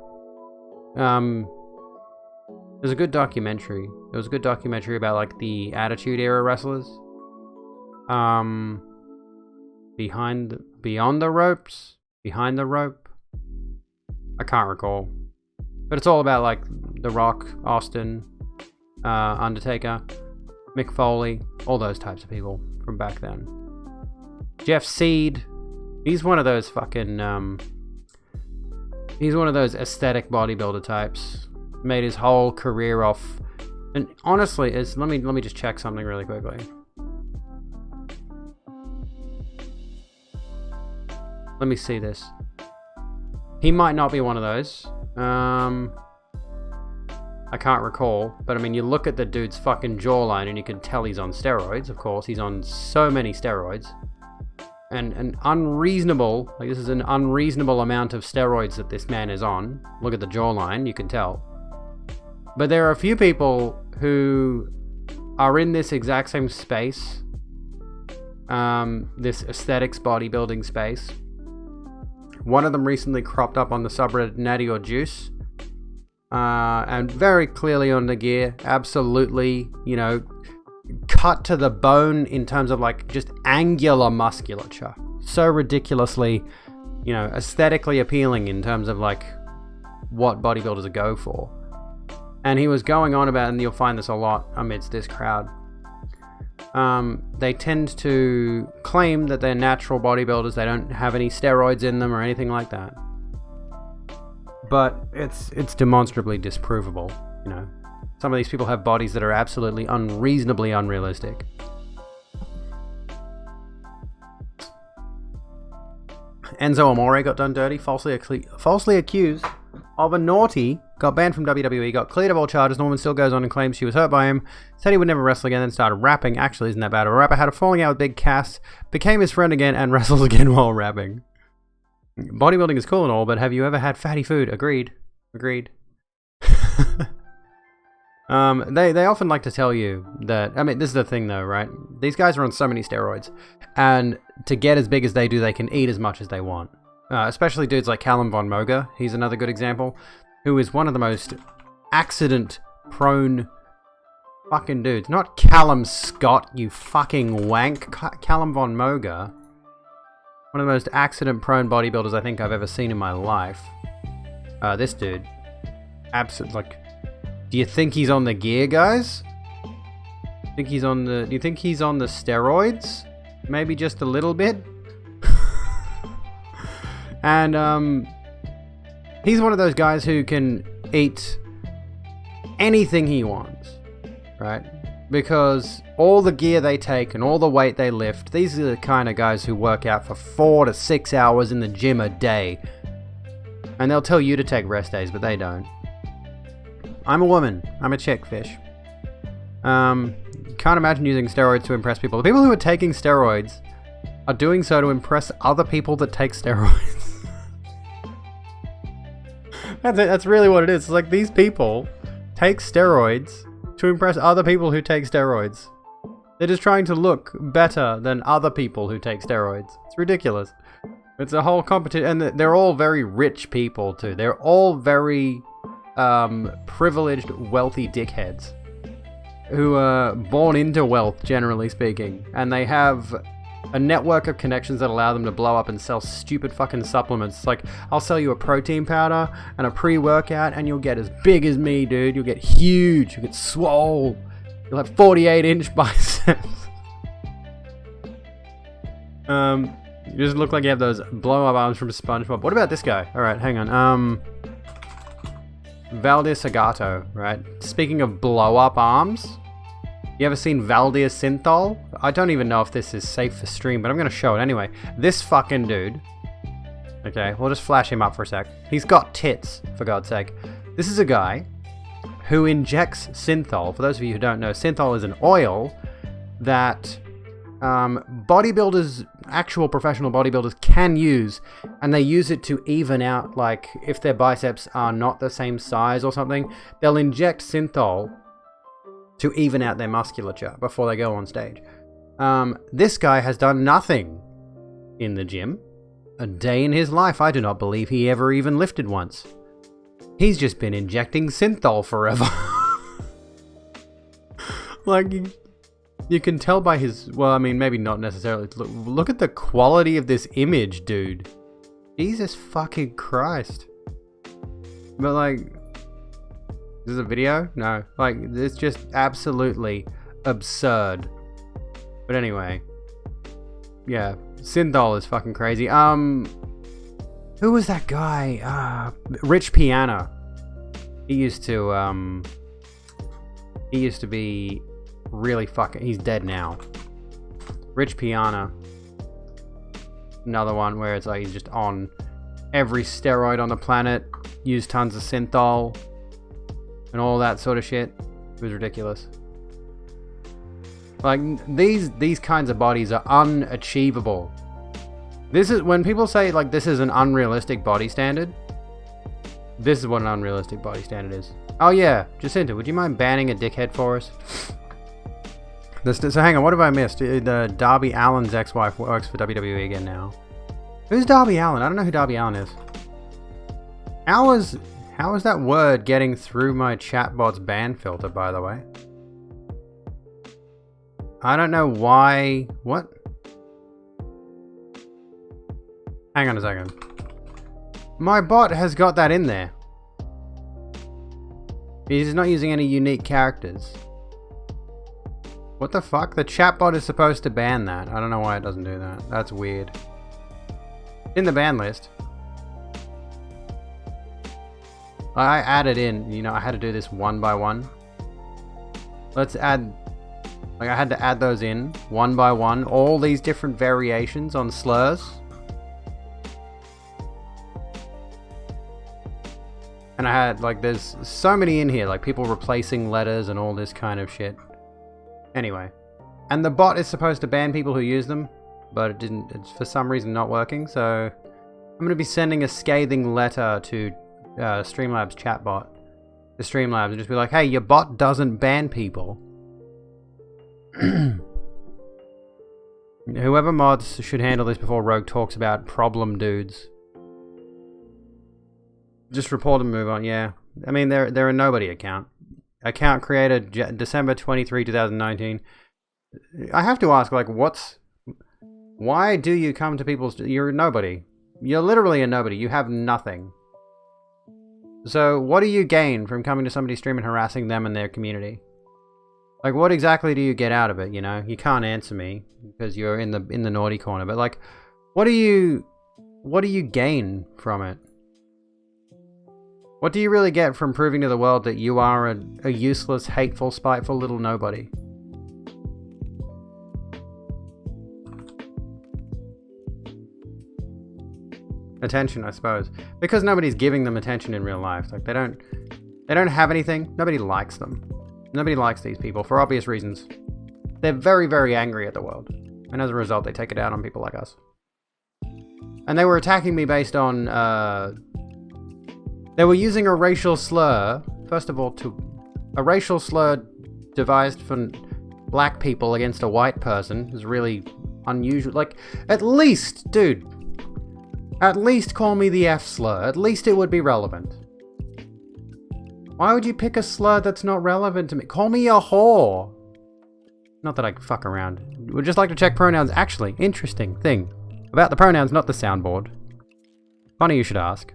There's a good documentary. There was a good documentary about, like, the Attitude Era wrestlers. Beyond the ropes? Behind the rope? I can't recall. But it's all about, like, The Rock, Austin, Undertaker, Mick Foley, all those types of people from back then. Jeff Seed, he's one of those fucking, he's one of those aesthetic bodybuilder types. Made his whole career off, and honestly, let me just check something really quickly. Let me see this. He might not be one of those. I can't recall, but I mean, you look at the dude's fucking jawline and you can tell he's on steroids. Of course, he's on so many steroids. And an unreasonable, like, this is an unreasonable amount of steroids that this man is on. Look at the jawline, you can tell. But there are a few people who are in this exact same space, this aesthetics bodybuilding space. One of them recently cropped up on the subreddit Natty or Juice, and very clearly on the gear, absolutely, you know, cut to the bone in terms of, like, just angular musculature. So ridiculously, you know, aesthetically appealing in terms of, like, what bodybuilders go for. And he was going on about, and you'll find this a lot amidst this crowd, they tend to claim that they're natural bodybuilders, they don't have any steroids in them or anything like that. But it's demonstrably disprovable, you know. Some of these people have bodies that are absolutely unreasonably unrealistic. Enzo Amore got done dirty, falsely accused of a naughty, got banned from WWE, got cleared of all charges. Norman still goes on and claims she was hurt by him, said he would never wrestle again, then started rapping. Actually, isn't that bad? A rapper had a falling out with Big Cass, became his friend again, and wrestled again while rapping. Bodybuilding is cool and all, but have you ever had fatty food? Agreed. They often like to tell you that, I mean, this is the thing though, right? These guys are on so many steroids, and to get as big as they do, they can eat as much as they want. Especially dudes like Callum Von Moger, he's another good example, who is one of the most accident-prone fucking dudes. Not Callum Scott, you fucking wank. Callum Von Moger, one of the most accident-prone bodybuilders I think I've ever seen in my life. This dude, absolutely, like, do you think he's on the gear, guys? Do you think he's on the steroids? Maybe just a little bit? And, he's one of those guys who can eat anything he wants, right? Because all the gear they take and all the weight they lift, these are the kind of guys who work out for 4 to 6 hours in the gym a day. And they'll tell you to take rest days, but they don't. I'm a woman. I'm a chick fish. Can't imagine using steroids to impress people. The people who are taking steroids are doing so to impress other people that take steroids. That's it. That's really what it is. It's like these people take steroids to impress other people who take steroids. They're just trying to look better than other people who take steroids. It's ridiculous. It's a whole competition, and they're all very rich people too. They're all very privileged, wealthy dickheads who are born into wealth, generally speaking, and they have a network of connections that allow them to blow up and sell stupid fucking supplements. It's like, I'll sell you a protein powder and a pre-workout and you'll get as big as me, dude. You'll get huge. You'll get swole. You'll have 48-inch biceps. You just look like you have those blow-up arms from SpongeBob. What about this guy? Alright, hang on. Valdir Sagato, right? Speaking of blow-up arms, you ever seen Valdir Synthol? I don't even know if this is safe for stream, but I'm going to show it anyway. This fucking dude. Okay, we'll just flash him up for a sec. He's got tits, for God's sake. This is a guy who injects synthol. For those of you who don't know, synthol is an oil that bodybuilders, actual professional bodybuilders, can use, and they use it to even out, like, if their biceps are not the same size or something, they'll inject synthol to even out their musculature before they go on stage. This guy has done nothing in the gym. A day in his life, I do not believe he ever even lifted once. He's just been injecting synthol forever. Like, you can tell by his... Well, I mean, maybe not necessarily. Look at the quality of this image, dude. Jesus fucking Christ. But, like... Is this a video? No. Like, it's just absolutely absurd. But anyway. Yeah. Synthol is fucking crazy. Who was that guy? Rich Piana. He used to be really fucking... He's dead now. Rich Piana. Another one where it's like he's just on every steroid on the planet, used tons of synthol, and all that sort of shit. It was ridiculous. Like, these kinds of bodies are unachievable. This is... When people say, like, this is an unrealistic body standard, this is what an unrealistic body standard is. Oh yeah, Jacinta, would you mind banning a dickhead for us? So hang on, what have I missed? Darby Allin's ex-wife works for WWE again now. Who's Darby Allin? I don't know who Darby Allin is. How is that word getting through my chatbot's ban filter, by the way? I don't know why... What? Hang on a second. My bot has got that in there. He's not using any unique characters. What the fuck? The chatbot is supposed to ban that. I don't know why it doesn't do that. That's weird. In the ban list. I added in, you know, I had to do this one by one. Let's add... Like, I had to add those in, one by one. All these different variations on slurs. And I had, like, there's so many in here, like people replacing letters and all this kind of shit. Anyway. And the bot is supposed to ban people who use them, but it didn't, it's for some reason not working, so I'm going to be sending a scathing letter to Streamlabs chatbot. To Streamlabs and just be like, hey, your bot doesn't ban people. Whoever mods should handle this before Rogue talks about problem dudes. Just report and move on, yeah. I mean, they're a nobody account. Account created December 23, 2019. I have to ask, like, why do you come to people's... You're a nobody. You're literally a nobody. You have nothing. So, what do you gain from coming to somebody's stream and harassing them and their community? Like, what exactly do you get out of it, you know? You can't answer me, because you're in the naughty corner, but, like, what do you gain from it? What do you really get from proving to the world that you are a useless, hateful, spiteful little nobody? Attention, I suppose. Because nobody's giving them attention in real life. Like, they don't have anything. Nobody likes them. Nobody likes these people for obvious reasons. They're very, very angry at the world. And as a result, they take it out on people like us. And they were attacking me based on, they were using a racial slur, first of all, a racial slur devised for black people against a white person is really unusual. Like, at least, dude, at least call me the F slur. At least it would be relevant. Why would you pick a slur that's not relevant to me? Call me a whore. Not that I fuck around. Would just like to check pronouns. Actually, interesting thing about the pronouns, not the soundboard. Funny you should ask.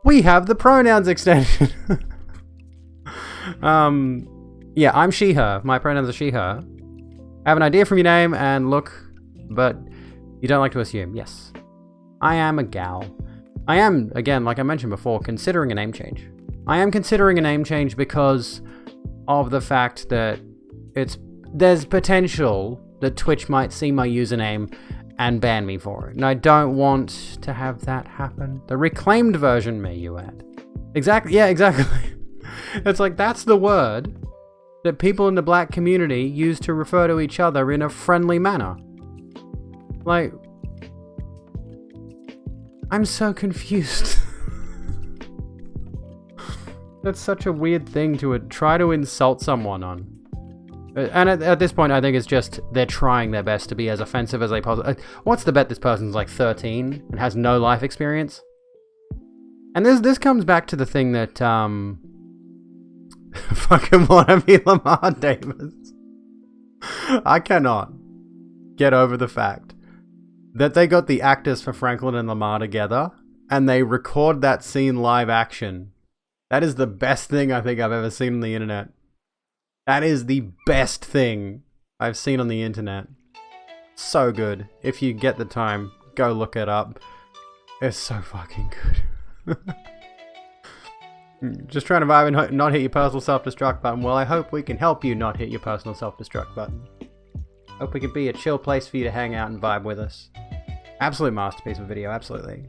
We have the pronouns extension. Yeah, I'm she, her. My pronouns are she, her. I have an idea from your name and look, but you don't like to assume. Yes. I am a gal. I am, again, like I mentioned before, considering a name change. I am considering a name change because of the fact that there's potential that Twitch might see my username and ban me for it. And I don't want to have that happen. The reclaimed version, may you add. Exactly, yeah, exactly. It's like, that's the word. that people in the black community use to refer to each other in a friendly manner. Like, I'm so confused. That's such a weird thing to try to insult someone on. And at this point, I think it's just they're trying their best to be as offensive as they possibly. What's the bet this person's like 13 and has no life experience? And this comes back to the thing that fucking wanna be Lamar Davis. I cannot get over the fact that they got the actors for Franklin and Lamar together and they record that scene live action. That is the best thing I think I've ever seen on the internet. That is the best thing I've seen on the internet. So good. If you get the time, go look it up. It's so fucking good. Just trying to vibe and not hit your personal self-destruct button. Well, I hope we can help you not hit your personal self-destruct button. Hope we can be a chill place for you to hang out and vibe with us. Absolute masterpiece of video, absolutely.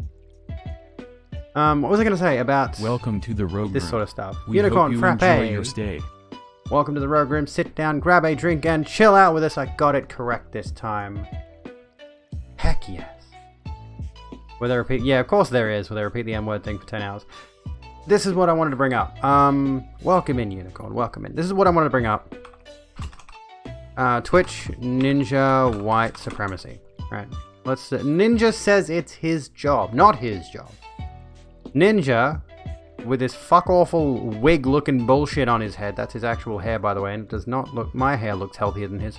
What was I going to say about Welcome to the Rogue this Room. sort of stuff? We Unicorn hope you Frappe. enjoy your stay. Welcome to the Rogue Room. Sit down, grab a drink, and chill out with us. I got it correct this time. Heck yes. Will they repeat? Yeah, of course there is. Will they repeat the M-word thing for 10 hours? This is what I wanted to bring up. Welcome in, Unicorn. Welcome in. This is what I wanted to bring up. Twitch Ninja white supremacy. Right. Ninja says it's his job, not his job. Ninja, with this fuck-awful wig-looking bullshit on his head. That's his actual hair, by the way, and it does not look... My hair looks healthier than his.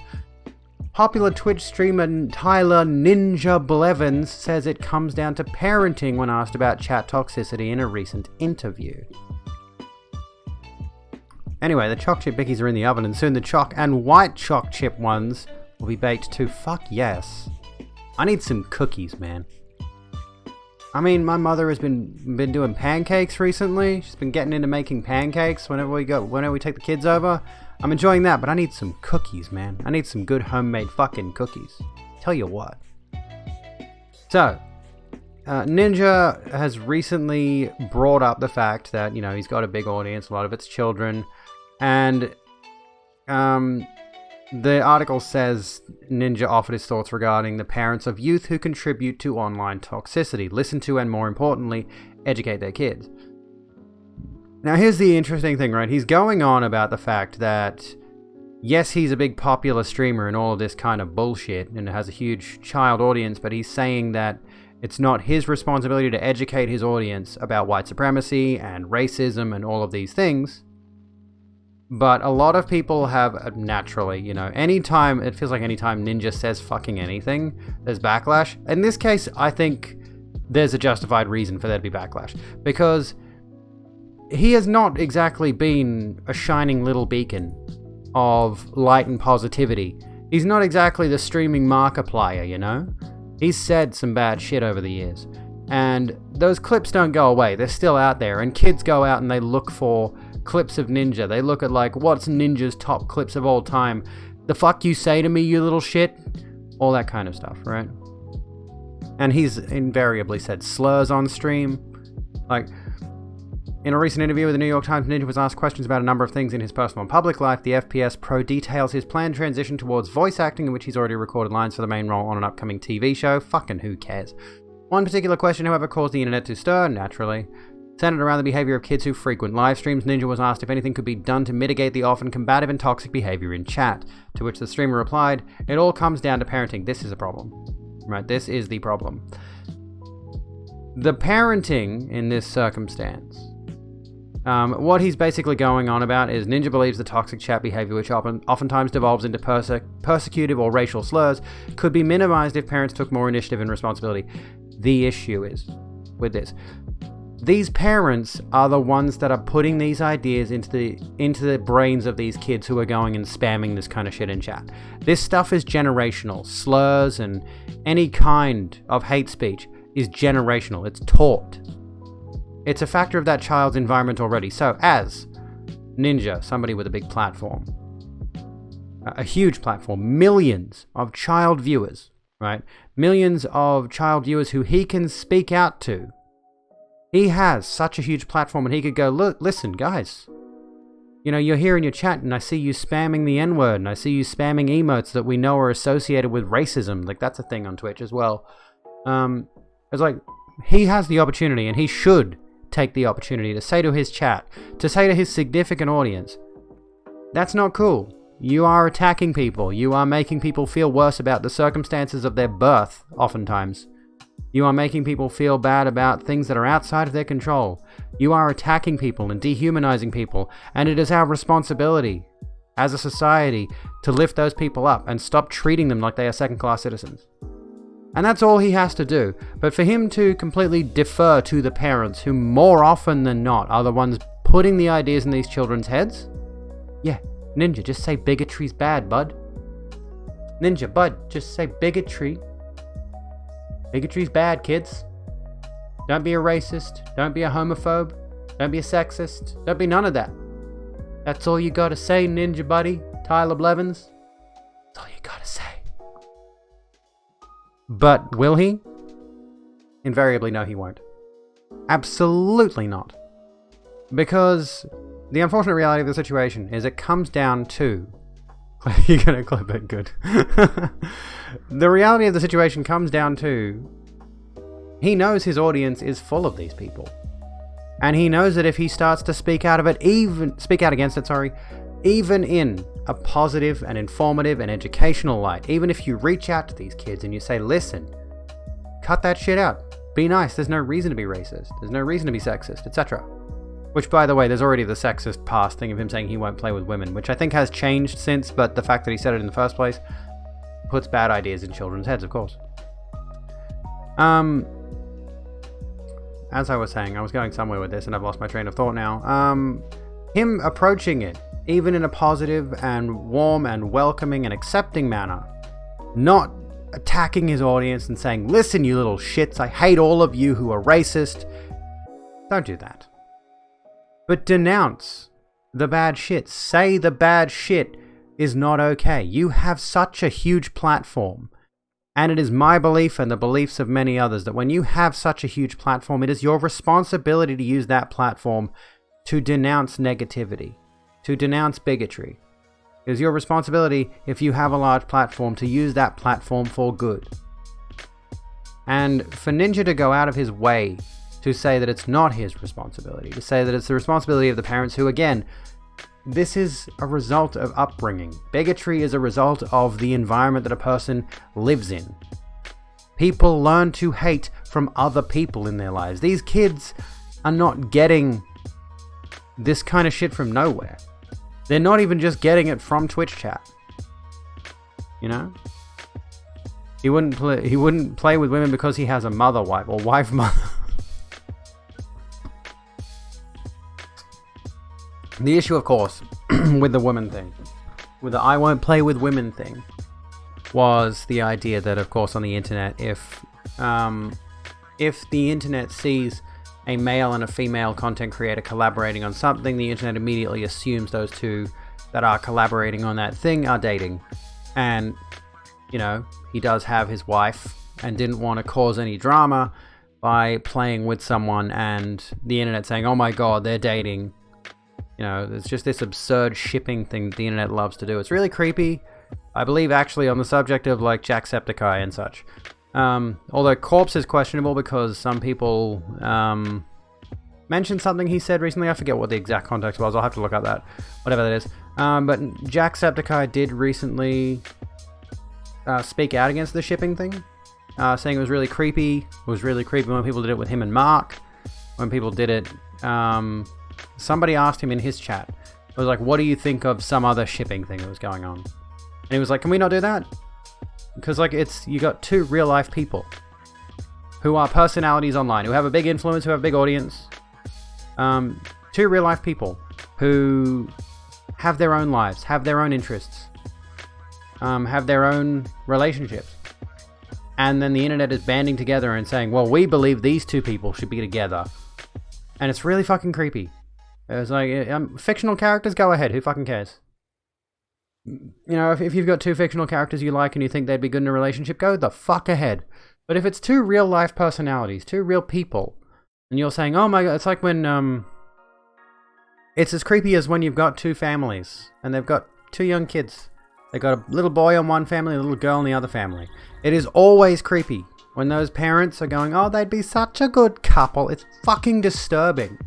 Popular Twitch streamer Tyler Ninja Blevins says it comes down to parenting when asked about chat toxicity in a recent interview. Anyway, the choc chip bickies are in the oven, and soon the choc and white choc chip ones will be baked too. Fuck yes. I need some cookies, man. I mean, my mother has been doing pancakes recently. She's been getting into making pancakes whenever we take the kids over. I'm enjoying that, but I need some cookies, man. I need some good homemade fucking cookies. Tell you what. So, Ninja has recently brought up the fact that, you know, he's got a big audience, a lot of it's children, and the article says Ninja offered his thoughts regarding the parents of youth who contribute to online toxicity. Listen to and, more importantly, educate their kids. Now, here's the interesting thing, right? He's going on about the fact that, yes, he's a big popular streamer and all of this kind of bullshit and has a huge child audience, but he's saying that it's not his responsibility to educate his audience about white supremacy and racism and all of these things. But a lot of people have, naturally, you know, it feels like anytime Ninja says fucking anything, there's backlash. In this case, I think there's a justified reason for there to be backlash. Because he has not exactly been a shining little beacon of light and positivity. He's not exactly the streaming Markiplier, you know? He's said some bad shit over the years. And those clips don't go away. They're still out there. And kids go out and they look for clips of Ninja. They look at, like, what's Ninja's top clips of all time? The fuck you say to me, you little shit? All that kind of stuff, right? And he's invariably said slurs on stream. Like, in a recent interview with the New York Times, Ninja was asked questions about a number of things in his personal and public life. The FPS pro details his planned transition towards voice acting, in which he's already recorded lines for the main role on an upcoming TV show. Fucking who cares? One particular question, however, caused the internet to stir, naturally. Centered around the behavior of kids who frequent live streams, Ninja was asked if anything could be done to mitigate the often combative and toxic behavior in chat, to which the streamer replied, "It all comes down to parenting. This is a problem." Right, this is the problem. The parenting in this circumstance, what he's basically going on about is Ninja believes the toxic chat behavior, which oftentimes devolves into persecutive or racial slurs, could be minimized if parents took more initiative and responsibility. The issue is, with this, these parents are the ones that are putting these ideas into the brains of these kids who are going and spamming this kind of shit in chat. This stuff is generational. Slurs and any kind of hate speech is generational. It's taught. It's a factor of that child's environment already. So, as Ninja, somebody with a big platform, a huge platform, millions of child viewers, right? Millions of child viewers who he can speak out to. He has such a huge platform and he could go, look, listen, guys, You know, you're here in your chat and I see you spamming the N-word and I see you spamming emotes that we know are associated with racism. Like, that's a thing on Twitch as well. It's like, he has the opportunity and he should take the opportunity to say to his chat, to say to his significant audience, that's not cool. You are attacking people. You are making people feel worse about the circumstances of their birth, oftentimes. You are making people feel bad about things that are outside of their control. You are attacking people and dehumanizing people, and it is our responsibility as a society to lift those people up and stop treating them like they are second-class citizens. And that's all he has to do. But for him to completely defer to the parents, who more often than not are the ones putting the ideas in these children's heads, yeah, Ninja, just say bigotry's bad, bud. Ninja, bud, just say bigotry. Bigotry's bad, kids. Don't be a racist. Don't be a homophobe. Don't be a sexist. Don't be none of that. That's all you gotta say, Ninja buddy. Tyler Blevins. That's all you gotta say. But will he? Invariably, no, he won't. Absolutely not. Because the unfortunate reality of the situation is it comes down to... You're gonna clip it, good. The reality of the situation comes down to... He knows his audience is full of these people. And he knows that if he starts to speak out against it, even in a positive and informative and educational light, even if you reach out to these kids and you say, listen, cut that shit out. Be nice. There's no reason to be racist. There's no reason to be sexist, etc. Which, by the way, there's already the sexist past thing of him saying he won't play with women, which I think has changed since, but the fact that he said it in the first place puts bad ideas in children's heads, of course. As I was saying, I was going somewhere with this and I've lost my train of thought now. Him approaching it, even in a positive and warm and welcoming and accepting manner, not attacking his audience and saying, listen, you little shits, I hate all of you who are racist. Don't do that. But denounce the bad shit. Say the bad shit is not okay. You have such a huge platform. And it is my belief and the beliefs of many others that when you have such a huge platform, it is your responsibility to use that platform to denounce negativity, to denounce bigotry. It is your responsibility, if you have a large platform, to use that platform for good. And for Ninja to go out of his way to say that it's not his responsibility, to say that it's the responsibility of the parents who, again, this is a result of upbringing. Bigotry is a result of the environment that a person lives in. People learn to hate from other people in their lives. These kids are not getting this kind of shit from nowhere. They're not even just getting it from Twitch chat. You know? He wouldn't play with women because he has a wife or wife mother. The issue, of course, with the women thing, with the I won't play with women thing, was the idea that, of course, on the internet, if the internet sees a male and a female content creator collaborating on something, the internet immediately assumes those two that are collaborating on that thing are dating. And, you know, he does have his wife and didn't want to cause any drama by playing with someone and the internet saying, oh my god, they're dating. You know, there's just this absurd shipping thing the internet loves to do. It's really creepy. I believe, actually, on the subject of, like, Jacksepticeye and such. Although Corpse is questionable because some people mentioned something he said recently. I forget what the exact context was. I'll have to look up that. Whatever that is. But Jacksepticeye did recently speak out against the shipping thing. Saying it was really creepy. It was really creepy when people did it with him and Mark. When people did it... somebody asked him in his chat, it was like, what do you think of some other shipping thing that was going on? And he was like, can we not do that? Because, like, you got two real life people who are personalities online, who have a big influence, who have a big audience. Two real life people who have their own lives, have their own interests, have their own relationships. And then the internet is banding together and saying, well, we believe these two people should be together. And it's really fucking creepy. It's like, fictional characters, go ahead. Who fucking cares? You know, if you've got two fictional characters you like and you think they'd be good in a relationship, go the fuck ahead. But if it's two real life personalities, two real people, and you're saying, oh my god, it's like when It's as creepy as when you've got two families and they've got two young kids. They've got a little boy on one family, a little girl on the other family. It is always creepy when those parents are going, oh, they'd be such a good couple. It's fucking disturbing.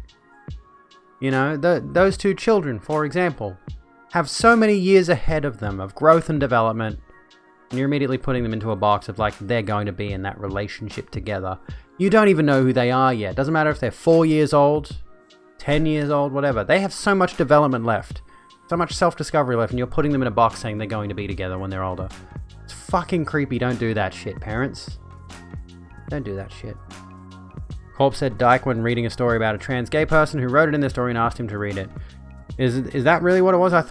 You know, those two children, for example, have so many years ahead of them of growth and development. And you're immediately putting them into a box of like, they're going to be in that relationship together. You don't even know who they are yet. Doesn't matter if they're 4 years old, 10 years old, whatever. They have so much development left. So much self-discovery left, and you're putting them in a box saying they're going to be together when they're older. It's fucking creepy. Don't do that shit, parents. Don't do that shit. Corp said Dyke when reading a story about a trans gay person who wrote it in their story and asked him to read it. Is that really what it was? I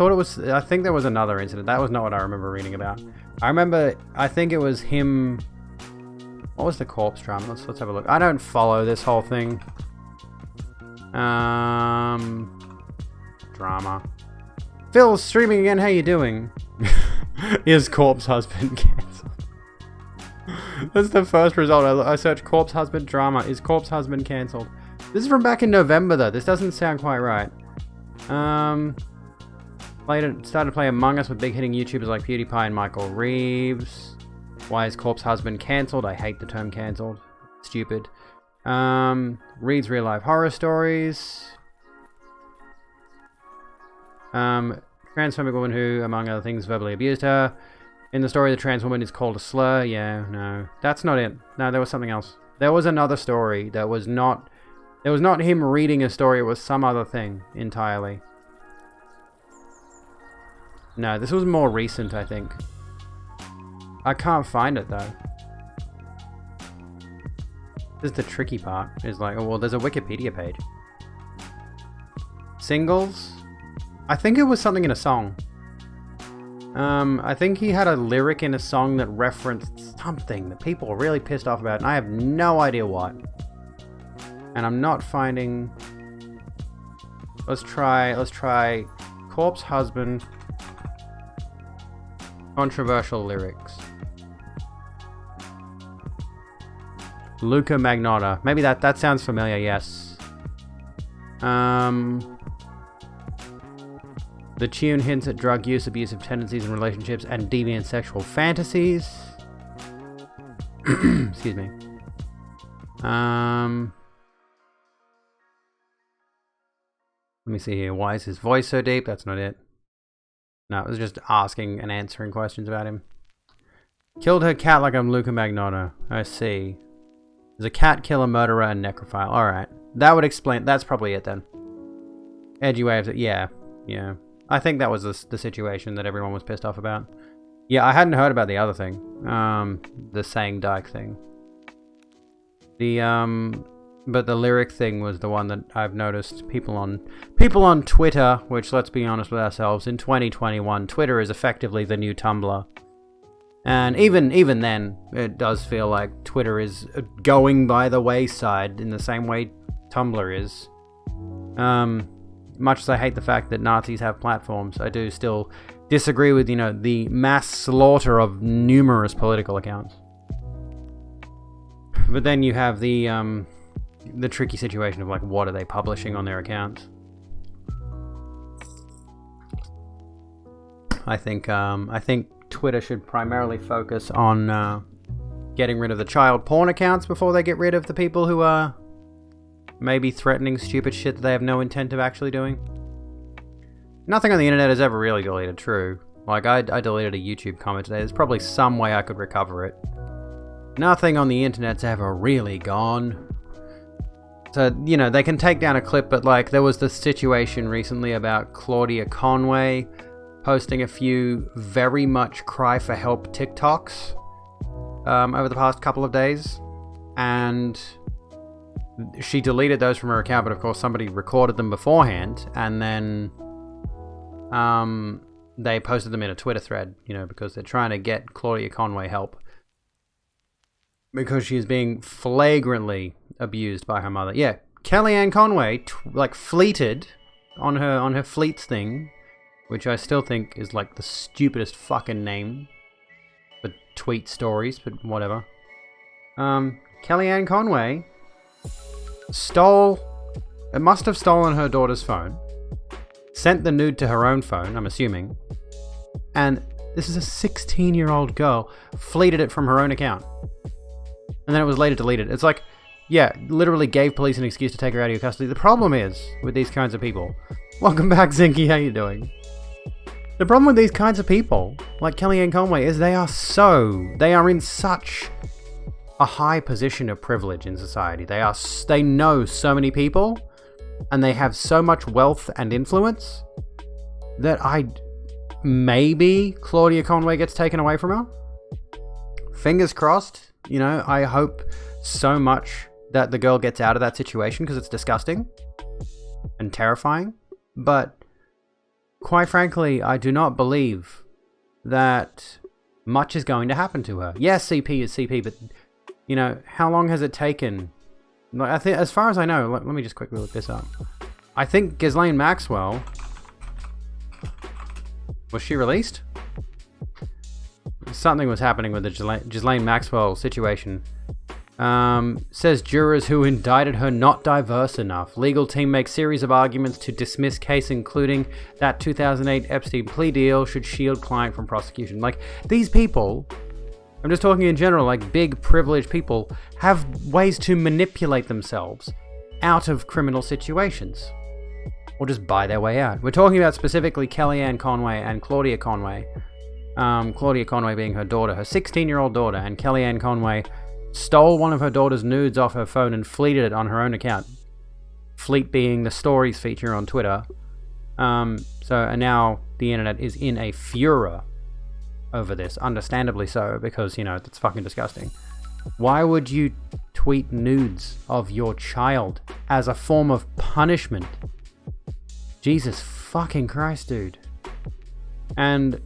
think there was another incident. That was not what I remember reading about. I think it was him. What was the corpse drama? Let's have a look. I don't follow this whole thing. Drama. Phil's streaming again, how you doing? Is corpse husband cancelled? That's the first result. I searched corpse husband drama. Is corpse husband cancelled? This is from back in November though. This doesn't sound quite right. Started to play Among Us with big hitting YouTubers like PewDiePie and Michael Reeves. Why is corpse husband cancelled? I hate the term cancelled. Stupid. Reads real life horror stories. Transphobic woman who, among other things, verbally abused her. In the story, the trans woman is called a slur. Yeah, no. That's not it. No, there was something else. There was another story that was not... It was not him reading a story, it was some other thing entirely. No, this was more recent, I think. I can't find it, though. This is the tricky part. Is like, oh, well, there's a Wikipedia page. Singles? I think it was something in a song. I think he had a lyric in a song that referenced something that people were really pissed off about, and I have no idea what. And I'm not finding... Let's try corpse husband controversial lyrics. Luca Magnotta. Maybe that sounds familiar, yes. The tune hints at drug use, abusive tendencies in relationships, and deviant sexual fantasies. Excuse me. Let me see here. Why is his voice so deep? That's not it. No, it was just asking and answering questions about him. Killed her cat like I'm Luca Magnotta. I see. There's a cat killer, murderer, and necrophile. Alright. That would explain... That's probably it then. Edgy way of... Yeah. Yeah. I think that was the situation that everyone was pissed off about. Yeah, I hadn't heard about the other thing. The saying Dyke thing. But the lyric thing was the one that I've noticed people on Twitter, which, let's be honest with ourselves, in 2021, Twitter is effectively the new Tumblr. And even then, it does feel like Twitter is going by the wayside in the same way Tumblr is. Much as I hate the fact that Nazis have platforms, I do still disagree with, the mass slaughter of numerous political accounts. But then you have the tricky situation of, like, what are they publishing on their accounts? I think Twitter should primarily focus on getting rid of the child porn accounts before they get rid of the people who are maybe threatening stupid shit that they have no intent of actually doing. Nothing on the internet is ever really deleted, true. Like, I deleted a YouTube comment today. There's probably some way I could recover it. Nothing on the internet's ever really gone. So, they can take down a clip, but, like, there was this situation recently about Claudia Conway posting a few very much cry for help TikToks over the past couple of days. And she deleted those from her account, but of course somebody recorded them beforehand, and then they posted them in a Twitter thread, because they're trying to get Claudia Conway help. Because she is being flagrantly abused by her mother. Yeah, Kellyanne Conway, fleeted on her Fleets thing, which I still think is, like, the stupidest fucking name for tweet stories, but whatever. Kellyanne Conway must have stolen her daughter's phone, sent the nude to her own phone, I'm assuming, and this is a 16-year-old girl, fleeted it from her own account. And then it was later deleted. It's like, yeah, literally gave police an excuse to take her out of your custody. The problem is, with these kinds of people... Welcome back, Zinky, how you doing? The problem with these kinds of people, like Kellyanne Conway, is they are in such a high position of privilege in society. They know so many people, and they have so much wealth and influence, that maybe Claudia Conway gets taken away from her. Fingers crossed, you know, I hope so much that the girl gets out of that situation, because it's disgusting and terrifying. But quite frankly, I do not believe that much is going to happen to her. Yes, CP is CP, but, you know, how long has it taken? Like, I think, as far as I know, let me just quickly look this up. I think Ghislaine Maxwell... Was she released? Something was happening with the Ghislaine Maxwell situation. Says jurors who indicted her not diverse enough. Legal team makes series of arguments to dismiss case, including that 2008 Epstein plea deal should shield client from prosecution. Like, these people, I'm just talking in general, like big privileged people, have ways to manipulate themselves out of criminal situations. Or just buy their way out. We're talking about specifically Kellyanne Conway and Claudia Conway. Claudia Conway being her daughter, her 16-year-old daughter, and Kellyanne Conway stole one of her daughter's nudes off her phone and fleeted it on her own account. Fleet being the stories feature on Twitter. And now the internet is in a furor over this, understandably so, because, you know, it's fucking disgusting. Why would you tweet nudes of your child as a form of punishment? Jesus fucking Christ, dude. And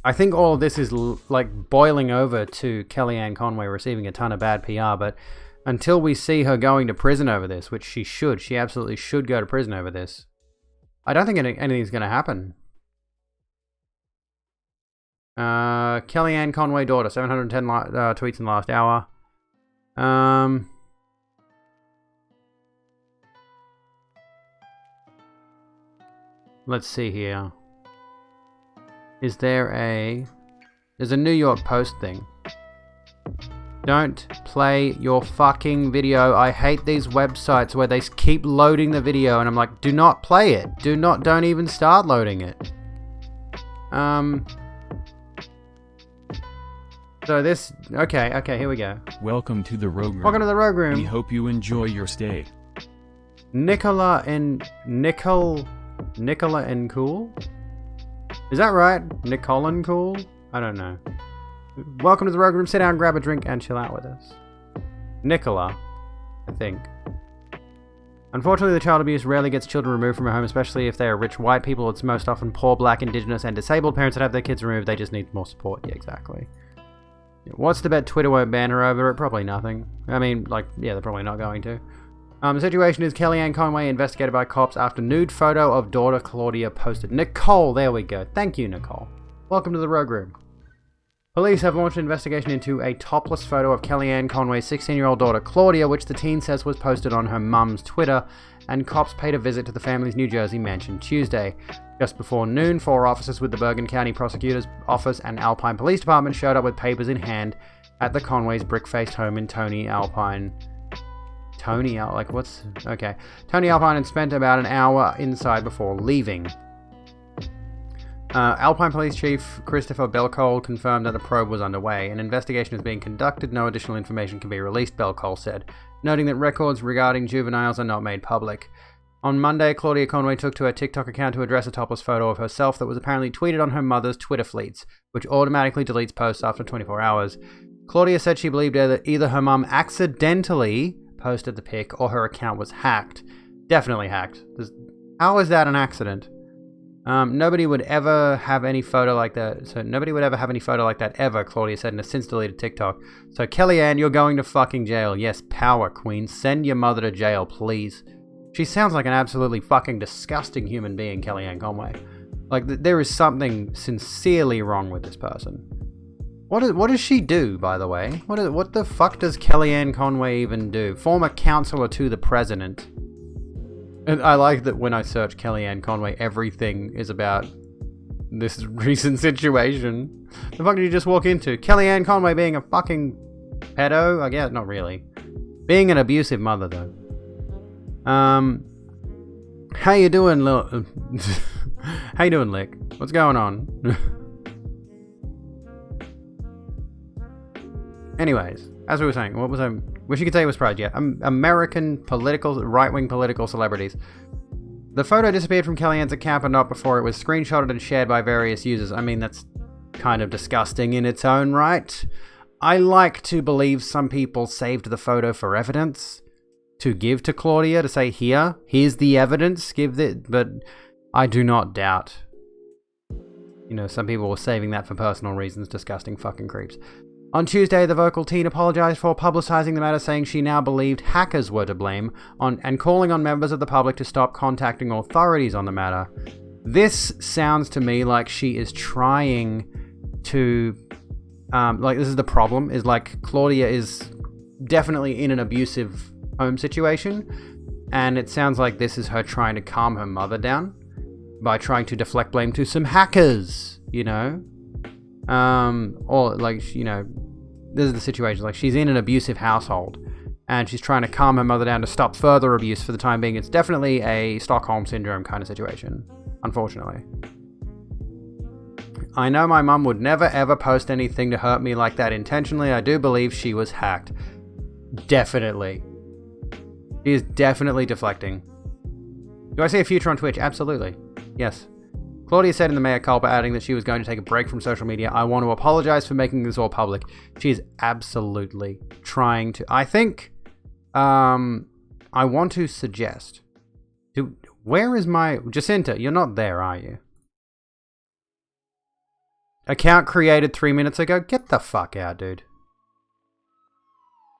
I think all of this is like boiling over to Kellyanne Conway receiving a ton of bad PR, but until we see her going to prison over this, which she absolutely should go to prison over this, I don't think anything's going to happen. Kellyanne Conway daughter, 710 tweets in the last hour. Let's see here. There's a New York Post thing. Don't play your fucking video. I hate these websites where they keep loading the video and I'm like, do not play it. Don't even start loading it. So this, okay, here we go. Welcome to the Rogue Room. Welcome to the Rogue Room. We hope you enjoy your stay. Nicola and Cool? Is that right? Nicolan Cool? I don't know. Welcome to the Rogue Room. Sit down, grab a drink, and chill out with us. Nicola, I think. Unfortunately, the child abuse rarely gets children removed from a home, especially if they are rich white people. It's most often poor, black, indigenous, and disabled parents that have their kids removed. They just need more support. Yeah, exactly. What's the bet Twitter won't ban her over it? Probably nothing. I mean, like, yeah, they're probably not going to. The situation is Kellyanne Conway investigated by cops after nude photo of daughter Claudia posted. Nicole, there we go. Thank you, Nicole. Welcome to the Rogue Room. Police have launched an investigation into a topless photo of Kellyanne Conway's 16-year-old daughter Claudia, which the teen says was posted on her mum's Twitter, and cops paid a visit to the family's New Jersey mansion Tuesday. Just before noon, 4 officers with the Bergen County Prosecutor's Office and Alpine Police Department showed up with papers in hand at the Conway's brick-faced home in Tony Alpine, and spent about an hour inside before leaving. Alpine Police Chief Christopher Belcole confirmed that the probe was underway. An investigation is being conducted. No additional information can be released, Belcole said, noting that records regarding juveniles are not made public. On Monday, Claudia Conway took to her TikTok account to address a topless photo of herself that was apparently tweeted on her mother's Twitter fleets, which automatically deletes posts after 24 hours. Claudia said she believed that either her mum accidentally posted the pic or her account was hacked. Definitely hacked. How is that an accident? Nobody would ever have any photo like that. Ever, Claudia said in a since-deleted TikTok. So, Kellyanne, you're going to fucking jail. Yes, power, queen. Send your mother to jail, please. She sounds like an absolutely fucking disgusting human being, Kellyanne Conway. Like, there is something sincerely wrong with this person. What does she do, by the way? What the fuck does Kellyanne Conway even do? Former counselor to the president. And I like that when I search Kellyanne Conway, everything is about this recent situation. The fuck did you just walk into? Kellyanne Conway being a fucking pedo? I guess, not really. Being an abusive mother, though. How you doing, how you doing, Lick? What's going on? Anyways, as we were saying, what was I... Wish you could say it was Pride, yeah. American right-wing political celebrities. The photo disappeared from Kellyanne's account, but not before it was screenshotted and shared by various users. I mean, that's kind of disgusting in its own right. I like to believe some people saved the photo for evidence to give to Claudia, to say, here's the evidence, but I do not doubt. You know, some people were saving that for personal reasons, disgusting fucking creeps. On Tuesday, the vocal teen apologized for publicizing the matter, saying she now believed hackers were to blame, and calling on members of the public to stop contacting authorities on the matter. This sounds to me like she is trying to... this is the problem, is like Claudia is definitely in an abusive home situation, and it sounds like this is her trying to calm her mother down by trying to deflect blame to some hackers, you know? Or like, you know, this is the situation, like she's in an abusive household and she's trying to calm her mother down to stop further abuse for the time being. It's definitely a Stockholm Syndrome kind of situation, unfortunately. I know my mum would never ever post anything to hurt me like that intentionally. I do believe she was hacked. Definitely. She is definitely deflecting. Do I see a future on Twitch? Absolutely. Yes. Claudia said in the mea culpa, adding that she was going to take a break from social media. I want to apologize for making this all public. She is absolutely trying to... I think... I want to suggest... Where is my... Jacinta, you're not there, are you? Account created 3 minutes ago? Get the fuck out, dude.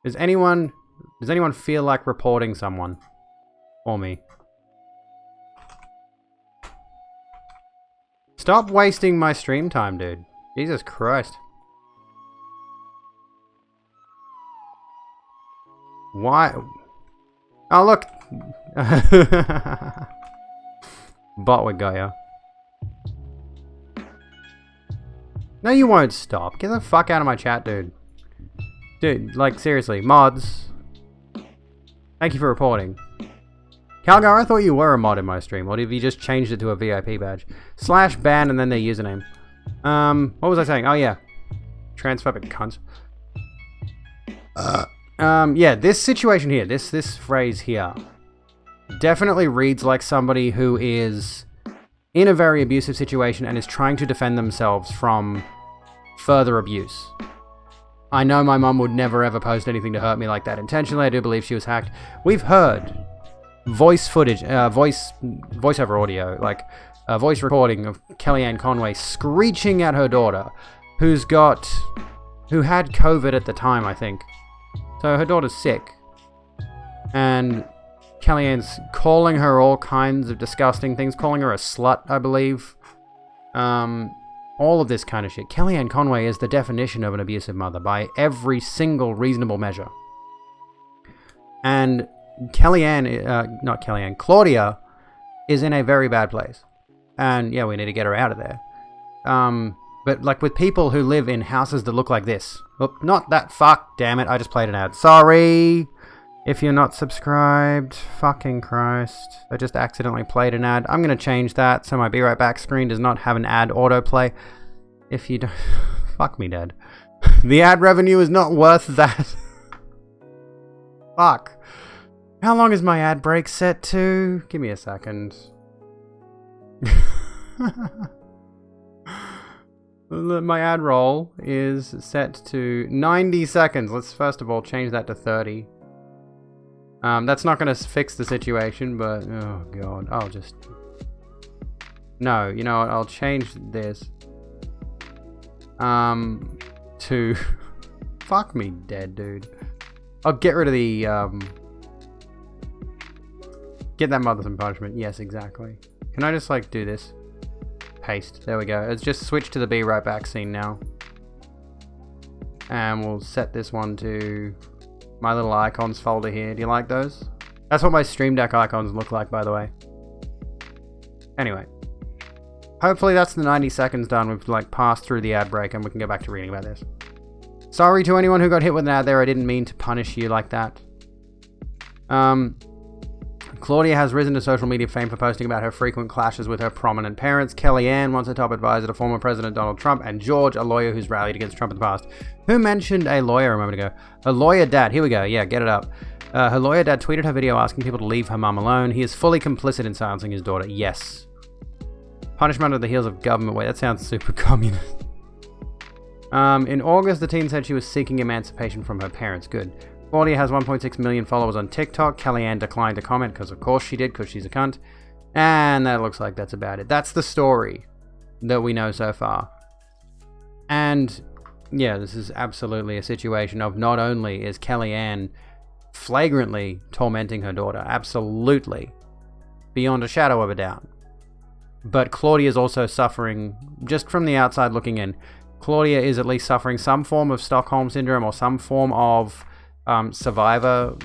Does anyone feel like reporting someone for me? Stop wasting my stream time, dude. Jesus Christ. Why? Oh, look. Botwig got ya. No, you won't stop. Get the fuck out of my chat, dude. Dude, like, seriously. Mods. Thank you for reporting. Calgar, I thought you were a mod in my stream. Or have you just changed it to a VIP badge? /ban and then their username. What was I saying? Oh, yeah. Transphobic cunts. Yeah, this situation here, this phrase here, definitely reads like somebody who is in a very abusive situation and is trying to defend themselves from further abuse. I know my mum would never ever post anything to hurt me like that intentionally. I do believe she was hacked. We've heard voice footage, voiceover audio, like a voice recording of Kellyanne Conway screeching at her daughter, who had COVID at the time, I think. So her daughter's sick. And Kellyanne's calling her all kinds of disgusting things, calling her a slut, I believe. All of this kind of shit. Kellyanne Conway is the definition of an abusive mother by every single reasonable measure. And Claudia is in a very bad place. And yeah, we need to get her out of there. But like with people who live in houses that look like this. Oh, not that, fuck, damn it, I just played an ad. Sorry if you're not subscribed. Fucking Christ. I just accidentally played an ad. I'm going to change that so my Be Right Back screen does not have an ad autoplay. If you don't... Fuck me, Dad. The ad revenue is not worth that. Fuck. How long is my ad break set to? Give me a second. My ad roll is set to 90 seconds. Let's first of all change that to 30. That's not going to fix the situation, but... Oh, God. I'll just... No, you know what? I'll change this. To... Fuck me dead, dude. I'll get rid of the, Get that mother some punishment. Yes, exactly. Can I just, like, do this? Paste. There we go. Let's just switch to the Be Right Back scene now. And we'll set this one to my little icons folder here. Do you like those? That's what my Stream Deck icons look like, by the way. Anyway. Hopefully that's the 90 seconds done. We've like passed through the ad break and we can go back to reading about this. Sorry to anyone who got hit with an ad there. I didn't mean to punish you like that. Claudia has risen to social media fame for posting about her frequent clashes with her prominent parents. Kellyanne, once a top advisor to former President Donald Trump, and George, a lawyer who's rallied against Trump in the past. Who mentioned a lawyer a moment ago? A lawyer dad. Here we go. Yeah, get it up. Her lawyer dad tweeted her video asking people to leave her mum alone. He is fully complicit in silencing his daughter. Yes. Punishment at the heels of government. Wait, that sounds super communist. In August, the teen said she was seeking emancipation from her parents. Good. Claudia has 1.6 million followers on TikTok. Kellyanne declined to comment because of course she did, because she's a cunt. And that looks like that's about it. That's the story that we know so far. And yeah, this is absolutely a situation of not only is Kellyanne flagrantly tormenting her daughter, absolutely, beyond a shadow of a doubt, but Claudia is also suffering, just from the outside looking in, Claudia is at least suffering some form of Stockholm Syndrome or some form of survivor,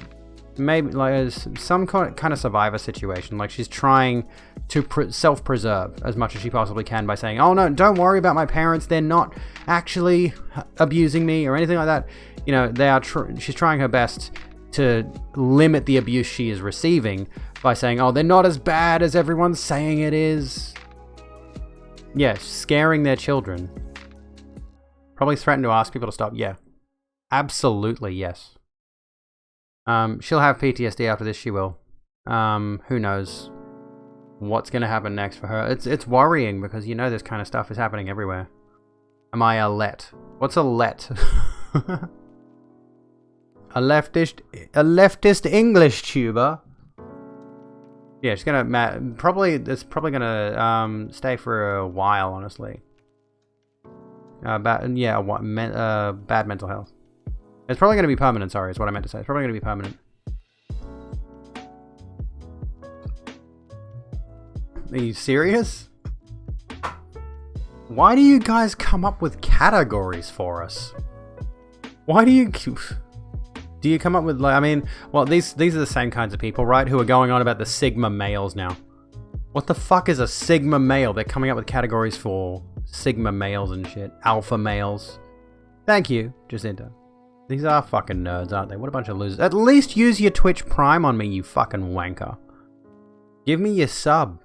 maybe like some kind of survivor situation. Like she's trying to self-preserve as much as she possibly can by saying, oh no, don't worry about my parents, they're not actually abusing me or anything like that. You know, they are. She's trying her best to limit the abuse she is receiving by saying, oh, they're not as bad as everyone's saying it is. Yeah, scaring their children. Probably threaten to ask people to stop. Yeah, absolutely yes. She'll have PTSD after this. She will. Who knows what's going to happen next for her? It's worrying because you know this kind of stuff is happening everywhere. Am I a let? What's a let? a leftist English tuber. Yeah, she's gonna it's probably gonna stay for a while, honestly. Bad mental health. It's probably going to be permanent, sorry, is what I meant to say. It's probably going to be permanent. Are you serious? Why do you guys come up with categories for us? Why do you... Do you come up with, like, I mean, well, these are the same kinds of people, right? Who are going on about the Sigma males now. What the fuck is a Sigma male? They're coming up with categories for Sigma males and shit. Alpha males. Thank you, Jacinta. These are fucking nerds, aren't they? What a bunch of losers. At least use your Twitch Prime on me, you fucking wanker. Give me your sub.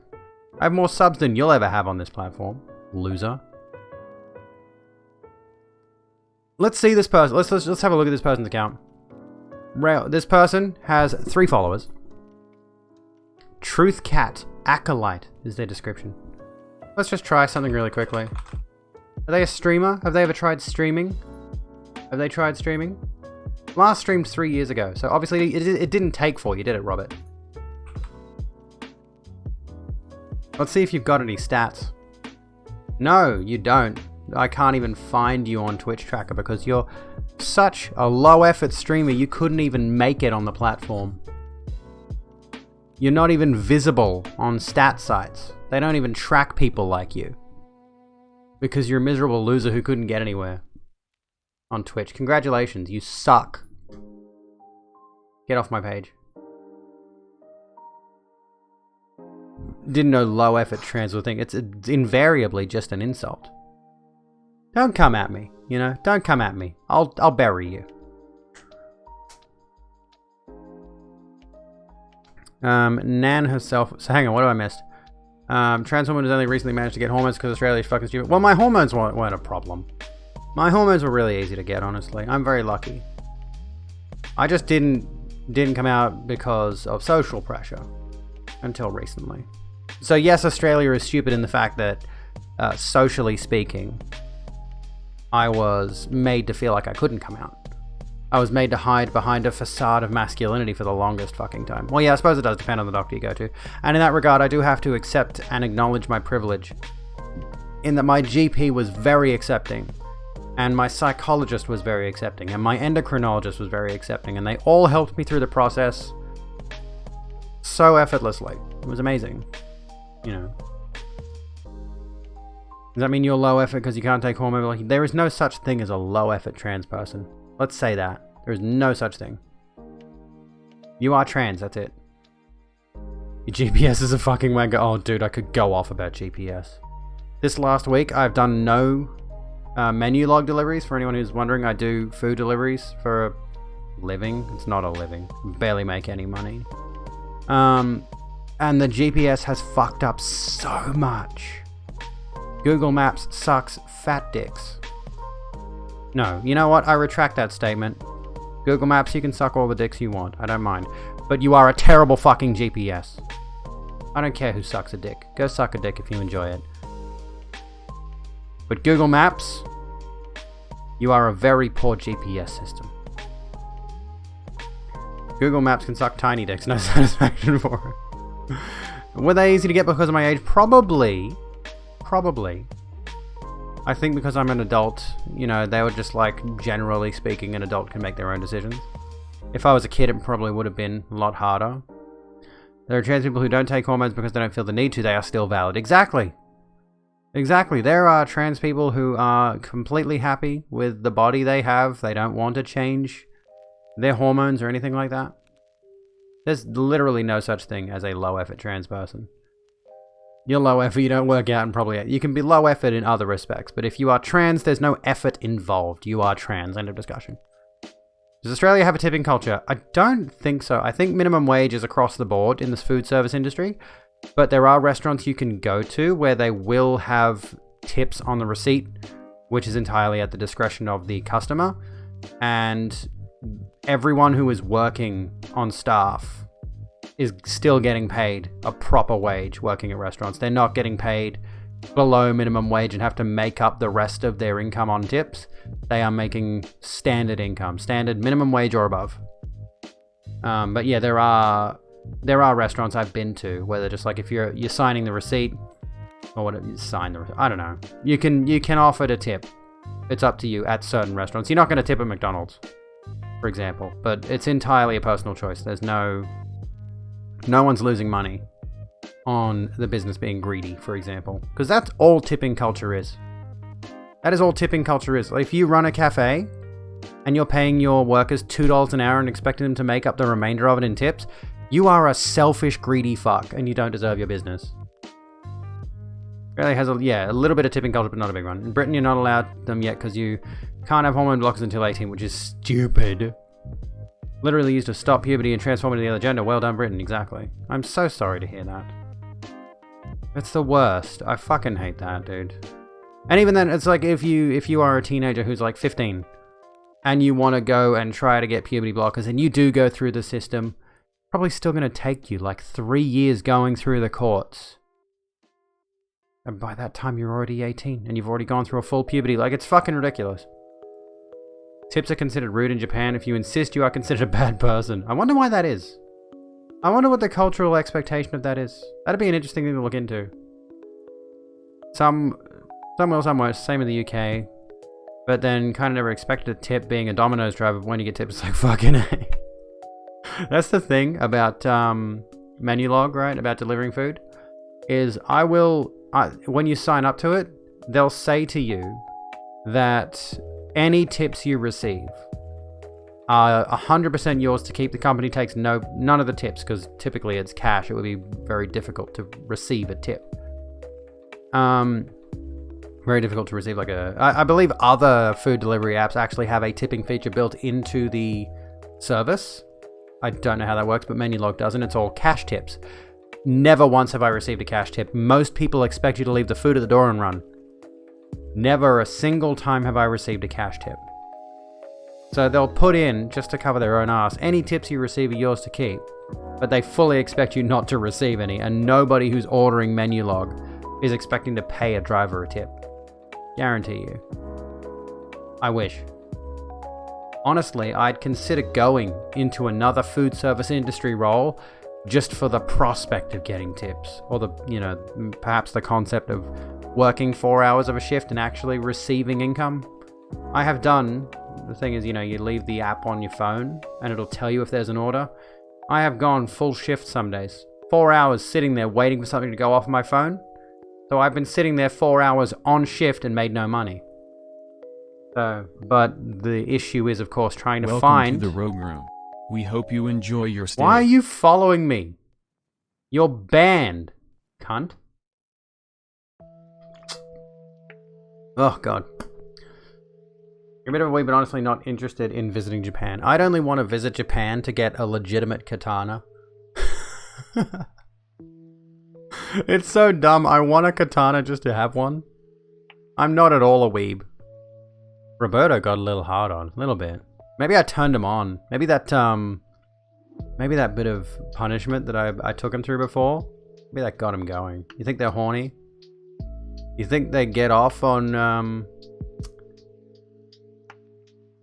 I have more subs than you'll ever have on this platform. Loser. Let's see this person. Let's have a look at this person's account. This person has 3 followers. Truth Cat Acolyte is their description. Let's just try something really quickly. Are they a streamer? Have they ever tried streaming? Have they tried streaming? Last streamed 3 years ago, so obviously it didn't take 4, you did it, Robert. Let's see if you've got any stats. No, you don't. I can't even find you on Twitch Tracker because you're such a low effort streamer you couldn't even make it on the platform. You're not even visible on stat sites. They don't even track people like you. Because you're a miserable loser who couldn't get anywhere. On Twitch. Congratulations, you suck. Get off my page. Didn't know low effort trans was a thing. It's invariably just an insult. Don't come at me, you know? Don't come at me. I'll bury you. Nan herself... So hang on, what have I missed? Trans woman has only recently managed to get hormones because Australia is fucking stupid. Well, my hormones weren't a problem. My hormones were really easy to get, honestly. I'm very lucky. I just didn't come out because of social pressure until recently. So yes, Australia is stupid in the fact that, socially speaking, I was made to feel like I couldn't come out. I was made to hide behind a facade of masculinity for the longest fucking time. Well, yeah, I suppose it does depend on the doctor you go to. And in that regard, I do have to accept and acknowledge my privilege in that my GP was very accepting. And my psychologist was very accepting, and my endocrinologist was very accepting, and they all helped me through the process so effortlessly. It was amazing. You know. Does that mean you're low effort because you can't take hormone? Like, there is no such thing as a low effort trans person. Let's say that. There is no such thing. You are trans, that's it. Your GPS is a fucking wanker. Oh, dude, I could go off about GPS. This last week, I've done no menu log deliveries. For anyone who's wondering, I do food deliveries for a living. It's not a living. Barely make any money. And the GPS has fucked up so much. Google Maps sucks fat dicks. No, you know what? I retract that statement. Google Maps, you can suck all the dicks you want. I don't mind. But you are a terrible fucking GPS. I don't care who sucks a dick. Go suck a dick if you enjoy it. But Google Maps, you are a very poor GPS system. Google Maps can suck tiny dicks, no satisfaction for it. Were they easy to get because of my age? Probably. I think because I'm an adult, you know, they were just like, generally speaking, an adult can make their own decisions. If I was a kid, it probably would have been a lot harder. There are trans people who don't take hormones because they don't feel the need to. They are still valid. Exactly. There are trans people who are completely happy with the body they have. They don't want to change their hormones or anything like that. There's literally no such thing as a low-effort trans person. You're low effort, you don't work out, and probably... You can be low effort in other respects, but if you are trans, there's no effort involved. You are trans. End of discussion. Does Australia have a tipping culture? I don't think so. I think minimum wage is across the board in this food service industry, but there are restaurants you can go to where they will have tips on the receipt, which is entirely at the discretion of the customer, and everyone who is working on staff is still getting paid a proper wage working at restaurants. They're not getting paid below minimum wage and have to make up the rest of their income on tips. They are making standard income, standard minimum wage or above. But yeah, there are restaurants I've been to where they're just like, if you're signing the receipt or whatever, you sign the receipt, I don't know. You can offer to tip. It's up to you at certain restaurants. You're not going to tip at McDonald's, for example, but it's entirely a personal choice. There's no one's losing money on the business being greedy, for example, because that's all tipping culture is. That is all tipping culture is. Like, if you run a cafe and you're paying your workers $2 an hour and expecting them to make up the remainder of it in tips, you are a selfish, greedy fuck, and you don't deserve your business. Really has a little bit of tipping culture, but not a big one. In Britain, you're not allowed them yet because you can't have hormone blockers until 18, which is stupid. Literally used to stop puberty and transform into the other gender. Well done, Britain. Exactly. I'm so sorry to hear that. It's the worst. I fucking hate that, dude. And even then, it's like if you are a teenager who's like 15 and you want to go and try to get puberty blockers and you do go through the system, probably still going to take you like 3 years going through the courts. And by that time, you're already 18 and you've already gone through a full puberty. Like, it's fucking ridiculous. Tips are considered rude in Japan. If you insist, you are considered a bad person. I wonder why that is. I wonder what the cultural expectation of that is. That'd be an interesting thing to look into. Some will, some won't. Same in the UK. But then kind of never expected a tip being a Domino's driver. But when you get tips, it's like fucking A. That's the thing about menu log, right? About delivering food. Is when you sign up to it, they'll say to you that any tips you receive are 100% yours to keep. The company takes none of the tips because typically it's cash. It would be very difficult to receive a tip. Very difficult to receive I believe other food delivery apps actually have a tipping feature built into the service. I don't know how that works, but Menulog doesn't. It's all cash tips. Never once have I received a cash tip. Most people expect you to leave the food at the door and run. Never a single time have I received a cash tip. So they'll put in, just to cover their own ass, any tips you receive are yours to keep. But they fully expect you not to receive any, and nobody who's ordering Menulog is expecting to pay a driver a tip. Guarantee you. I wish. Honestly, I'd consider going into another food service industry role just for the prospect of getting tips. Or perhaps the concept of working 4 hours of a shift and actually receiving income. I have done, the thing is, you leave the app on your phone and it'll tell you if there's an order. I have gone full shift some days. 4 hours sitting there waiting for something to go off my phone. So I've been sitting there 4 hours on shift and made no money. But the issue is, of course, trying to find... Welcome to the Rogue Room. We hope you enjoy your stay. Why are you following me? You're banned, cunt. Oh, God. You're a bit of a wee, but honestly not interested in visiting Japan. I'd only want to visit Japan to get a legitimate katana. It's so dumb. I want a katana just to have one. I'm not at all a weeb. Roberto got a little hard on. A little bit. Maybe I turned him on. Maybe that bit of punishment that I took him through before, maybe that got him going. You think they're horny? You think they get off on,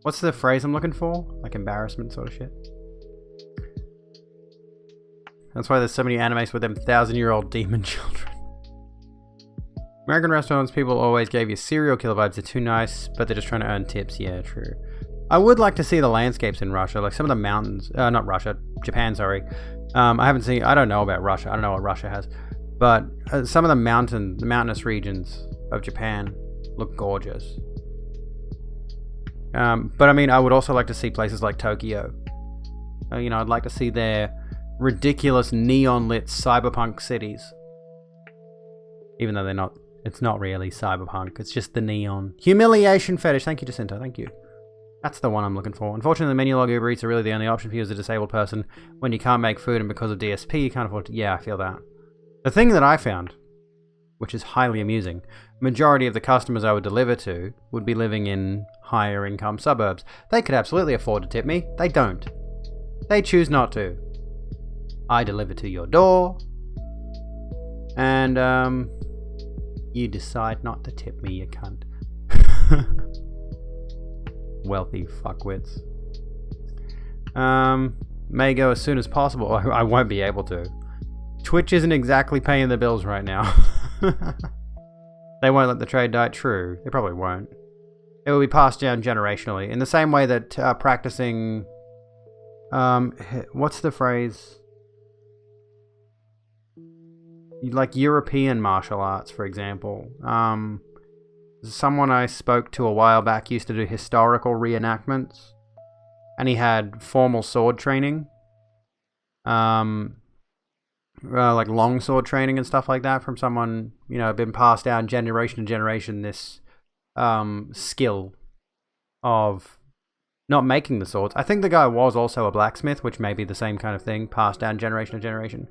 what's the phrase I'm looking for? Like embarrassment sort of shit. That's why there's so many animes with them 1,000-year-old demon children. American restaurants, people always gave you serial killer vibes. They're too nice, but they're just trying to earn tips. Yeah, true. I would like to see the landscapes in Russia, like some of the mountains. Not Russia, Japan, sorry. I don't know about Russia. I don't know what Russia has. But some of the mountainous regions of Japan look gorgeous. But I mean, I would also like to see places like Tokyo. I'd like to see their ridiculous neon-lit cyberpunk cities. Even though it's not really cyberpunk, it's just the neon. Humiliation fetish. Thank you, Jacinta. Thank you. That's the one I'm looking for. Unfortunately, the menu log Uber Eats are really the only option for you as a disabled person when you can't make food, and because of DSP, you can't afford to... Yeah, I feel that. The thing that I found, which is highly amusing, majority of the customers I would deliver to would be living in higher income suburbs. They could absolutely afford to tip me. They don't. They choose not to. I deliver to your door, and you decide not to tip me, you cunt. Wealthy fuckwits. May go as soon as possible. I won't be able to. Twitch isn't exactly paying the bills right now. They won't let the trade die. True. They probably won't. It will be passed down generationally. In the same way that practicing... what's the phrase? Like European martial arts, for example. Someone I spoke to a while back used to do historical reenactments. And he had formal sword training. Like long sword training and stuff like that from someone, been passed down generation to generation, this skill of not making the swords. I think the guy was also a blacksmith, which may be the same kind of thing, passed down generation to generation.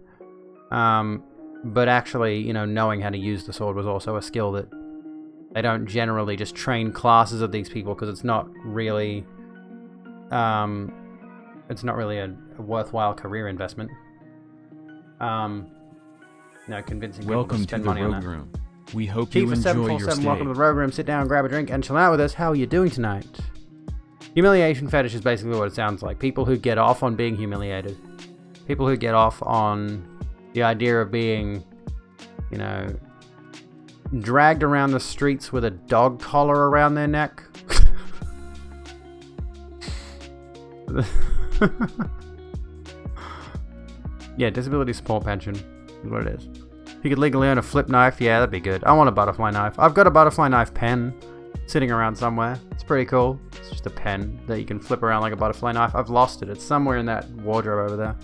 But actually, knowing how to use the sword was also a skill that they don't generally just train classes of these people, because it's not really a worthwhile career investment. Convincing Welcome people to spend to the money on Rogue that. Room. We hope Keith you for enjoy your 747, stay. welcome to the Rogue Room. Sit down, grab a drink, and chill out with us. How are you doing tonight? Humiliation fetish is basically what it sounds like. People who get off on being humiliated. People who get off on the idea of being, dragged around the streets with a dog collar around their neck. Yeah, disability support pension is what it is. If you could legally own a flip knife, yeah, that'd be good. I want a butterfly knife. I've got a butterfly knife pen sitting around somewhere. It's pretty cool. It's just a pen that you can flip around like a butterfly knife. I've lost it. It's somewhere in that wardrobe over there.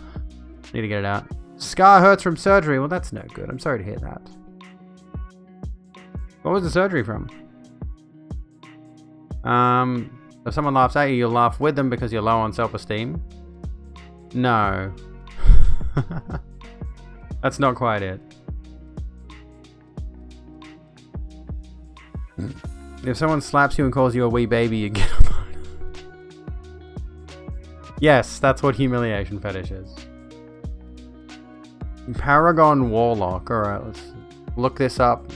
Need to get it out. Scar hurts from surgery. Well, that's no good. I'm sorry to hear that. What was the surgery from? If someone laughs at you, you'll laugh with them because you're low on self-esteem? No. That's not quite it. If someone slaps you and calls you a wee baby, you get a bonus. Yes, that's what humiliation fetish is. Paragon Warlock. Alright, let's look this up.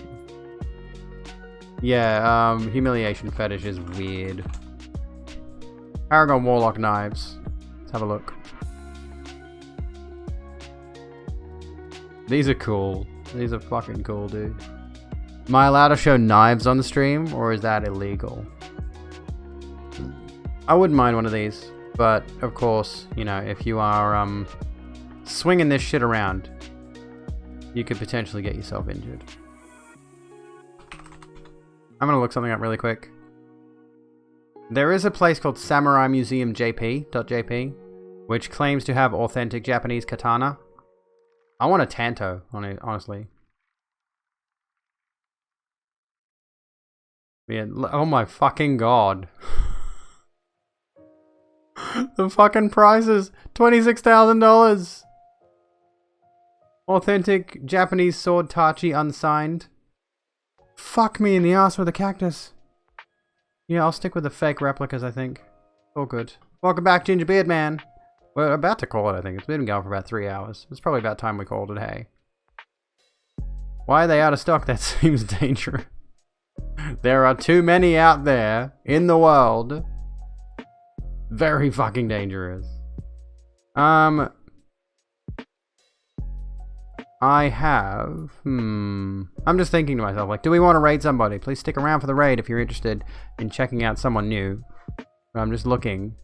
Yeah, humiliation fetish is weird. Paragon Warlock knives. Let's have a look. These are cool. These are fucking cool, dude. Am I allowed to show knives on the stream, or is that illegal? I wouldn't mind one of these, but of course, if you are swinging this shit around, you could potentially get yourself injured. I'm gonna look something up really quick. There is a place called Samurai Museum JP, which claims to have authentic Japanese katana. I want a Tanto, honestly. Yeah, oh my fucking god. The fucking price is $26,000. Authentic Japanese sword Tachi unsigned. Fuck me in the ass with a cactus. Yeah, I'll stick with the fake replicas, I think. All good. Welcome back, Gingerbeard Man. We're about to call it, I think. It's been going for about 3 hours. It's probably about time we called it, hey. Why are they out of stock? That seems dangerous. There are too many out there in the world. Very fucking dangerous. I have... I'm just thinking to myself, like, do we want to raid somebody? Please stick around for the raid if you're interested in checking out someone new. But I'm just looking.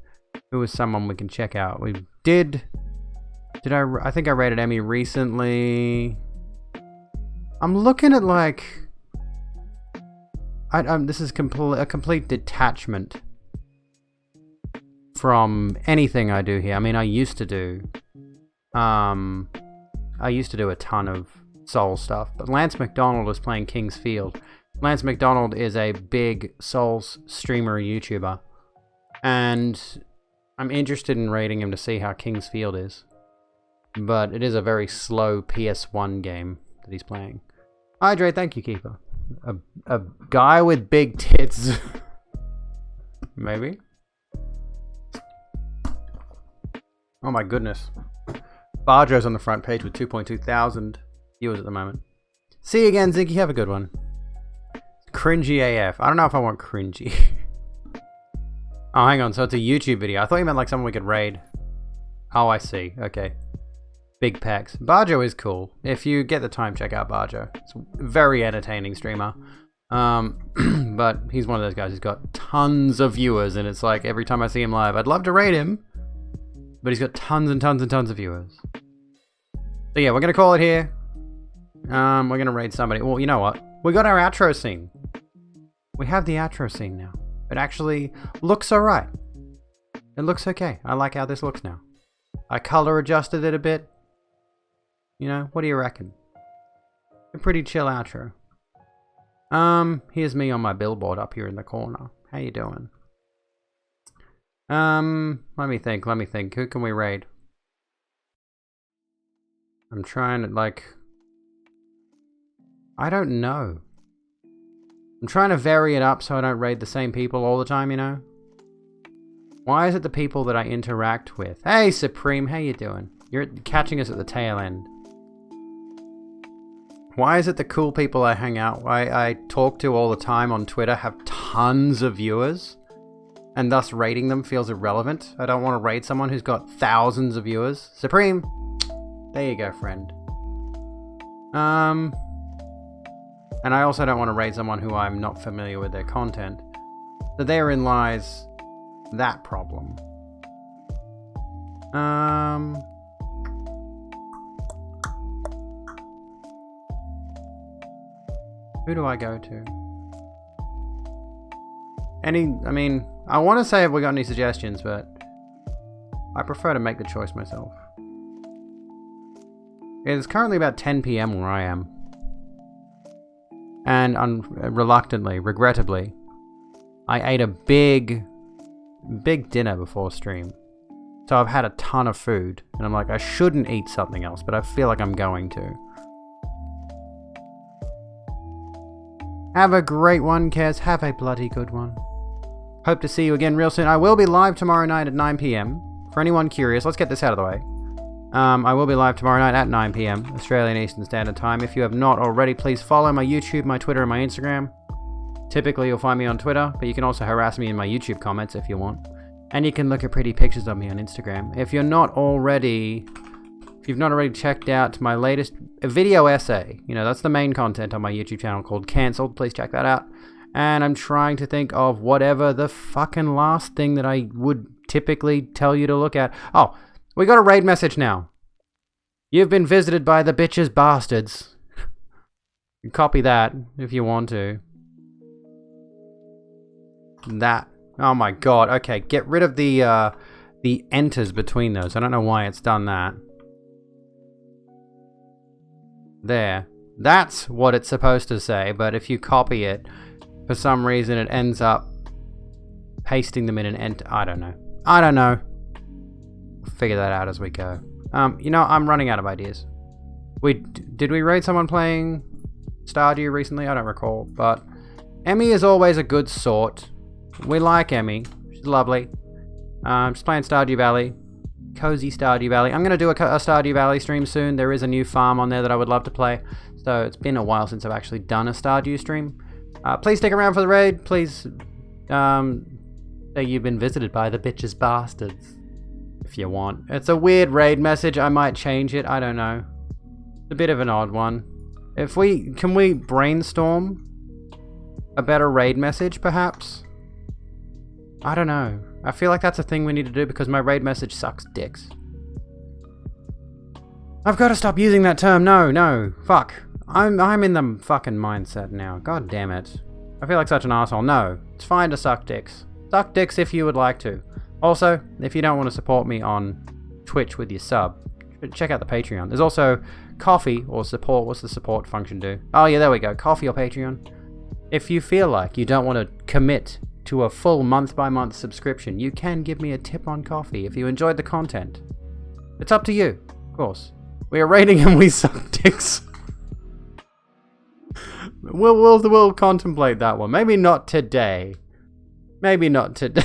Who is someone we can check out? We did... I think I raided Emmy recently. I'm looking at, like... this is a complete detachment from anything I do here. I mean, I used to do a ton of Soul stuff, but Lance McDonald is playing King's Field. Lance McDonald is a big Souls streamer YouTuber, and I'm interested in raiding him to see how King's Field is. But it is a very slow PS1 game that he's playing. Hydrate, thank you, Keeper. A guy with big tits. Maybe? Oh my goodness. Barjo's on the front page with 2.2 thousand viewers at the moment. See you again, Zinky. Have a good one. Cringy AF. I don't know if I want cringy. Oh, hang on. So it's a YouTube video. I thought you meant like someone we could raid. Oh, I see. Okay. Big packs. Barjo is cool. If you get the time, check out Barjo. It's a very entertaining streamer. But he's one of those guys who's got tons of viewers, and it's like every time I see him live, I'd love to raid him, but he's got tons and tons and tons of viewers. So yeah, we're gonna call it here. We're gonna raid somebody. Well, you know what? We got our outro scene. We have the outro scene now. It actually looks alright. It looks okay. I like how this looks now. I color adjusted it a bit. You know, what do you reckon? A pretty chill outro. Here's me on my billboard up here in the corner. How you doing? Let me think. Who can we raid? I'm trying to, like... I don't know. I'm trying to vary it up so I don't raid the same people all the time, you know? Why is it the people that I interact with? Hey, Supreme, how you doing? You're catching us at the tail end. Why is it the cool people I hang out, I talk to all the time on Twitter have tons of viewers, and thus raiding them feels irrelevant? I don't want to raid someone who's got thousands of viewers. Supreme! There you go, friend. And I also don't want to raid someone who I'm not familiar with their content. So therein lies that problem. Who do I go to? I mean, I want to say have we got any suggestions, but I prefer to make the choice myself. It's currently about 10 PM where I am. And reluctantly, regrettably, I ate a big dinner before stream. So I've had a ton of food, and I'm like, I shouldn't eat something else, but I feel like I'm going to. Have a great one, Kez. Have a bloody good one. Hope to see you again real soon. I will be live tomorrow night at 9 PM. For anyone curious, let's get this out of the way. I will be live tomorrow night at 9 PM, Australian Eastern Standard Time. If you have not already, please follow my YouTube, my Twitter, and my Instagram. Typically, you'll find me on Twitter, but you can also harass me in my YouTube comments if you want. And you can look at pretty pictures of me on Instagram. If you've not already checked out my latest video essay, you know, that's the main content on my YouTube channel called Cancelled. Please check that out. And I'm trying to think of whatever the fucking last thing that I would typically tell you to look at. Oh, we got a raid message now. You've been visited by the bitches bastards. You copy that if you want to. That. Oh my god. Okay, get rid of the enters between those. I don't know why it's done that. there. That's what it's supposed to say, but if you copy it, for some reason it ends up pasting them in an I don't know. I don't know. We'll figure that out as we go. You know, I'm running out of ideas. Did we raid someone playing Stardew recently? I don't recall, but Emmy is always a good sort. We like Emmy. She's lovely. Just playing Stardew Valley. Cozy Stardew Valley. I'm going to do a Stardew Valley stream soon. There is a new farm on there that I would love to play. So it's been a while since I've actually done a Stardew stream. Please stick around for the raid. Please say you've been visited by the bitches bastards. If you want. It's a weird raid message. I might change it. I don't know. It's a bit of an odd one. Can we brainstorm a better raid message, perhaps? I don't know. I feel like that's a thing we need to do because my raid message sucks dicks. I've got to stop using that term. No. Fuck. I'm in the fucking mindset now. God damn it. I feel like such an asshole. No. It's fine to suck dicks. Suck dicks if you would like to. Also, if you don't want to support me on Twitch with your sub, check out the Patreon. There's also coffee or support. What's the support function do? Oh yeah, there we go. Coffee or Patreon. If you feel like you don't want to commit to a full month-by-month subscription, you can give me a tip on coffee if you enjoyed the content. It's up to you, of course. We are rating and we suck dicks. We'll contemplate that one. Maybe not today. Maybe not today.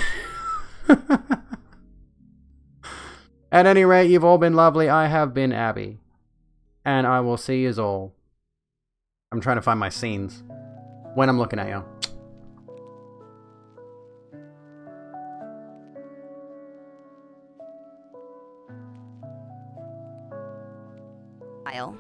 At any rate, you've all been lovely. I have been Abby. And I will see yous all. I'm trying to find my scenes when I'm looking at you. File.